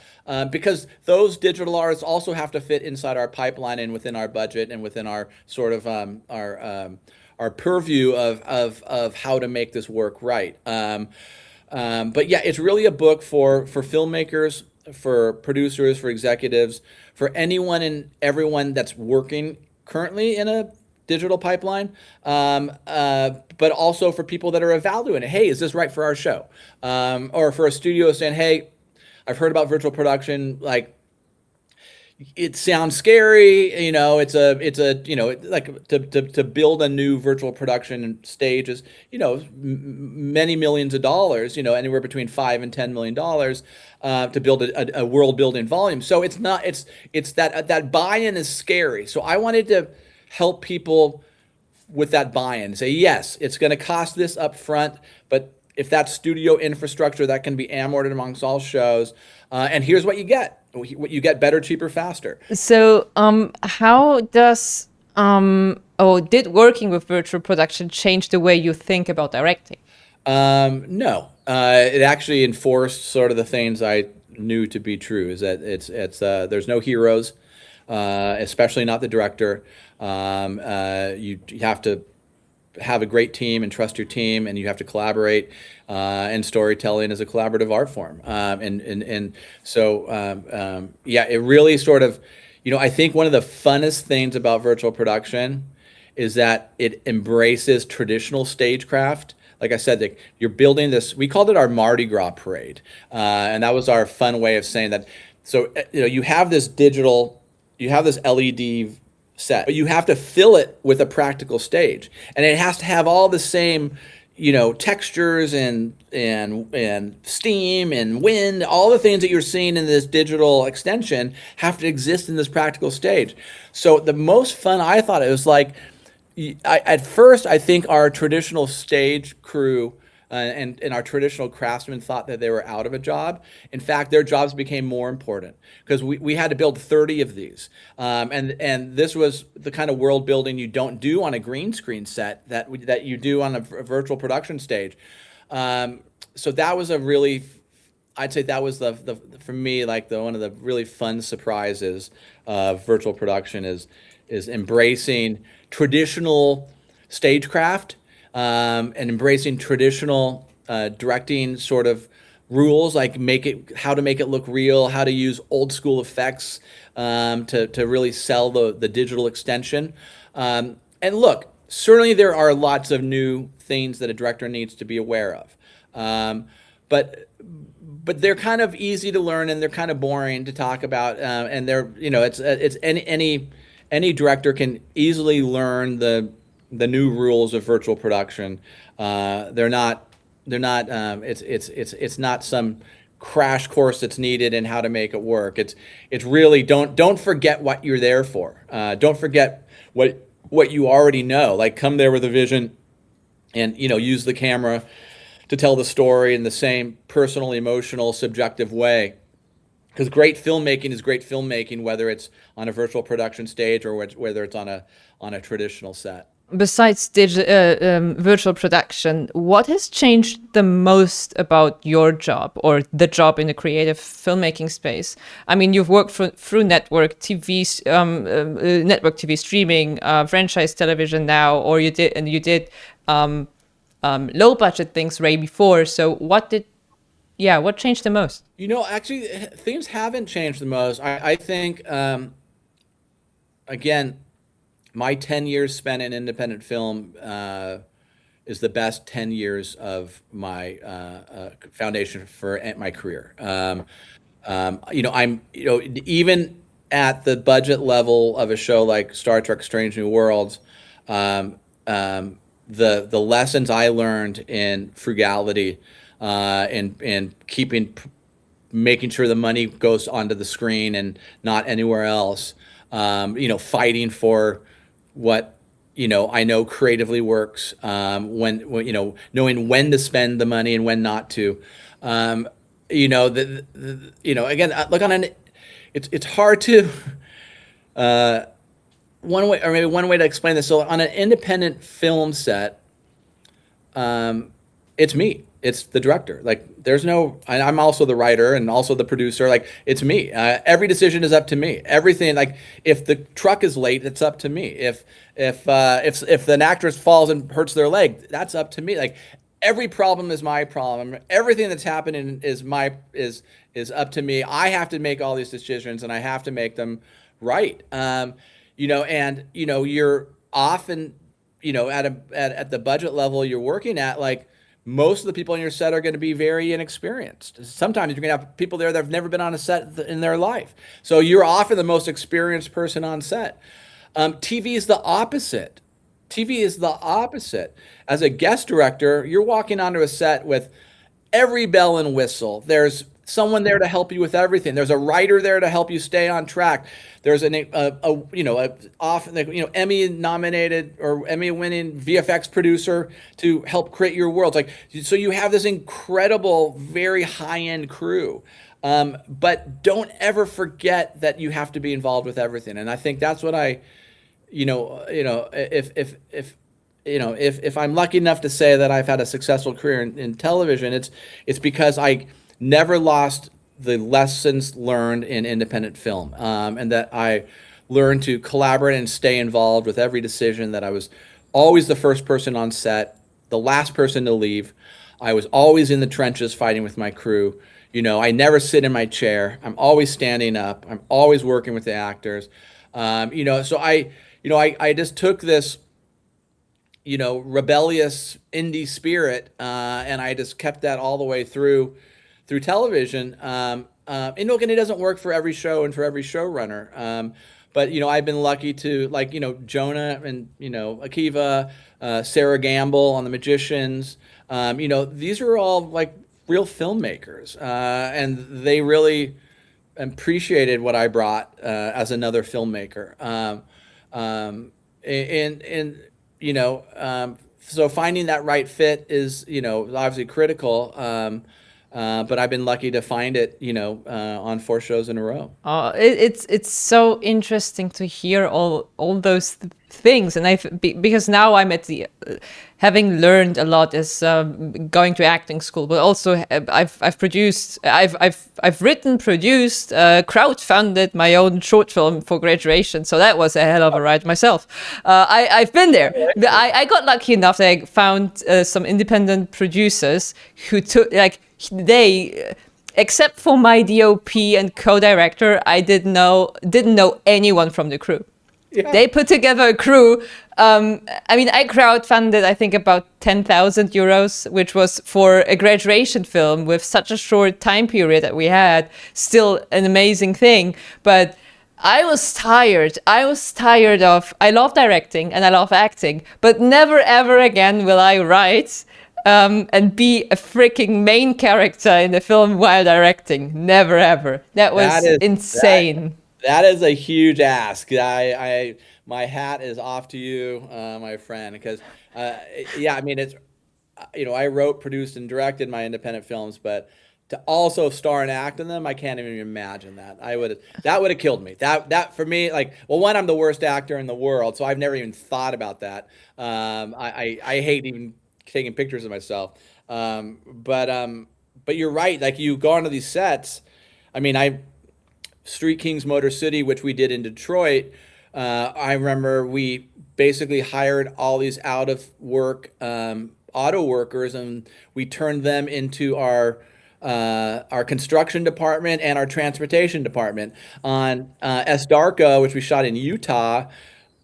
because those digital artists also have to fit inside our pipeline and within our budget and within our sort of our purview of how to make this work right. But yeah, it's really a book for filmmakers, for producers, for executives, for anyone and everyone that's working currently in a digital pipeline, but also for people that are evaluating it. Hey, is this right for our show? Or for a studio saying, hey, I've heard about virtual production, like it sounds scary, like to build a new virtual production stage is, many millions of dollars, anywhere between $5 and $10 million, to build a world building volume. So it's that buy-in is scary. So I wanted to help people with that buy-in, say, yes, it's going to cost this up front, but if that's studio infrastructure, that can be amortized amongst all shows. And here's what you get. What you get: better, cheaper, faster. So, how does did working with virtual production change the way you think about directing? No, it actually enforced sort of the things I knew to be true. Is that there's no heroes, especially not the director. You have to have a great team and trust your team, and you have to collaborate. And storytelling is a collaborative art form. Yeah, it really sort of, I think one of the funnest things about virtual production is that it embraces traditional stagecraft. Like I said, like you're building this. We called it our Mardi Gras parade, and that was our fun way of saying that. So you have this LED set, but you have to fill it with a practical stage, and it has to have all the same, textures and steam and wind. All the things that you're seeing in this digital extension have to exist in this practical stage. So the most fun, I thought, it was like, at first, I think our traditional stage crew and our traditional craftsmen thought that they were out of a job. In fact, their jobs became more important because we had to build 30 of these. And this was the kind of world building you don't do on a green screen set that you do on a virtual production stage. So that was I'd say that was for me, like one of the really fun surprises of virtual production is embracing traditional stagecraft, and embracing traditional directing sort of rules, like how to make it look real, how to use old school effects to really sell the digital extension. And look, certainly there are lots of new things that a director needs to be aware of, but they're kind of easy to learn and they're kind of boring to talk about, and it's any director can easily learn the new rules of virtual production. It's not some crash course that's needed in how to make it work. It's really don't forget what you're there for. Don't forget what you already know. Like, come there with a vision, and use the camera to tell the story in the same personal, emotional, subjective way. Because great filmmaking is great filmmaking, whether it's on a virtual production stage or whether it's on a traditional set. Besides virtual production, what has changed the most about your job or the job in the creative filmmaking space? I mean, you've worked through network TV, network TV streaming, franchise television now, or you did low budget things way before. So what changed the most? Actually, things haven't changed the most. I think, again, my 10 years spent in independent film is the best 10 years of my foundation for my career. Even at the budget level of a show like Star Trek: Strange New Worlds, the lessons I learned in frugality, and making sure the money goes onto the screen and not anywhere else. Fighting for what I know creatively works. When knowing when to spend the money and when not to. Again, look it's hard to. One way to explain this. So on an independent film set, it's me. It's the director. Like, I'm also the writer and also the producer. Like, it's me. Every decision is up to me. Everything, like, if the truck is late, it's up to me. If an actress falls and hurts their leg, that's up to me. Like, every problem is my problem. Everything that's happening is up to me. I have to make all these decisions and I have to make them right. You're often, at the budget level you're working at, like, most of the people on your set are going to be very inexperienced. Sometimes you're going to have people there that have never been on a set in their life. So you're often the most experienced person on set. TV is the opposite. TV is the opposite. As a guest director, you're walking onto a set with every bell and whistle. There's someone there to help you with everything. There's a writer there to help you stay on track. There's Emmy nominated or Emmy winning VFX producer to help create your world. Like, so you have this incredible, very high end crew. But don't ever forget that you have to be involved with everything. And I think that's what if I'm lucky enough to say that I've had a successful career in television, it's because I never lost the lessons learned in independent film, and that I learned to collaborate and stay involved with every decision, that I was always the first person on set, the last person to leave. I was always in the trenches fighting with my crew. I never sit in my chair. I'm always standing up. I'm always working with the actors. So I just took this, rebellious indie spirit, and I just kept that all the way through television. And look, and it doesn't work for every show and for every showrunner. But I've been lucky to, like, Jonah and Akiva, Sarah Gamble on The Magicians. These are all like real filmmakers, and they really appreciated what I brought as another filmmaker. So finding that right fit is, obviously critical. But I've been lucky to find it, on 4 shows in a row. It's so interesting to hear all those things, and because now I'm at the having learned a lot as going to acting school, but also I've written, produced, crowdfunded my own short film for graduation, so that was a hell of a ride myself. I've been there. I got lucky enough that I found some independent producers who took except for my DOP and co-director, I didn't know anyone from the crew. Yeah. They put together a crew. I crowdfunded, I think, about 10,000 euros, which was for a graduation film with such a short time period that we had. Still an amazing thing. But I was tired. I love directing and I love acting, but never ever again will I write and be a freaking main character in a film while directing. Never ever. That was insane. That is a huge ask. My hat is off to you, my friend, because it's I wrote, produced, and directed my independent films, but to also star and act in them, I can't even imagine that. That would have killed me. That for me, one, I'm the worst actor in the world, so I've never even thought about that. I hate even taking pictures of myself. But you're right. Like, you go onto these sets. Street Kings Motor City, which we did in Detroit. I remember we basically hired all these out of work auto workers, and we turned them into our construction department and our transportation department. On Darko, which we shot in Utah,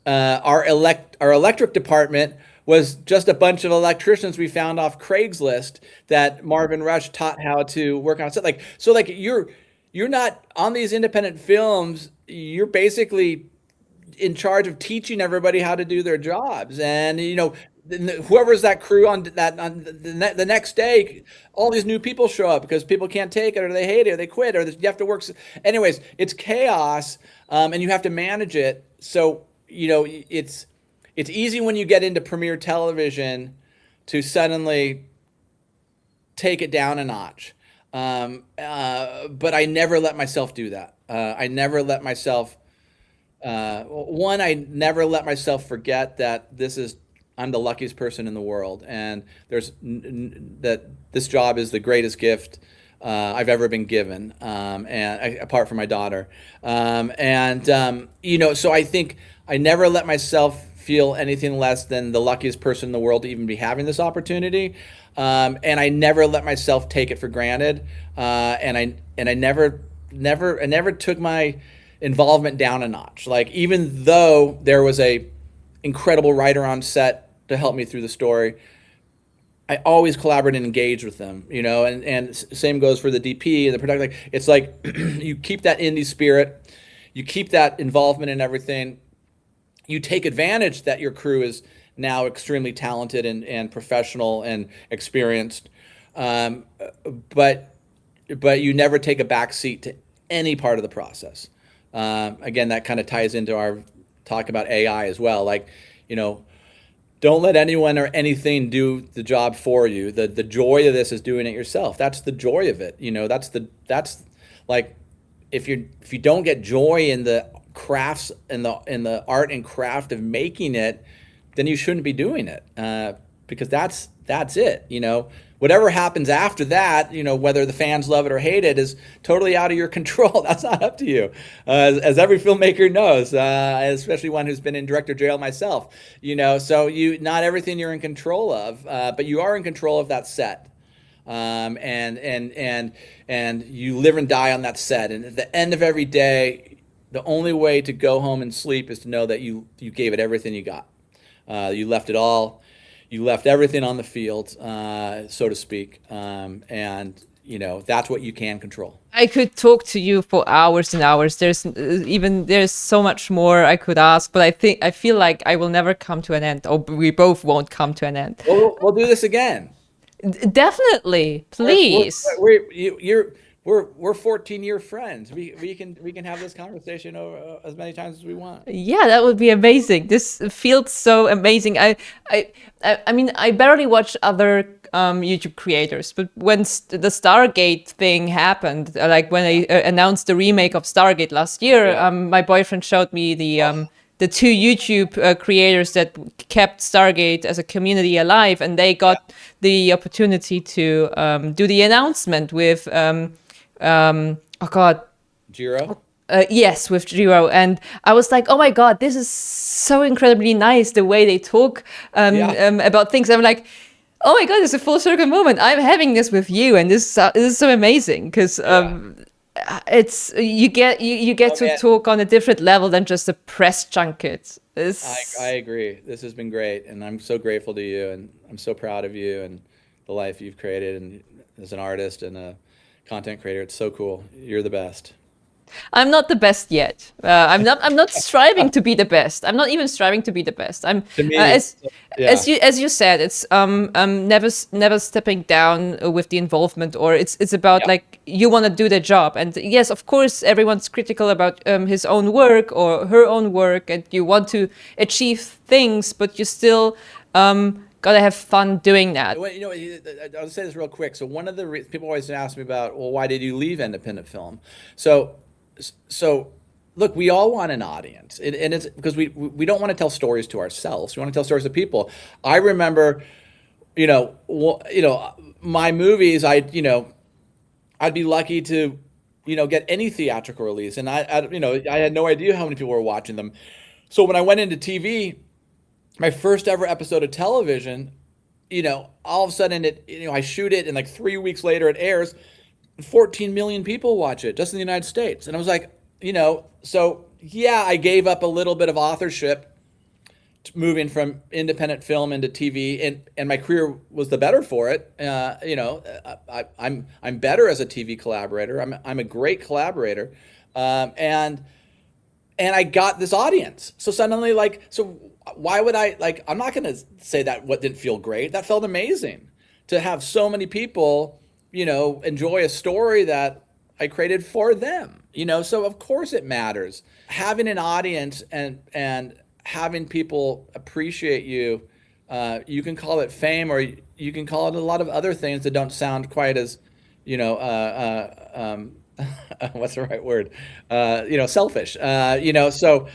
our electric department was just a bunch of electricians we found off Craigslist that Marvin Rush taught how to work on set. You're not on these independent films. You're basically in charge of teaching everybody how to do their jobs. And, whoever's that crew on the next day, all these new people show up because people can't take it, or they hate it, or they quit, or you have to work. Anyways, it's chaos, and you have to manage it. So, it's easy when you get into premiere television to suddenly take it down a notch. But I never let myself do that. I never let myself forget that I'm the luckiest person in the world, and that this job is the greatest gift I've ever been given, and apart from my daughter. So I think I never let myself feel anything less than the luckiest person in the world to even be having this opportunity. And I never let myself take it for granted. And I never took my involvement down a notch. Even though there was a incredible writer on set to help me through the story, I always collaborate and engage with them, and same goes for the DP and the production. Like, it's like you keep that indie spirit, you keep that involvement in everything. You take advantage that your crew is now extremely talented and professional and experienced, but you never take a back seat to any part of the process. Again, that kind of ties into our talk about AI as well. Like, don't let anyone or anything do the job for you. The joy of this is doing it yourself. That's the joy of it. That's like, if you don't get joy in the crafts and the art and craft of making it, then you shouldn't be doing it, because that's it. Whatever happens after that, whether the fans love it or hate it, is totally out of your control. That's not up to you, as every filmmaker knows, especially one who's been in director jail myself. So not everything you're in control of, but you are in control of that set, and you live and die on that set. And at the end of every day, the only way to go home and sleep is to know that you gave it everything you got. You left it all. You left everything on the field, so to speak, and that's what you can control. I could talk to you for hours and hours. There's so much more I could ask, but I feel like I will never come to an end, or we both won't come to an end. We'll do this again. Definitely, please. We're 14-year friends. We can have this conversation as many times as we want. Yeah, that would be amazing. This feels so amazing. I mean, I barely watch other YouTube creators, but when the Stargate thing happened, like when I announced the remake of Stargate last year, my boyfriend showed me the two YouTube creators that kept Stargate as a community alive, and they got the opportunity to do the announcement with oh God, Jiro. Yes, with Jiro, and I was like, oh my God, this is so incredibly nice the way they talk about things. I'm like, oh my God, it's a full circle moment. I'm having this with you, and this is so amazing because it's you get to talk on a different level than just a press junket. I agree. This has been great, and I'm so grateful to you, and I'm so proud of you and the life you've created, and as an artist and a content creator. It's so cool. You're the best. I'm not the best yet. I'm not striving to be the best. I'm not even striving to be the best. I'm as you said, it's never stepping down with the involvement, or it's about like you want to do the job. And yes, of course, everyone's critical about his own work or her own work, and you want to achieve things, but you still gotta have fun doing that. I'll say this real quick. So one of the people always ask me about, well, why did you leave independent film? So look, we all want an audience, and it's because we don't want to tell stories to ourselves. We want to tell stories to people. I remember, my movies. I'd be lucky to, get any theatrical release, and I had no idea how many people were watching them. So when I went into TV, my first ever episode of television, all of a sudden I shoot it, and like 3 weeks later it airs. 14 million people watch it just in the United States. And I was like, so yeah, I gave up a little bit of authorship moving from independent film into TV, and my career was the better for it. I'm better as a TV collaborator. I'm a great collaborator. And I got this audience. So suddenly, why would I'm not going to say that what didn't feel great. That felt amazing to have so many people enjoy a story that I created for them, so of course it matters. Having an audience and having people appreciate you, you can call it fame, or you can call it a lot of other things that don't sound quite as, what's the right word? Selfish, so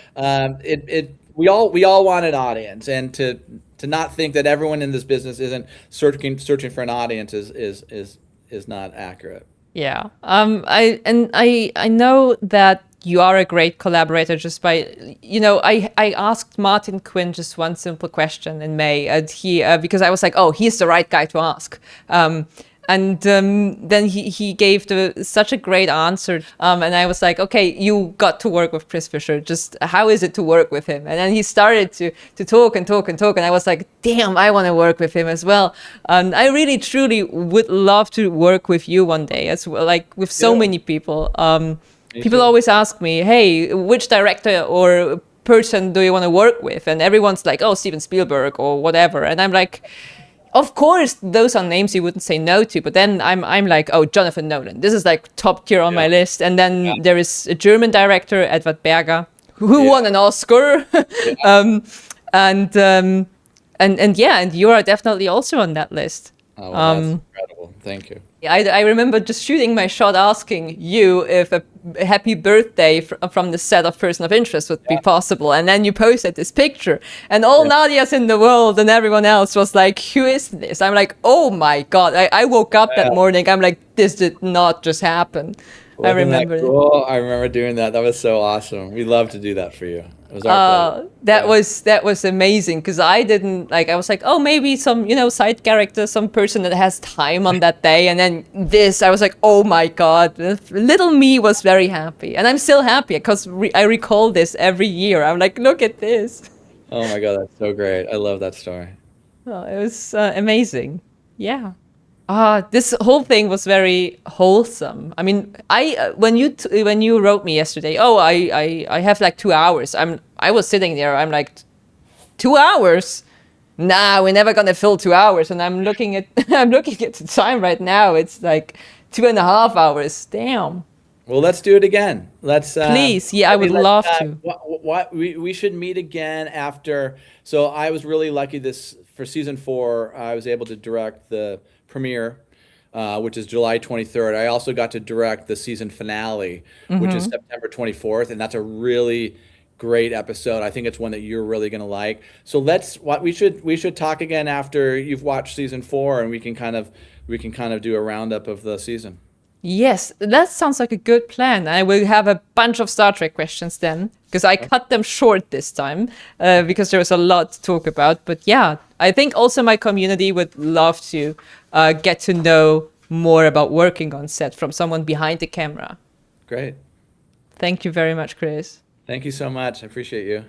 we all want an audience, and to not think that everyone in this business isn't searching for an audience is not accurate. Yeah. I know that you are a great collaborator just by, I asked Martin Quinn just one simple question in May, and he, because I was like, oh, he's the right guy to ask. then he gave such a great answer. And I was like, okay, you got to work with Chris Fisher. Just how is it to work with him? And then he started to talk and talk and talk. And I was like, damn, I want to work with him as well. And I really, truly would love to work with you one day as well, like with so many people. People always ask me, hey, which director or person do you want to work with? And everyone's like, oh, Steven Spielberg or whatever. And I'm like, of course, those are names you wouldn't say no to, but then I'm like, oh, Jonathan Nolan. This is like top tier on my list. And then there is a German director, Edward Berger, who won an Oscar. And you are definitely also on that list. Oh, well, that's incredible. Thank you. I remember just shooting my shot asking you if a happy birthday from the set of Person of Interest would be possible. And then you posted this picture and all Nadias in the world and everyone else was like, who is this? I'm like, oh my God. I woke up that morning. I'm like, this did not just happen. Wasn't I remember that cool? I remember doing that. That was so awesome. We love to do that for you. It was our that was amazing because I didn't like. I was like, oh, maybe some side character, some person that has time on that day, and then this. I was like, oh my God, little me was very happy, and I'm still happy because I recall this every year. I'm like, look at this. Oh my God, that's so great. I love that story. Oh, it was amazing. Yeah. This whole thing was very wholesome. I mean, when you wrote me yesterday, oh, I have like 2 hours. I was sitting there. I'm like, 2 hours? Nah, we're never gonna fill 2 hours. And I'm looking at the time right now. It's like 2.5 hours. Damn. Well, let's do it again. Let's please. Yeah, I would love to. We should meet again after. So I was really lucky for season 4. I was able to direct the premiere, which is July 23rd. I also got to direct the season finale, which is September 24th, and that's a really great episode. I think it's one that you're really going to like. So we should talk again after you've watched season 4, and we can kind of do a roundup of the season. Yes, that sounds like a good plan. I will have a bunch of Star Trek questions then, because I cut them short this time, because there was a lot to talk about. But yeah, I think also my community would love to get to know more about working on set from someone behind the camera. Great. Thank you very much, Chris. Thank you so much. I appreciate you.